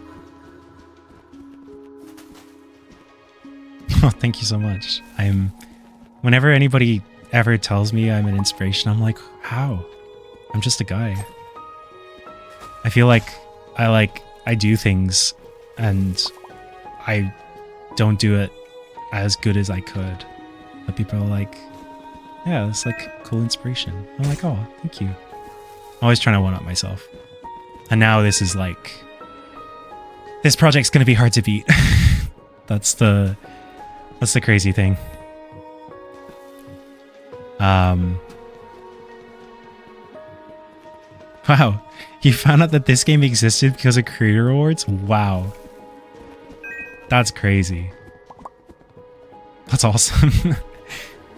Speaker 1: Oh, thank you so much. Whenever anybody ever tells me I'm an inspiration, I'm like, how? I'm just a guy. I feel like I do things and I don't do it as good as I could. But people are like, yeah, it's like cool inspiration. I'm like, oh, thank you. I'm always trying to one-up myself. And now this is like, this project's going to be hard to beat. That's the crazy thing. Wow. You found out that this game existed because of creator awards? Wow. That's crazy. That's awesome.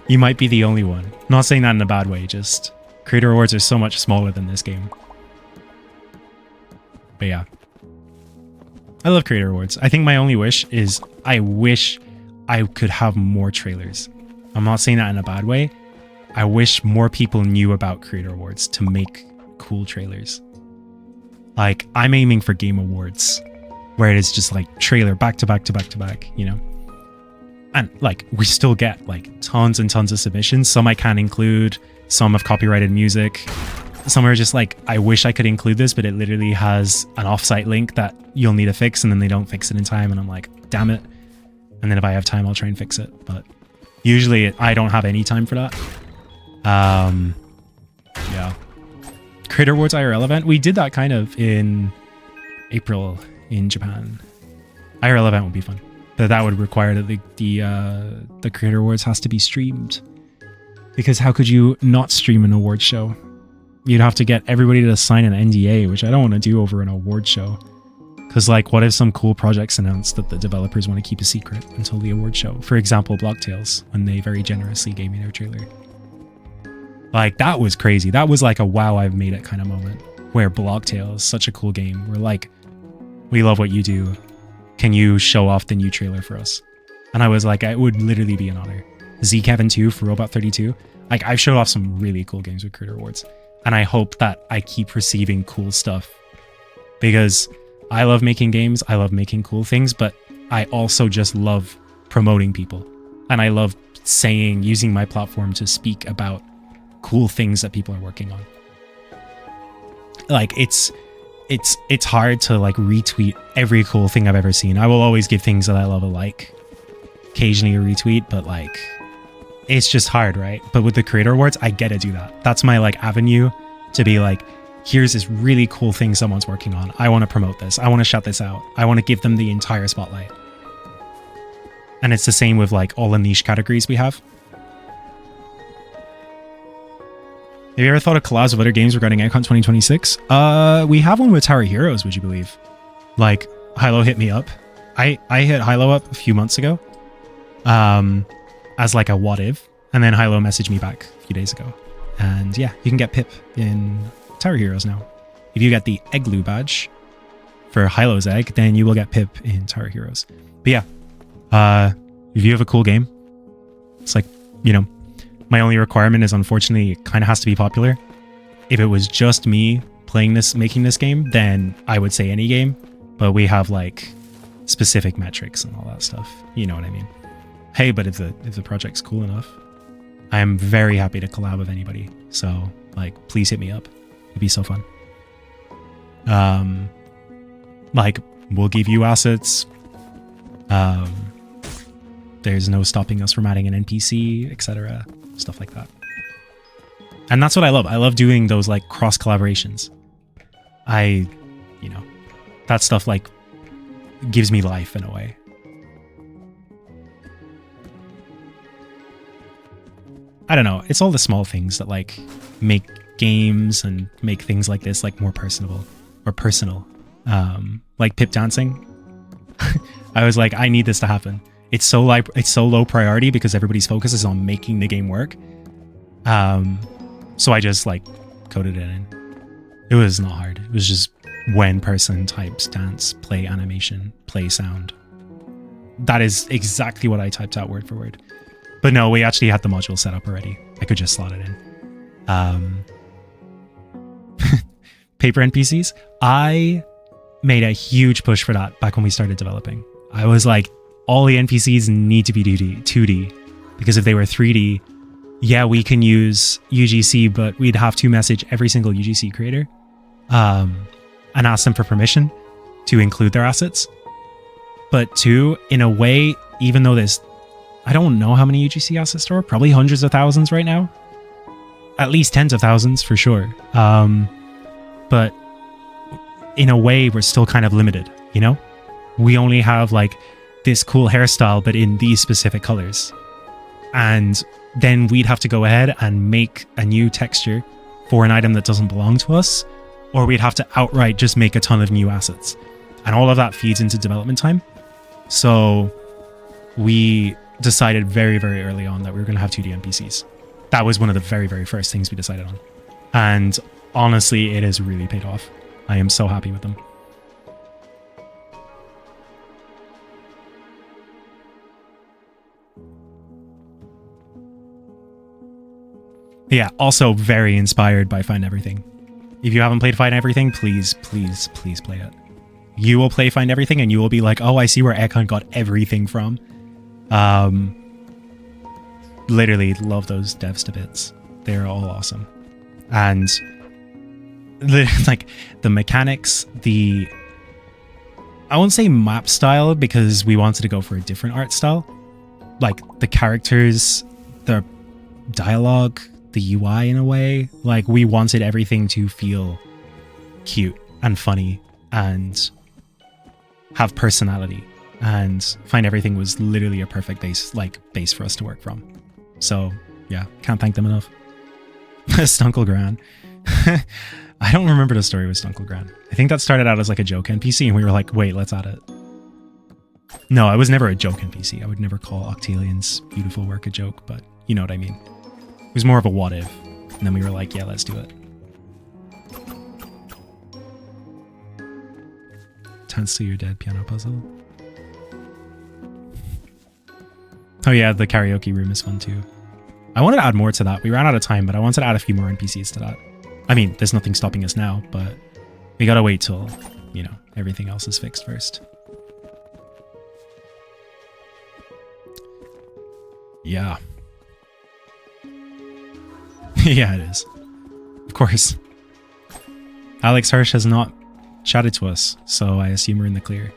Speaker 1: You might be the only one. Not saying that in a bad way, just creator awards are so much smaller than this game. But yeah. I love creator awards. I think my only wish is I wish I could have more trailers. I'm not saying that in a bad way. I wish more people knew about creator awards to make cool trailers. Like, I'm aiming for game awards where it is just like trailer back to back to back to back, you know? And like, we still get like tons and tons of submissions. Some I can include, some have copyrighted music. Some are just like, I wish I could include this, but it literally has an offsite link that you'll need to fix, and then they don't fix it in time. And I'm like, damn it. And then if I have time, I'll try and fix it. But usually I don't have any time for that. Yeah. Creator Awards IRL event. We did that kind of in April in Japan. IRL event would be fun. But that would require that the Creator Awards has to be streamed. Because how could you not stream an award show? You'd have to get everybody to sign an NDA, which I don't want to do over an award show. Because, like, what if some cool projects announced that the developers want to keep a secret until the award show? For example, Blocktails, when they very generously gave me their trailer. Like, that was crazy. That was like a wow, I've made it kind of moment. Where Blocktails, such a cool game. We're like, we love what you do. Can you show off the new trailer for us? And I was like, it would literally be an honor. Z-Kevin 2 for Robot 32. Like, I've showed off some really cool games with Creator Awards. And I hope that I keep receiving cool stuff. Because I love making games, I love making cool things, but I also just love promoting people. And I love using my platform to speak about cool things that people are working on. Like, it's hard to like retweet every cool thing I've ever seen. I will always give things that I love a like. Occasionally a retweet, but like, it's just hard, right? But with the Creator Awards, I get to do that. That's my like avenue to be like, here's this really cool thing someone's working on. I want to promote this. I want to shout this out. I want to give them the entire spotlight. And it's the same with like all the niche categories we have. Have you ever thought of collabs with other games regarding Icon 2026? We have one with Tower Heroes, would you believe? Like, Hilo hit me up. I hit Hilo up a few months ago. As like a what if, and then Hilo messaged me back a few days ago, And yeah, you can get Pip in Tower Heroes now. If you get the Eggloo badge for Hylo's egg, then you will get Pip in Tower Heroes. But yeah, if you have a cool game, it's like, you know, my only requirement is unfortunately it kind of has to be popular. If it was just me playing this, making this game, then I would say any game. But we have like specific metrics and all that stuff. You know what I mean? Hey, but if the project's cool enough, I am very happy to collab with anybody. So like, please hit me up. It'd be so fun. Like, we'll give you assets. There's no stopping us from adding an NPC, etc. Stuff like that. And that's what I love. I love doing those like cross collaborations. You know, that stuff like gives me life in a way. I don't know. It's all the small things that like make games and make things like this like more personable or personal. Like Pip dancing. I was like, I need this to happen. It's so low priority because everybody's focus is on making the game work. So I just like coded it in. It was not hard. It was just when person types dance, play animation, play sound. That is exactly what I typed out word for word. But no, we actually had the module set up already. I could just slot it in. Paper NPCs. I made a huge push for that back when we started developing. I was like, all the NPCs need to be 2D, because if they were 3D, yeah, we can use UGC, but we'd have to message every single UGC creator and ask them for permission to include their assets. But two, in a way, even though there's, I don't know how many UGC assets there are, probably hundreds of thousands right now. At least tens of thousands for sure. But in a way, we're still kind of limited, you know? We only have like this cool hairstyle, but in these specific colors. And then we'd have to go ahead and make a new texture for an item that doesn't belong to us, or we'd have to outright just make a ton of new assets. And all of that feeds into development time. So we decided very, very early on that we were going to have 2D NPCs. That was one of the very, very first things we decided on. And honestly, it has really paid off. I am so happy with them. Yeah, also very inspired by Find Everything. If you haven't played Find Everything, please, please, please play it. You will play Find Everything and you will be like, oh, I see where Ekon got everything from. Literally love those devs to bits. They're all awesome. And like the mechanics, I won't say map style because we wanted to go for a different art style. Like the characters, the dialogue, the UI in a way, like we wanted everything to feel cute and funny and have personality, and Find Everything was literally a perfect base for us to work from. So yeah, can't thank them enough. Stunkelgran. I don't remember the story with Stunkelgran. I think that started out as like a joke NPC and we were like, wait, let's add it. No, I was never a joke NPC. I would never call Octalian's beautiful work a joke, but you know what I mean. It was more of a what if, and then we were like, yeah, let's do it. Dance to Your Dead piano puzzle. Oh yeah, the karaoke room is fun too. I wanted to add more to that. We ran out of time, but I wanted to add a few more NPCs to that. I mean, there's nothing stopping us now, but we gotta wait till, you know, everything else is fixed first. Yeah. Yeah, it is. Of course. Alex Hirsch has not chatted to us, so I assume we're in the clear.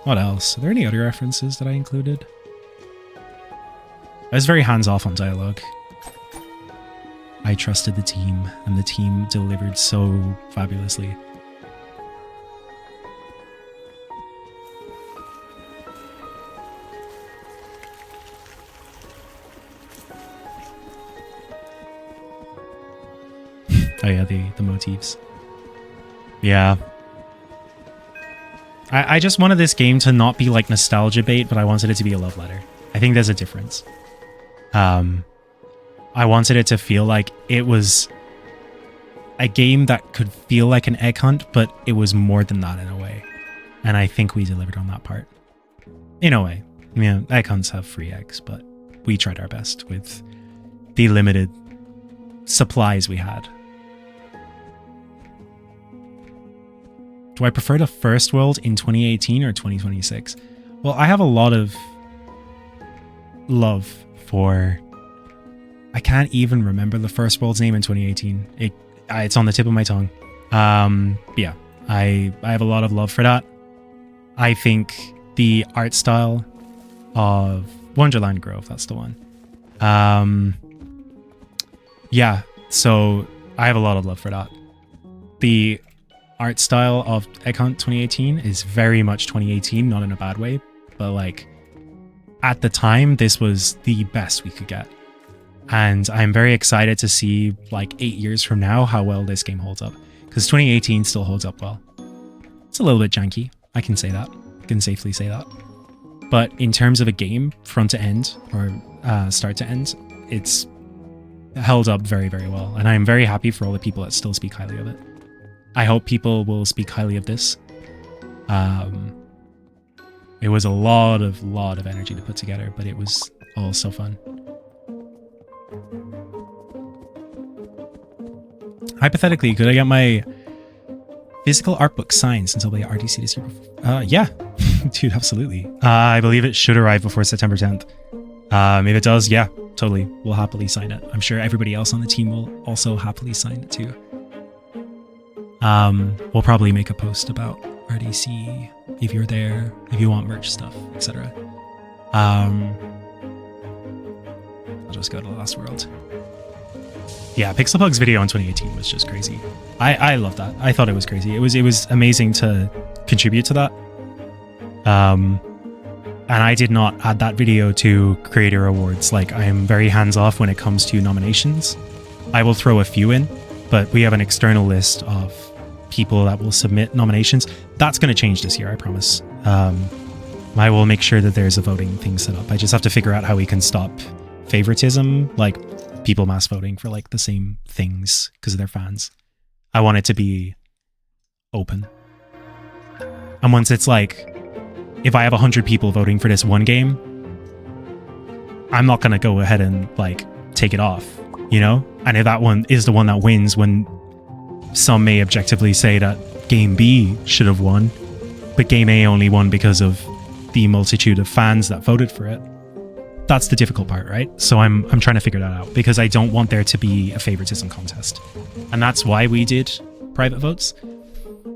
Speaker 1: What else? Are there any other references that I included? I was very hands-off on dialogue. I trusted the team, and the team delivered so fabulously. Oh yeah, the motifs. Yeah. I just wanted this game to not be like nostalgia bait, but I wanted it to be a love letter. I think there's a difference. I wanted it to feel like it was a game that could feel like an egg hunt, but it was more than that in a way. And I think we delivered on that part. In a way. I mean, egg hunts have free eggs, but we tried our best with the limited supplies we had. Do I prefer the first world in 2018 or 2026? Well, I have a lot of love for... I can't even remember the first world's name in 2018. It's on the tip of my tongue. Yeah, I have a lot of love for that. I think the art style of Wonderland Grove, that's the one. Yeah, so I have a lot of love for that. The art style of Egg Hunt 2018 is very much 2018, not in a bad way, but like at the time, this was the best we could get. And I'm very excited to see like 8 years from now how well this game holds up, because 2018 still holds up well. It's a little bit janky, I can say that. I can safely say that. But in terms of a game, front to end or start to end, it's held up very, very well. And I'm very happy for all the people that still speak highly of it. I hope people will speak highly of this. It was a lot of energy to put together, but it was all so fun. Hypothetically, could I get my physical art book signed since I'll be at RDC this year? Yeah, dude, absolutely. I believe it should arrive before September 10th. If it does, yeah, totally. We'll happily sign it. I'm sure everybody else on the team will also happily sign it too. We'll probably make a post about RDC if you're there, if you want merch stuff, etc. I'll just go to the last world. Yeah, Pixelpug's video in 2018 was just crazy. I love that. I thought it was crazy. It was amazing to contribute to that. And I did not add that video to creator awards. Like, I am very hands-off when it comes to nominations. I will throw a few in, but we have an external list of people that will submit nominations. That's going to change this year, I promise. I will make sure that there's a voting thing set up. I just have to figure out how we can stop favoritism, like people mass voting for like the same things because of their fans. I want it to be open. And once it's like, if I have 100 people voting for this one game, I'm not going to go ahead and like take it off, you know? And if that one is the one that wins, when some may objectively say that game B should have won, but game A only won because of the multitude of fans that voted for it. That's the difficult part, right? So I'm trying to figure that out, because I don't want there to be a favoritism contest. And that's why we did private votes.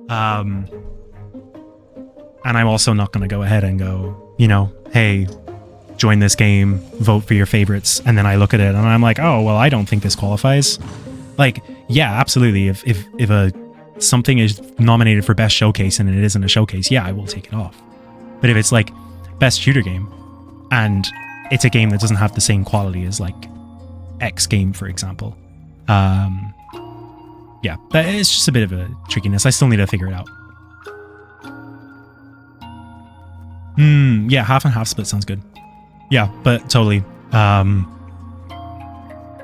Speaker 1: And I'm also not going to go ahead and go, you know, hey, join this game, vote for your favorites. And then I look at it and I'm like, oh, well, I don't think this qualifies. Like, yeah, absolutely. If something is nominated for best showcase and it isn't a showcase, yeah, I will take it off. But if it's like best shooter game and it's a game that doesn't have the same quality as like X game, for example. Yeah, but it's just a bit of a trickiness. I still need to figure it out. Yeah, half and half split sounds good. Yeah, but totally.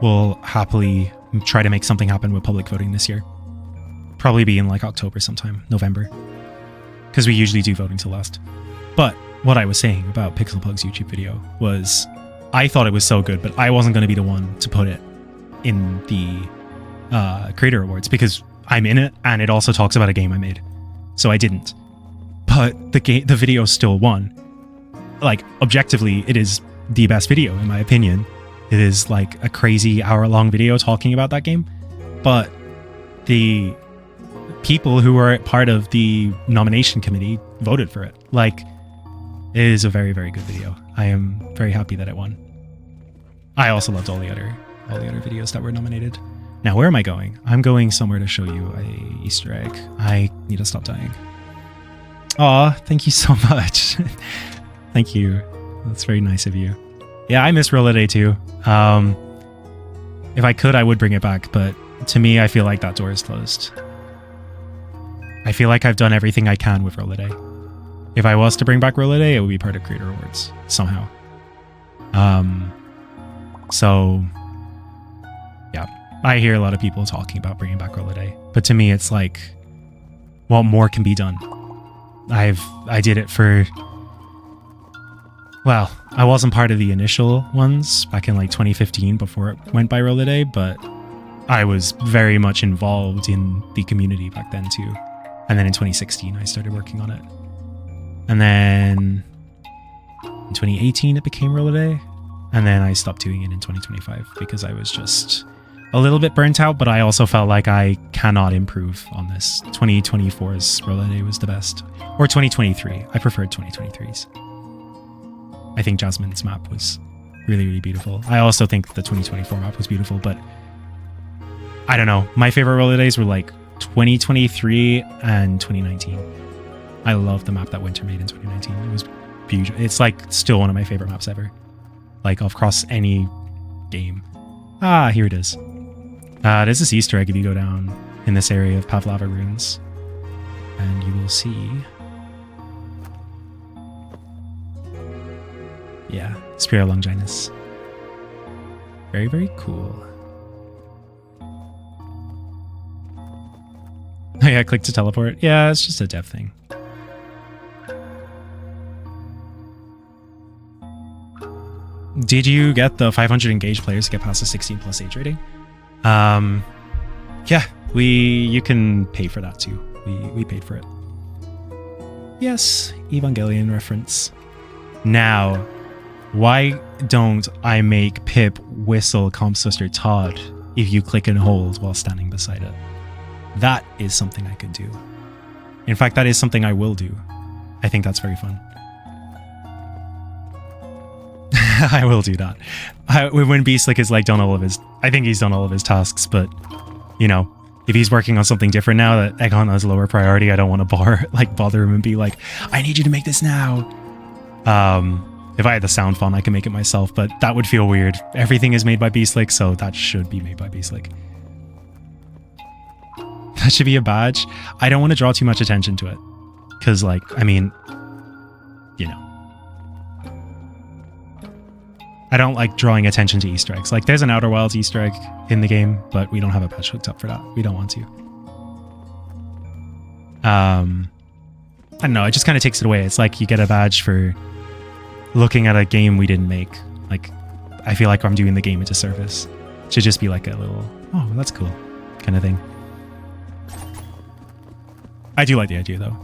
Speaker 1: We'll happily try to make something happen with public voting this year. Probably be in like October sometime, November. Because we usually do voting till last. But what I was saying about Pixelpug's YouTube video was, I thought it was so good, but I wasn't going to be the one to put it in the creator awards, because I'm in it and it also talks about a game I made. So I didn't. But the video still won. Like, objectively, it is the best video, in my opinion. It is like a crazy hour-long video talking about that game. But the people who were part of the nomination committee voted for it. Like, it is a very, very good video. I am very happy that it won. I also loved all the other videos that were nominated. Now, where am I going? I'm going somewhere to show you a Easter egg. I need to stop dying. Aw, thank you so much. Thank you. That's very nice of you. Yeah, I miss Roller Day too. If I could, I would bring it back, but to me, I feel like that door is closed. I feel like I've done everything I can with Roller Day. If I was to bring back Roller Day, it would be part of Creator Awards, somehow. So yeah, I hear a lot of people talking about bringing back roll a day, but to me it's like, well, more can be done. I did it for, well, I wasn't part of the initial ones back in like 2015 before it went by roll a day, but I was very much involved in the community back then too. And then in 2016 I started working on it, and then in 2018 it became roll a day. And then I stopped doing it in 2025 because I was just a little bit burnt out, but I also felt like I cannot improve on this. 2024's roll a day was the best. Or 2023. I preferred 2023's. I think Jasmine's map was really, really beautiful. I also think the 2024 map was beautiful, but I don't know. My favorite roll a days were like 2023 and 2019. I love the map that Winter made in 2019. It was beautiful. It's like still one of my favorite maps ever. Like across any game. Ah, here it is. There's this Easter egg if you go down in this area of Pavlava ruins, and you will see. Yeah, StreamerLoginAtStart. Very, very cool. Oh yeah, click to teleport. Yeah, it's just a dev thing. Did you get the 500 engaged players to get past the 16 plus age rating? Yeah, you can pay for that too. We paid for it. Yes, Evangelion reference. Now, why don't I make Pip whistle Comp Sister Todd if you click and hold while standing beside it? That is something I could do. In fact, that is something I will do. I think that's very fun. I will do that. When Beastlick is like done all of his, I think he's done all of his tasks, but you know, if he's working on something different now that Egon has lower priority, I don't want to bother him and be like, I need you to make this now. If I had the sound font, I can make it myself, but that would feel weird. Everything is made by Beastlick, so that should be made by Beastlick. That should be a badge. I don't want to draw too much attention to it, because like, I mean, you know. I don't like drawing attention to Easter eggs. Like, there's an Outer Wilds Easter egg in the game, but we don't have a patch hooked up for that. We don't want to. I don't know. It just kind of takes it away. It's like you get a badge for looking at a game we didn't make. Like, I feel like I'm doing the game a disservice. It should just be like a little, oh, that's cool kind of thing. I do like the idea, though.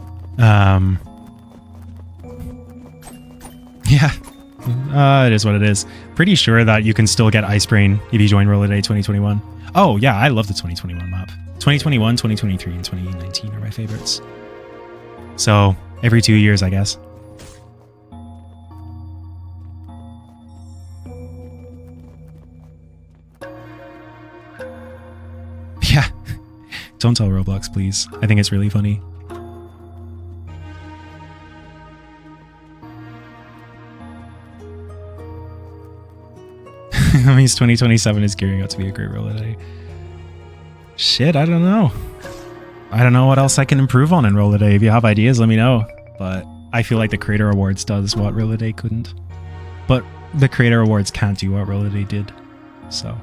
Speaker 1: Yeah. It is what it is. Pretty sure that you can still get Ice Brain if you join Roll a Day 2021. Oh, yeah, I love the 2021 map. 2021, 2023, and 2019 are my favorites. So, every 2 years, I guess. Yeah. Don't tell Roblox, please. I think it's really funny. That means 2027 is gearing up to be a great roll a day. Shit, I don't know. I don't know what else I can improve on in roll a day. If you have ideas, let me know. But I feel like the Creator Awards does what roll a day couldn't. But the Creator Awards can't do what roll a day did. So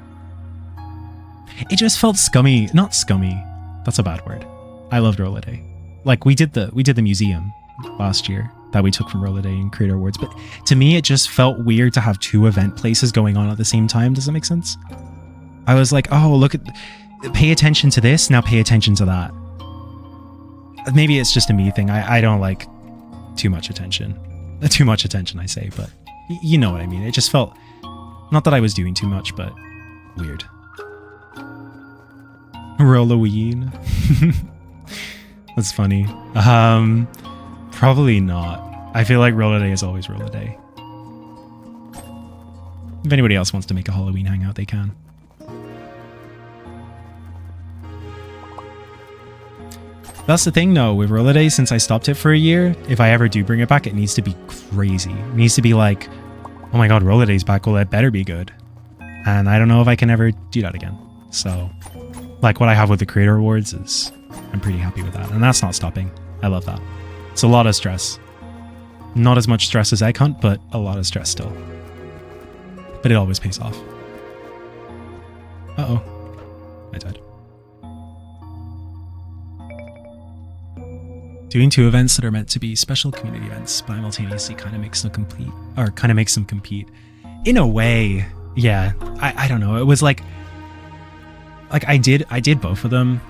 Speaker 1: it just felt scummy. Not scummy. That's a bad word. I loved roll a day. Like we did the museum last year that we took from Roll a Day and Creator Awards, but to me it just felt weird to have two event places going on at the same time. Does that make sense? I was like, oh, look at, pay attention to this, now pay attention to that. Maybe it's just a me thing. I don't like too much attention. Too much attention, I say, but you know what I mean. It just felt, not that I was doing too much, but weird. Rolloween. That's funny. Probably not. I feel like Roll a Day is always Roll a Day. If anybody else wants to make a Halloween hangout, they can. That's the thing though, with Roll a Day, since I stopped it for a year, if I ever do bring it back, it needs to be crazy. It needs to be like, oh my god, Roll a Day's back, well it better be good. And I don't know if I can ever do that again. So, like what I have with the Creator Awards is, I'm pretty happy with that. And that's not stopping. I love that. It's a lot of stress. Not as much stress as Egg Hunt, but a lot of stress still. but it always pays off. Uh-oh. I died. Doing 2 events that are meant to be special community events simultaneously kind of makes them compete. In a way, yeah. I don't know. It was like I did both of them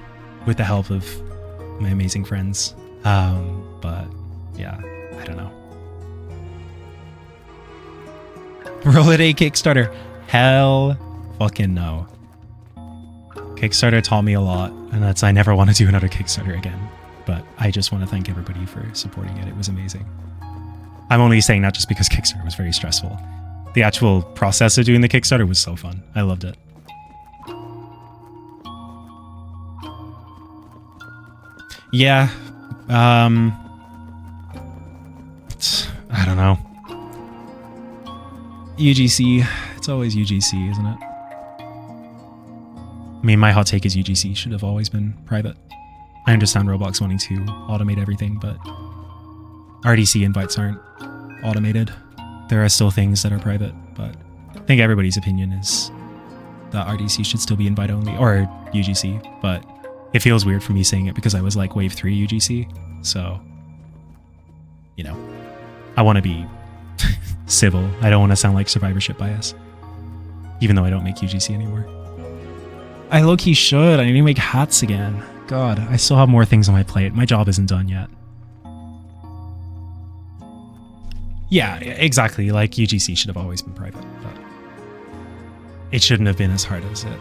Speaker 1: with the help of my amazing friends. But yeah, I don't know. Roll it a Kickstarter. Hell fucking no. Kickstarter taught me a lot, and that's I never want to do another Kickstarter again. But I just want to thank everybody for supporting it. It was amazing. I'm only saying that just because Kickstarter was very stressful. The actual process of doing the Kickstarter was so fun. I loved it. Yeah. I don't know. UGC. It's always UGC, isn't it? I mean, my hot take is UGC should have always been private. I understand Roblox wanting to automate everything, but RDC invites aren't automated. There are still things that are private, but I think everybody's opinion is that RDC should still be invite only, or UGC, but it feels weird for me saying it because I was like wave 3 UGC, so, you know, I want to be civil. I don't want to sound like survivorship bias, even though I don't make UGC anymore. I low-key should. I need to make hats again. God, I still have more things on my plate. My job isn't done yet. Yeah, exactly. Like, UGC should have always been private, but it shouldn't have been as hard as it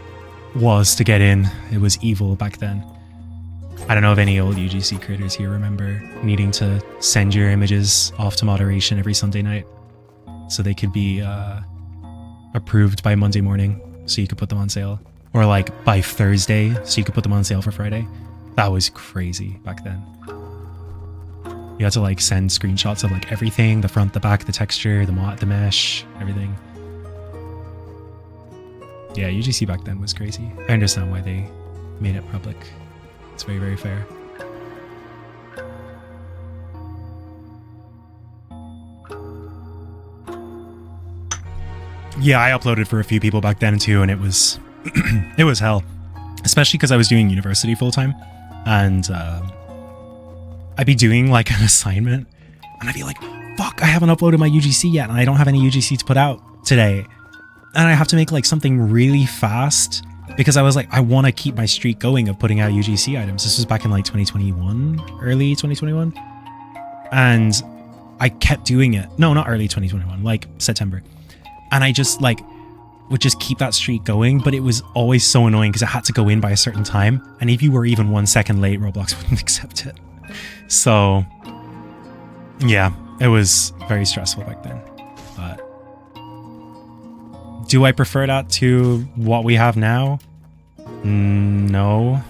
Speaker 1: was to get in. It was evil back then. I don't know if any old UGC creators here remember needing to send your images off to moderation every Sunday night so they could be approved by Monday morning so you could put them on sale. Or like by Thursday so you could put them on sale for Friday. That was crazy back then. You had to like send screenshots of like everything, the front, the back, the texture, the mesh, everything. Yeah, UGC back then was crazy. I understand why they made it public. It's very, very fair. Yeah, I uploaded for a few people back then too, and it was it was hell. Especially because I was doing university full time, and I'd be doing like an assignment, and I'd be like, fuck, I haven't uploaded my UGC yet, and I don't have any UGC to put out today. And I have to make like something really fast because I was like, I want to keep my streak going of putting out UGC items. This was back in like 2021, early 2021. And I kept doing it. No, not early 2021, like September. And I just like would just keep that streak going, but it was always so annoying because it had to go in by a certain time. And if you were even 1 second late, Roblox wouldn't accept it. So yeah, it was very stressful back then. But do I prefer that to what we have now? No.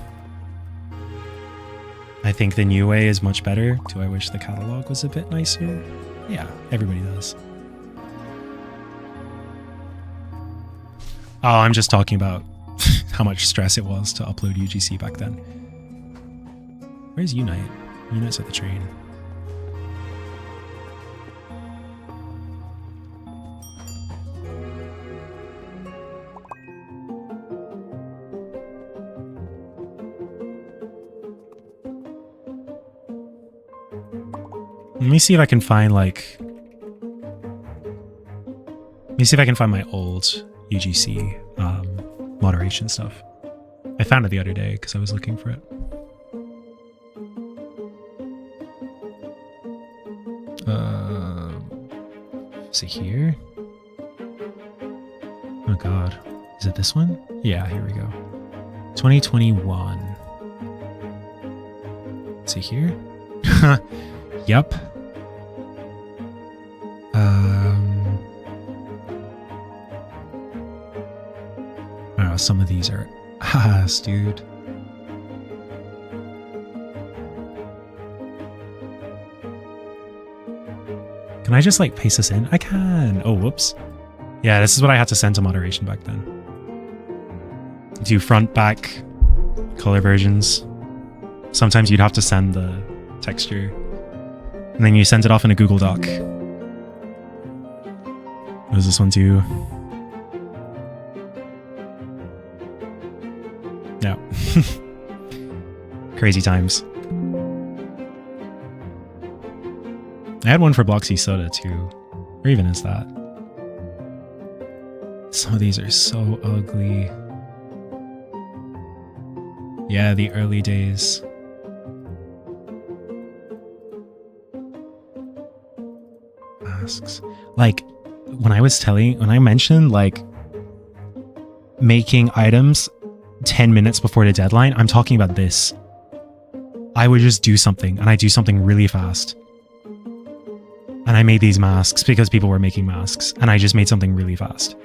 Speaker 1: I think the new way is much better. Do I wish the catalog was a bit nicer? Yeah, everybody does. Oh, I'm just talking about how much stress it was to upload UGC back then. Where's Younite? Younite's at the train. Let me see if I can find like... Let me see if I can find my old UGC moderation stuff. I found it the other day because I was looking for it. Is it here? Oh god. Is it this one? Yeah, here we go. 2021. Is it here? Yep. Oh, some of these are ass, dude. Can I just like paste this in? I can. Oh, whoops. Yeah, this is what I had to send to moderation back then. Do front, back, color versions. Sometimes you'd have to send the texture. And then you send it off in a Google Doc. What does this one do? Crazy times. I had one for Bloxy Soda too. Where even is that? Some of these are so ugly. Yeah, the early days. Masks. Like, when I mentioned like making items 10 minutes before the deadline, I'm talking about this. I would just do something, and I do something really fast. And I made these masks because people were making masks, and I just made something really fast.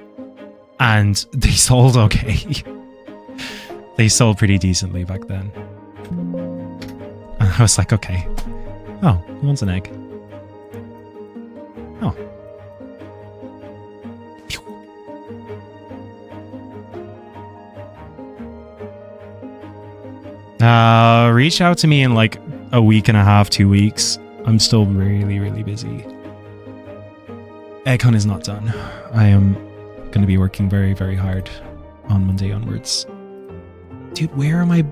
Speaker 1: And they sold okay. They sold pretty decently back then. And I was like, okay. Oh, who wants an egg? Oh. Reach out to me in like a week and a half, 2 weeks. I'm still really, really busy. Egg hunt is not done. I am going to be working very, very hard on Monday onwards. Dude, where are my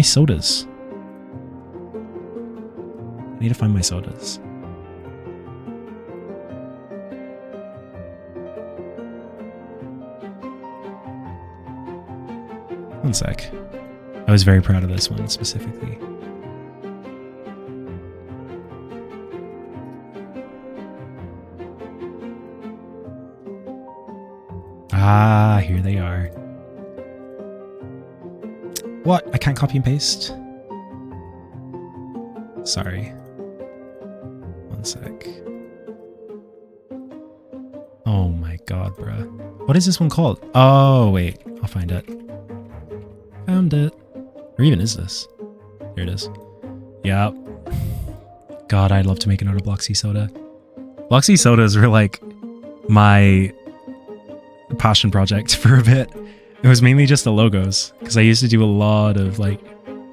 Speaker 1: sodas? I need to find my sodas. One sec. I was very proud of this one specifically. Ah, here they are. What? I can't copy and paste? Sorry. One sec. Oh my god, bruh. What is this one called? Oh, wait. I'll find it. Found it. Where even is this? Here it is. Yeah. God, I'd love to make another Bloxy Soda. Bloxy Sodas were like my passion project for a bit. It was mainly just the logos, because I used to do a lot of like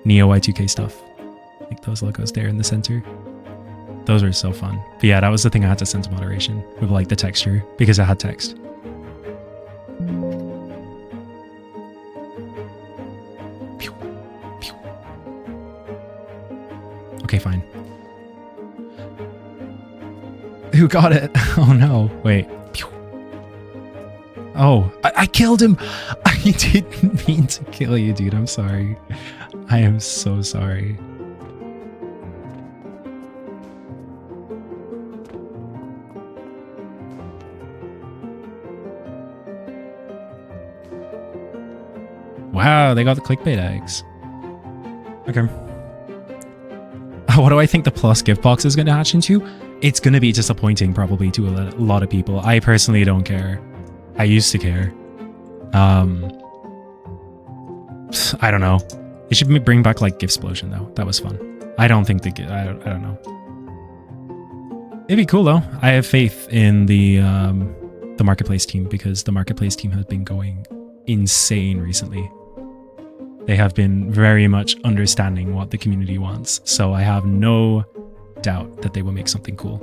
Speaker 1: Neo Y2K stuff. Like those logos there in the center. Those were so fun. But yeah, that was the thing I had to send to moderation with like the texture, because it had text. Okay, fine. Who got it? Oh no, wait. Oh, I killed him! I didn't mean to kill you, dude. I'm sorry. I am so sorry. Wow, they got the clickbait eggs. Okay. What do I think the plus gift box is going to hatch into? It's going to be disappointing probably to a lot of people. I personally don't care. I used to care. I don't know. They should bring back like Giftsplosion though. That was fun. I don't think I don't know. It'd be cool though. I have faith in the marketplace team, because the marketplace team has been going insane recently. They have been very much understanding what the community wants. So I have no doubt that they will make something cool.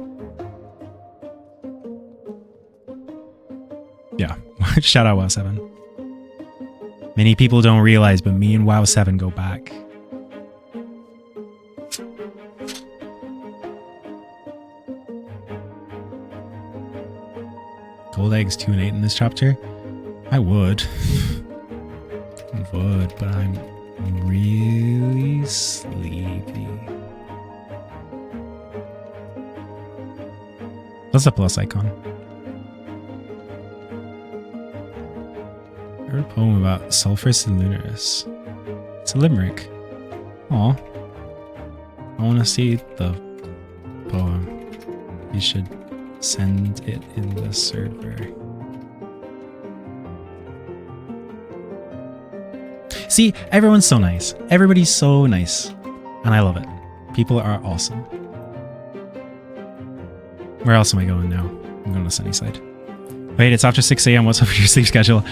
Speaker 1: Yeah, shout out WoW7. Many people don't realize, but me and WoW7 go back. Gold eggs 2 and 8 in this chapter? I would. I would, but I'm really sleepy. What's the plus icon? I wrote a poem about Sulphurus and Lunaris. It's a limerick. Aw. I want to see the poem. You should send it in the server. See, everyone's so nice. Everybody's so nice. And I love it. People are awesome. Where else am I going now? I'm going to Sunnyside. Wait, it's after 6 a.m. What's up with your sleep schedule?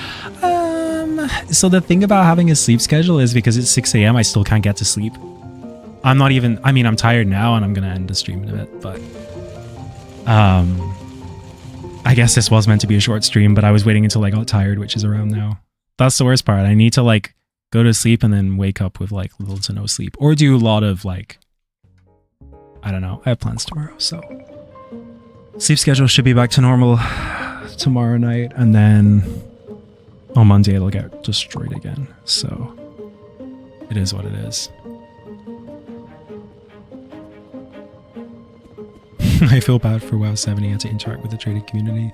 Speaker 1: So the thing about having a sleep schedule is because it's 6 a.m. I still can't get to sleep. I'm not even, I mean, I'm tired now and I'm going to end the stream in a bit, but I guess this was meant to be a short stream, but I was waiting until I got tired, which is around now. That's the worst part. I need to like go to sleep and then wake up with like little to no sleep, or do a lot of like, I don't know. I have plans tomorrow, so sleep schedule should be back to normal tomorrow night, and then on Monday it'll get destroyed again. So it is what it is. I feel bad for WoW 7. He had to interact with the trading community.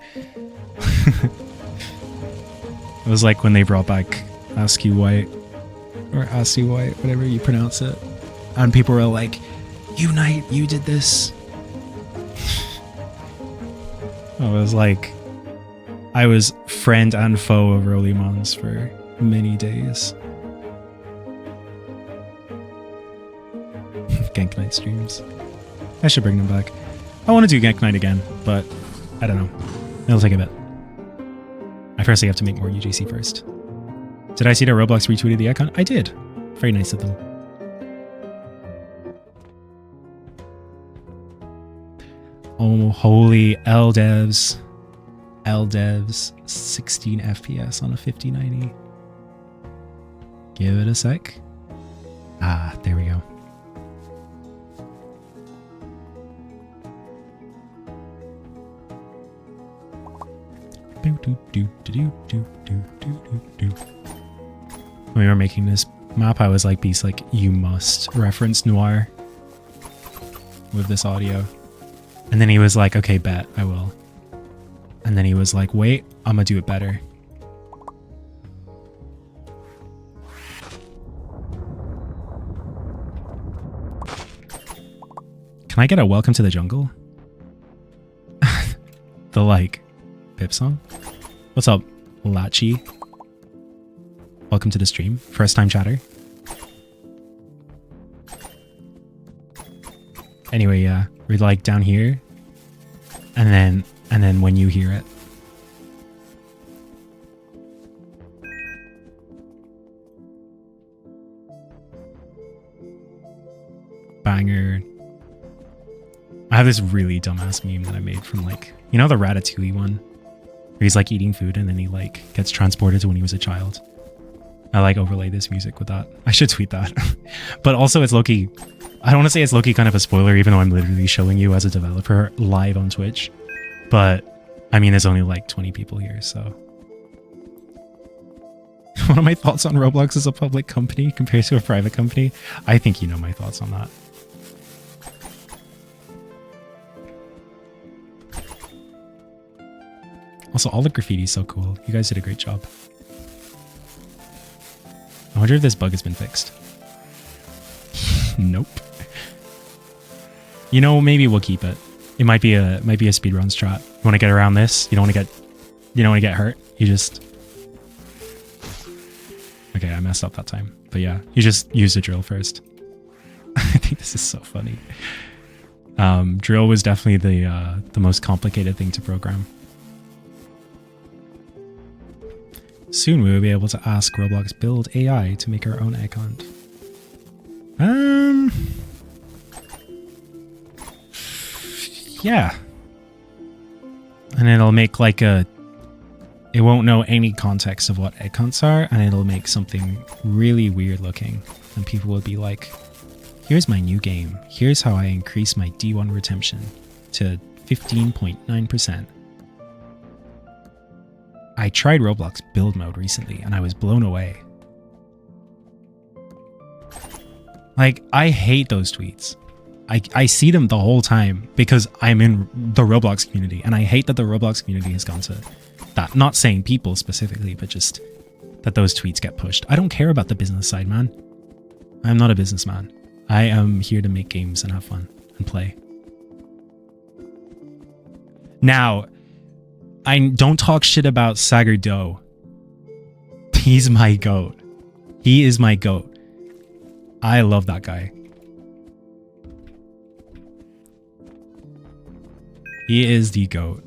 Speaker 1: It was like when they brought back ASCII White, or ASCII White, whatever you pronounce it, and people were like, Younite, you did this. I was like, I was friend and foe of Rollimons for many days. Gank Night streams. I should bring them back. I want to do Gank Night again, but I don't know. It'll take a bit. I firstly have to make more UGC first. Did I see that Roblox retweeted the icon? I did. Very nice of them. Oh, holy LDevs. LDevs 16 FPS on a 5090. Give it a sec. Ah, there we go. When we were making this map, I was like, Beast, like, you must reference Noir with this audio. And then he was like, okay, bet, I will. And then he was like, wait, I'm gonna do it better. Can I get a Welcome to the Jungle? The, like, Pip song? What's up, Lachi? Welcome to the stream. First time chatter. Anyway, yeah, we're like down here. And then when you hear it. Banger. I have this really dumbass meme that I made from like, you know the Ratatouille one? Where he's like eating food and then he like gets transported to when he was a child. I like overlay this music with that. I should tweet that. But also it's low-key, I don't want to say it's low-key kind of a spoiler, even though I'm literally showing you as a developer live on Twitch. But I mean, there's only like 20 people here, so. One of my thoughts on Roblox as a public company compared to a private company. I think you know my thoughts on that. Also, all the graffiti is so cool. You guys did a great job. I wonder if this bug has been fixed. Nope. You know, maybe we'll keep it. It might be a speedrun strat. You want to get around this? You don't want to get hurt. You just. Okay, I messed up that time. But yeah, you just use the drill first. I think this is so funny. Drill was definitely the most complicated thing to program. Soon we will be able to ask Roblox build AI to make our own account. Yeah. And it'll make like it won't know any context of what accounts are, and it'll make something really weird looking. And people will be like, here's my new game. Here's how I increase my D1 retention to 15.9%. I tried Roblox build mode recently and I was blown away. Like, I hate those tweets. I see them the whole time because I'm in the Roblox community, and I hate that the Roblox community has gone to that. Not saying people specifically, but just that those tweets get pushed. I don't care about the business side, man. I'm not a businessman. I am here to make games and have fun and play. Now, I don't talk shit about Sagar Doe. He's my goat. He is my goat. I love that guy. He is the goat.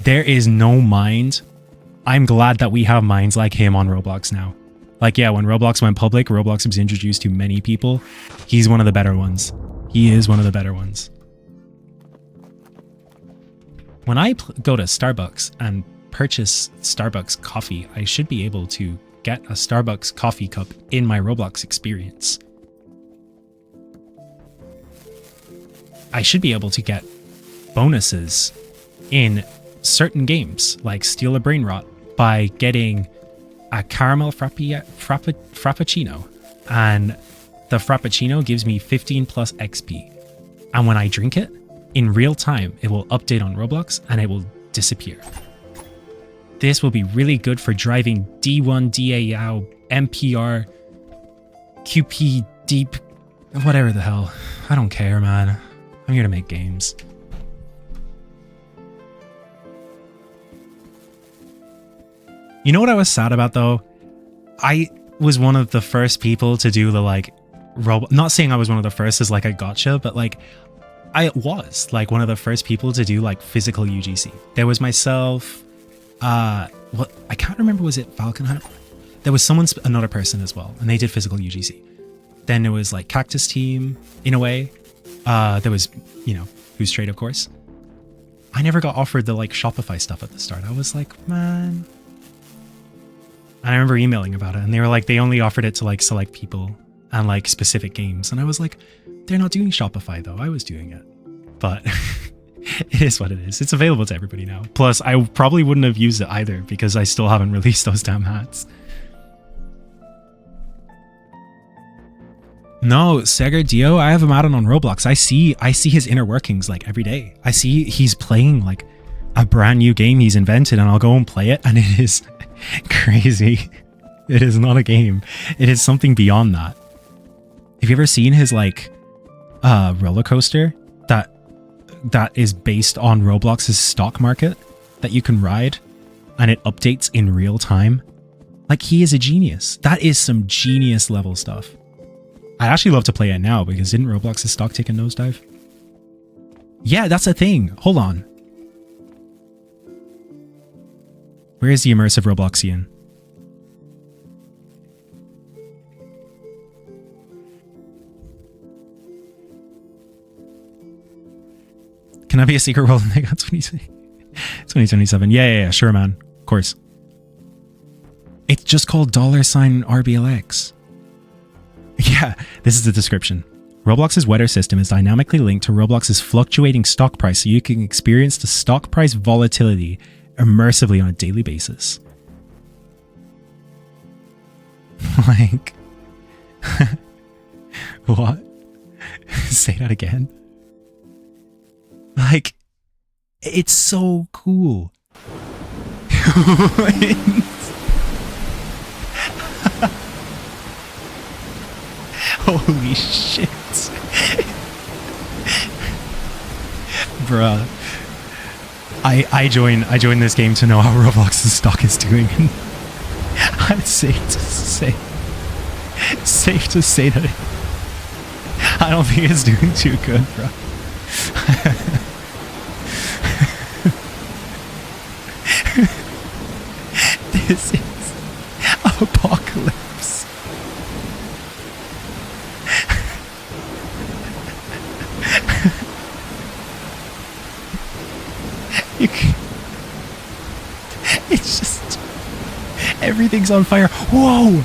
Speaker 1: There is no mind. I'm glad that we have minds like him on Roblox now. Like, yeah, when Roblox went public, Roblox was introduced to many people. He's one of the better ones. He is one of the better ones. When I go to Starbucks and purchase Starbucks coffee, I should be able to get a Starbucks coffee cup in my Roblox experience, I should be able to get bonuses in certain games, like Steal a Brain Rot, by getting a caramel frappuccino, and the frappuccino gives me 15 plus XP. And when I drink it, in real time, it will update on Roblox and it will disappear. This will be really good for driving D1, DAO, MPR, QP, Deep, whatever the hell. I don't care, man. I'm here to make games. You know what I was sad about though? I was one of the first people to do the like, not saying I was one of the first as like a gotcha, but like I was like one of the first people to do like physical UGC. There was myself, what I can't remember, was it Falcon Hunt? There was another person as well, and they did physical UGC. Then there was like Cactus Team in a way. There was, you know, Who's Straight, of course. I never got offered the like Shopify stuff at the start. I was like, man. And I remember emailing about it, and they were like, they only offered it to like select people and like specific games. And I was like, they're not doing Shopify though. I was doing it. But it is what it is. It's available to everybody now. Plus, I probably wouldn't have used it either because I still haven't released those damn hats. No, Segar Dio, I have him out on Roblox. I see his inner workings like every day. I see he's playing like a brand new game he's invented, and I'll go and play it, and it is crazy. It is not a game. It is something beyond that. Have you ever seen his like roller coaster that is based on Roblox's stock market that you can ride, and it updates in real time? Like, he is a genius. That is some genius level stuff. I'd actually love to play it now, because didn't Roblox's stock take a nosedive? Yeah, that's a thing. Hold on. Where is the immersive Robloxian? Can I be a secret world in 2027? Yeah, sure, man. Of course. It's just called $RBLX. Yeah, this is the description. Roblox's weather system is dynamically linked to Roblox's fluctuating stock price, so you can experience the stock price volatility immersively on a daily basis. Like, what? Say that again. Like, it's so cool. Holy shit. Bruh. I joined this game to know how Roblox's stock is doing. I'm safe to say that I don't think it's doing too good, bro. This is apocalypse. It's just everything's on fire. Whoa!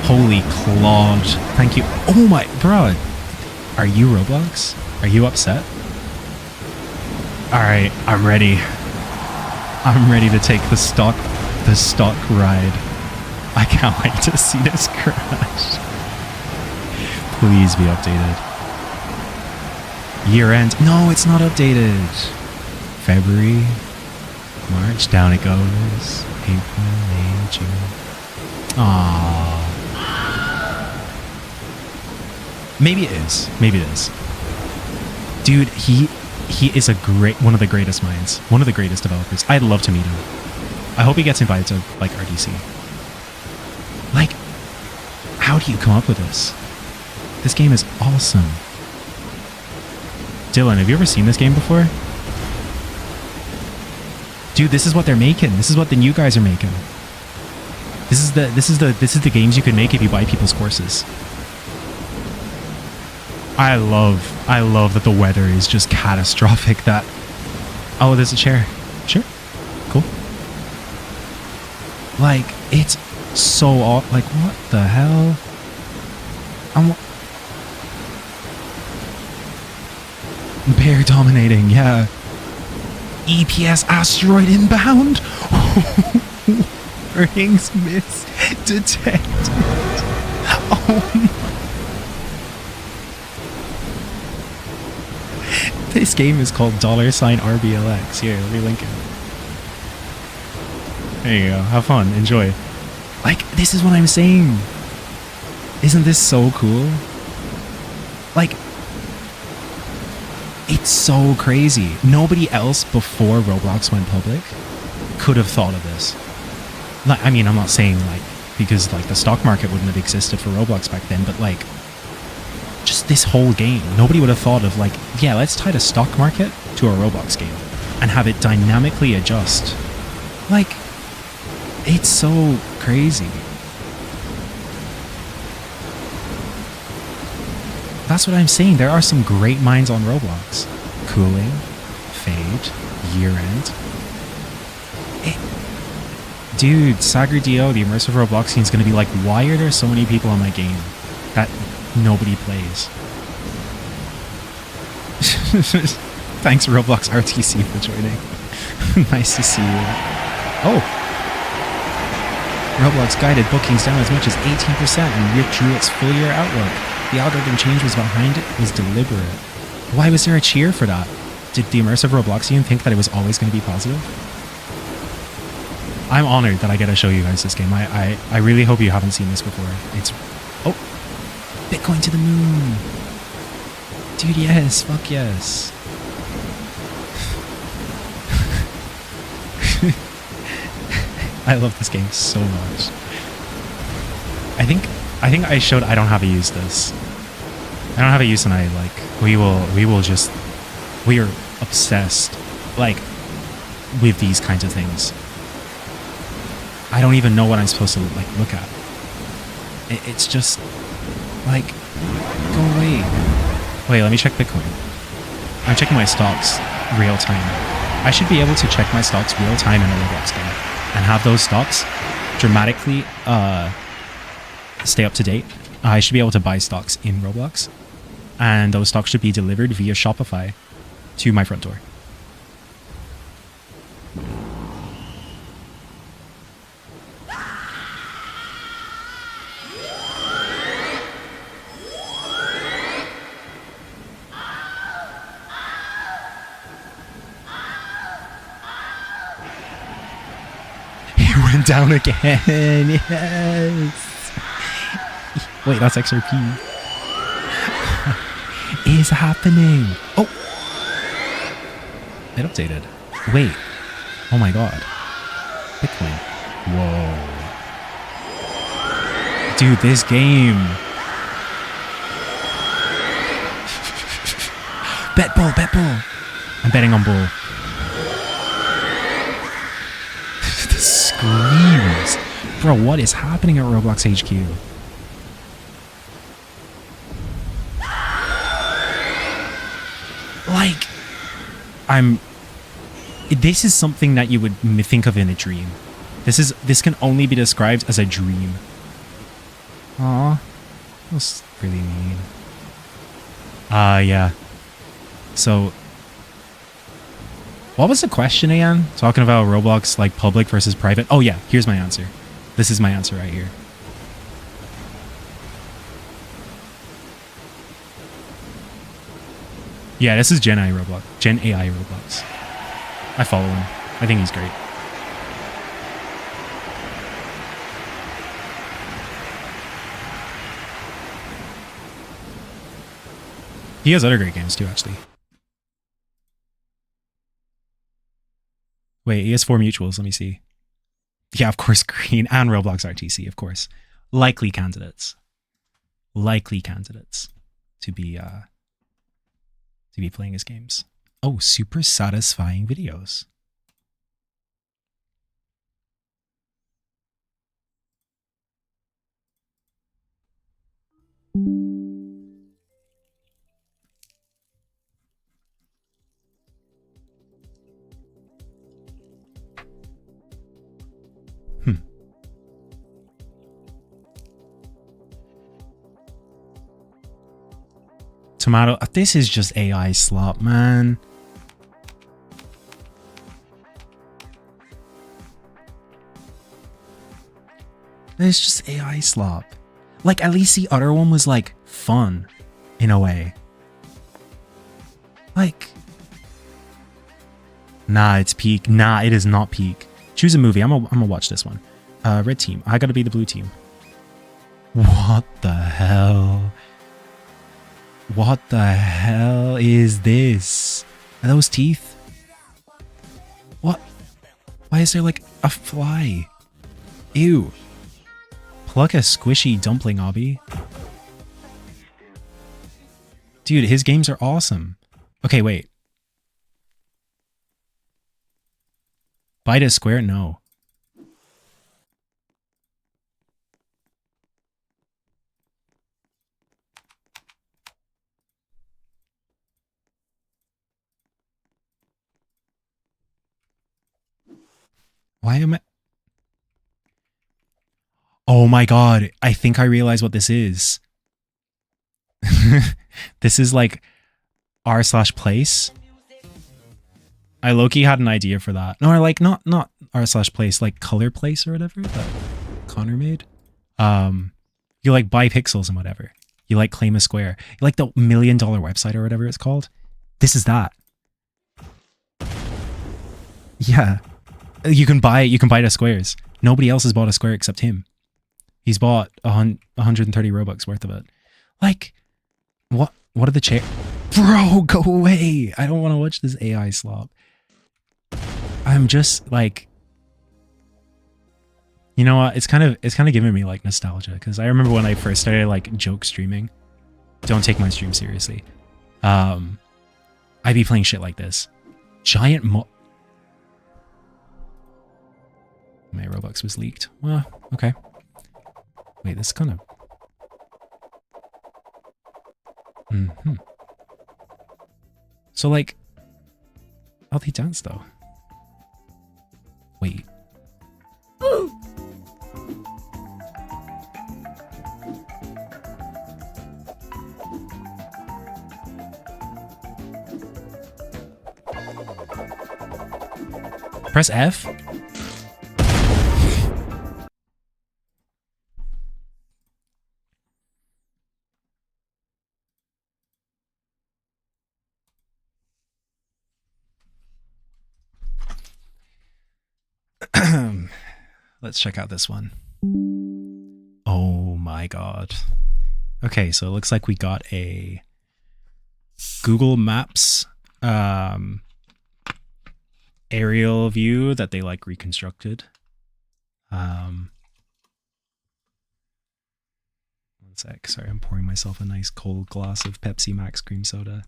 Speaker 1: Holy Claude. Thank you. Oh my, bro. Are you Roblox? Are you upset? Alright, I'm ready. I'm ready to take the stock ride. I can't wait to see this crash. Please be updated. Year end. No, it's not updated. February, March, down it goes. April, May, June. Aww. Maybe it is. Maybe it is. Dude, he is one of the greatest minds. One of the greatest developers. I'd love to meet him. I hope he gets invited to, like, RDC. Like, how do you come up with this? This game is awesome. Dylan, have you ever seen this game before? Dude, this is what they're making. This is what the new guys are making. This is the games you can make if you buy people's courses. I love that the weather is just catastrophic. That, oh, there's a chair. Sure, cool. Like, it's so off. Like, what the hell? Bear dominating, yeah. EPS asteroid inbound. Earnings miss detected. Oh. This game is called $RBLX. Here, let me link it. There you go. Have fun. Enjoy. Like, this is what I'm saying. Isn't this so cool? Like, it's so crazy. Nobody else before Roblox went public could have thought of this. Like, I mean, I'm not saying, like, because, like, the stock market wouldn't have existed for Roblox back then, but, like, just this whole game. Nobody would have thought of, like, yeah, let's tie the stock market to a Roblox game and have it dynamically adjust. Like, it's so crazy. That's what I'm saying. There are some great minds on Roblox. Cooling, Fade, Year End. Dude, SagerDO, the immersive Roblox scene is going to be like, why are there so many people on my game that nobody plays? Thanks, Roblox RTC, for joining. Nice to see you. Oh! Roblox guided bookings down as much as 18% and withdrew its full year outlook. The algorithm change was behind it was deliberate. Why was there a cheer for that? Did the immersive Robloxian think that it was always going to be positive? I'm honored that I get to show you guys this game. I really hope you haven't seen this before. It's... Oh! Bitcoin to the moon! Dude, yes! Fuck yes! I love this game so much. I think I showed I don't have a use this. I don't have a use, and I like we are obsessed like with these kinds of things. I don't even know what I'm supposed to like look at. It's just like go away. Wait, let me check Bitcoin. I'm checking my stocks real time. I should be able to check my stocks real time in a Roblox game and have those stocks dramatically stay up to date. I should be able to buy stocks in Roblox, and those stocks should be delivered via Shopify to my front door. It went down again. Yes. Wait, that's XRP. Is happening. Oh, it updated. Wait. Oh my god. Bitcoin. Whoa. Dude, this game. Bet bull, bet bull. I'm betting on bull. The screams. Bro, what is happening at Roblox HQ? Like, this is something that you would think of in a dream. This can only be described as a dream. Aw, that's really mean. Yeah. So, what was the question again? Talking about Roblox, like public versus private. Oh yeah, here's my answer. This is my answer right here. Yeah, this is Gen AI Roblox. I follow him. I think he's great. He has other great games too, actually. Wait, he has 4 mutuals. Let me see. Yeah, of course, Green and Roblox RTC, of course. Likely candidates. Likely candidates to be playing his games. Oh, super satisfying videos. Tomato. This is just AI slop, man. It's just AI slop. Like, at least the other one was, like, fun. In a way. Like... Nah, it's peak. Nah, it is not peak. Choose a movie. I'm gonna watch this one. Red team. I gotta be the blue team. What the hell? What the hell is this? Are those teeth? What? Why is there like a fly? Ew. Pluck a squishy dumpling, obby. Dude, his games are awesome. Okay, wait. Bite a square? No. Why am I... Oh my god, I think I realize what this is. This is like r/place. I low-key had an idea for that. No, like not r/place, like color place or whatever that Connor made. You like buy pixels and whatever. You like claim a square. You like the $1 million website or whatever it's called. This is that. Yeah. You can buy the squares. Nobody else has bought a square except him. He's bought 130 Robux worth of it. Like, what are the Bro, go away. I don't want to watch this AI slop. I'm just like, you know what? It's kind of giving me like nostalgia because I remember when I first started like joke streaming. Don't take my stream seriously. I'd be playing shit like this. Giant My Robux was leaked. Well, okay. Wait, this kind of... So, like... How'd he dance, though? Wait. Press F? Let's check out this one. Oh my god. Okay, so it looks like we got a Google Maps aerial view that they like reconstructed. One sec. Sorry, I'm pouring myself a nice cold glass of Pepsi Max cream soda.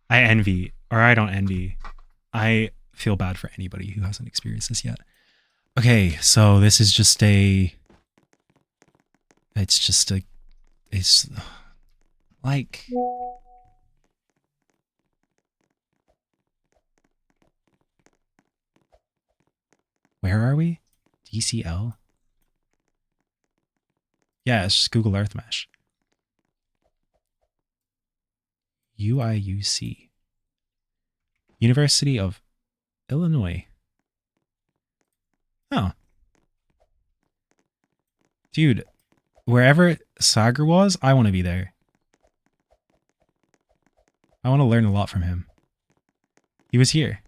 Speaker 1: I don't envy. I feel bad for anybody who hasn't experienced this yet. Okay, so this is just it's like... Where are we? DCL? Yeah, it's just Google Earth Mesh. UIUC. University of Illinois. Oh. Dude, wherever Sagar was, I want to be there. I want to learn a lot from him. He was here.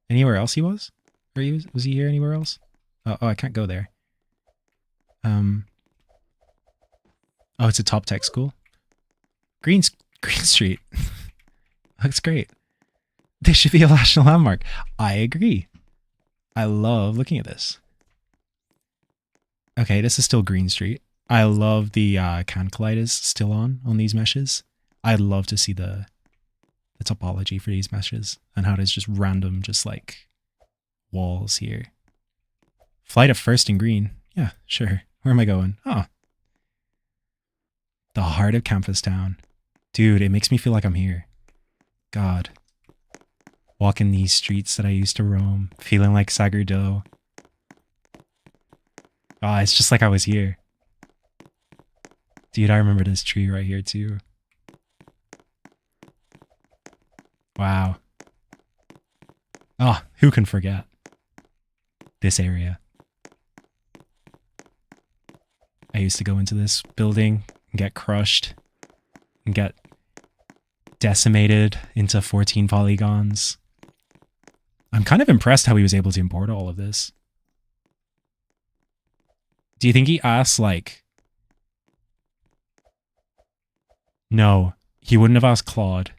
Speaker 1: Anywhere else he was? Or was he here anywhere else? Oh, I can't go there. Oh, it's a top tech school. Green Street. Looks great. This should be a national landmark. I agree. I love looking at this. Okay, this is still Green Street. I love the can colliders still on these meshes. I'd love to see the topology for these meshes and how there's just random, just like walls here. Flight of first in green. Yeah, sure. Where am I going? Oh. The heart of Campus Town. Dude, it makes me feel like I'm here. God. Walking these streets that I used to roam, feeling like Sagardo. Ah, it's just like I was here. Dude, I remember this tree right here too. Wow. Oh, who can forget this area? I used to go into this building and get crushed and get decimated into 14 polygons. I'm kind of impressed how he was able to import all of this. Do you think he asked, like... No, he wouldn't have asked Claude.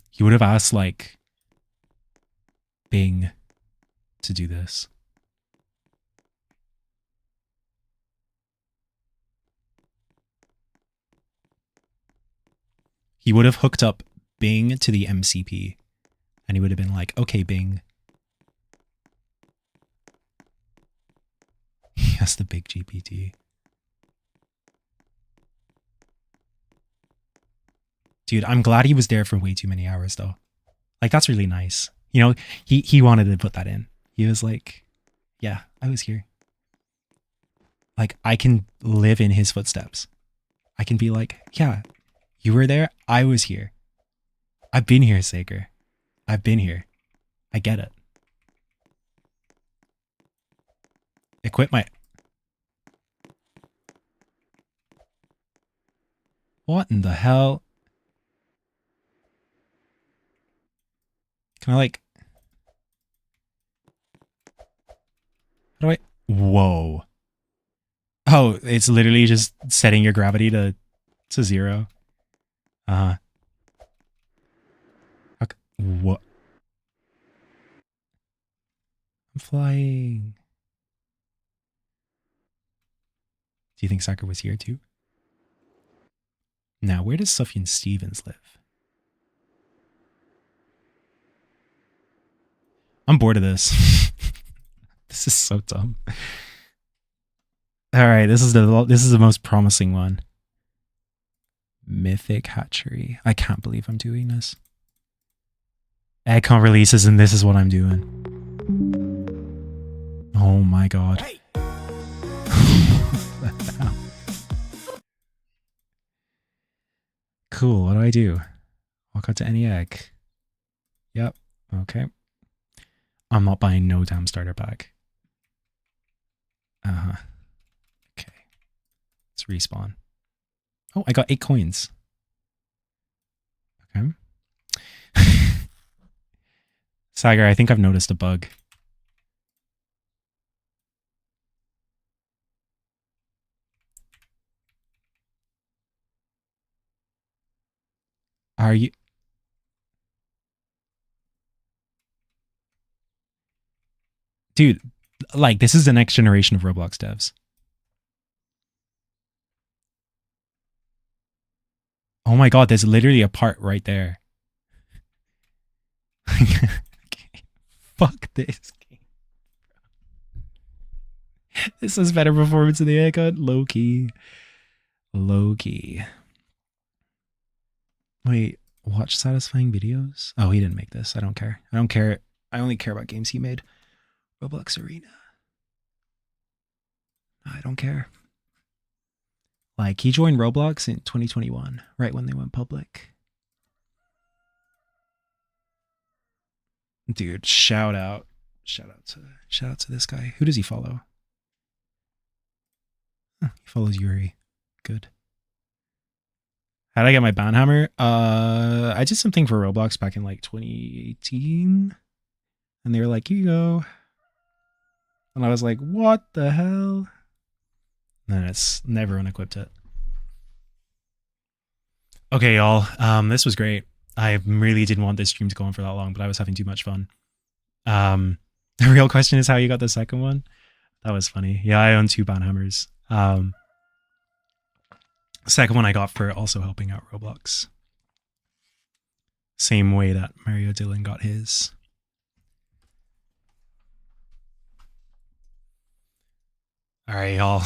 Speaker 1: He would have asked, like, Bing to do this. He would have hooked up Bing to the MCP, and he would have been like, okay, Bing. He has the big GPT. Dude, I'm glad he was there for way too many hours, though. Like, that's really nice. You know, he wanted to put that in. He was like, yeah, I was here. Like, I can live in his footsteps. I can be like, yeah, you were there, I was here. I've been here, Saker. I've been here. I get it. Equip my... What in the hell? Can I, like... How do I... Whoa. Oh, it's literally just setting your gravity to 0. Okay. What? I'm flying. Do you think Saker was here too? Now, where does Sufjan Stevens live? I'm bored of this. This is so dumb. All right, this is the most promising one. Mythic Hatchery. I can't believe I'm doing this. Eggcon releases and this is what I'm doing. Oh my god. Hey. Cool, what do I do? Walk out to any egg. Yep, okay. I'm not buying no damn starter pack. Okay. Let's respawn. Oh, I got 8 coins. Okay. Sagar, I think I've noticed a bug. Are you... Dude, like, this is the next generation of Roblox devs. Oh my god, there's literally a part right there. Okay. Fuck this game. This is better performance in the haircut. Low key. Low key. Wait, watch satisfying videos? Oh, he didn't make this. I don't care. I don't care. I only care about games he made. Roblox Arena. I don't care. Like, he joined Roblox in 2021, right when they went public. Dude, shout out to this guy. Who does he follow? Huh, he follows Yuri. Good. How did I get my banhammer? I did something for Roblox back in like 2018. And they were like, here you go. And I was like, what the hell? And then it's never unequipped it. Okay, y'all. This was great. I really didn't want this stream to go on for that long, but I was having too much fun. The real question is how you got the second one. That was funny. Yeah, I own 2 banhammers. Second one I got for also helping out Roblox. Same way that Mario Dillon got his. All right, y'all.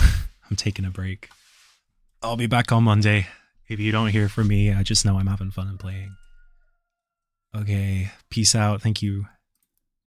Speaker 1: I'm taking a break. I'll be back on Monday. If you don't hear from me, I just know I'm having fun and playing. Okay, peace out. Thank you.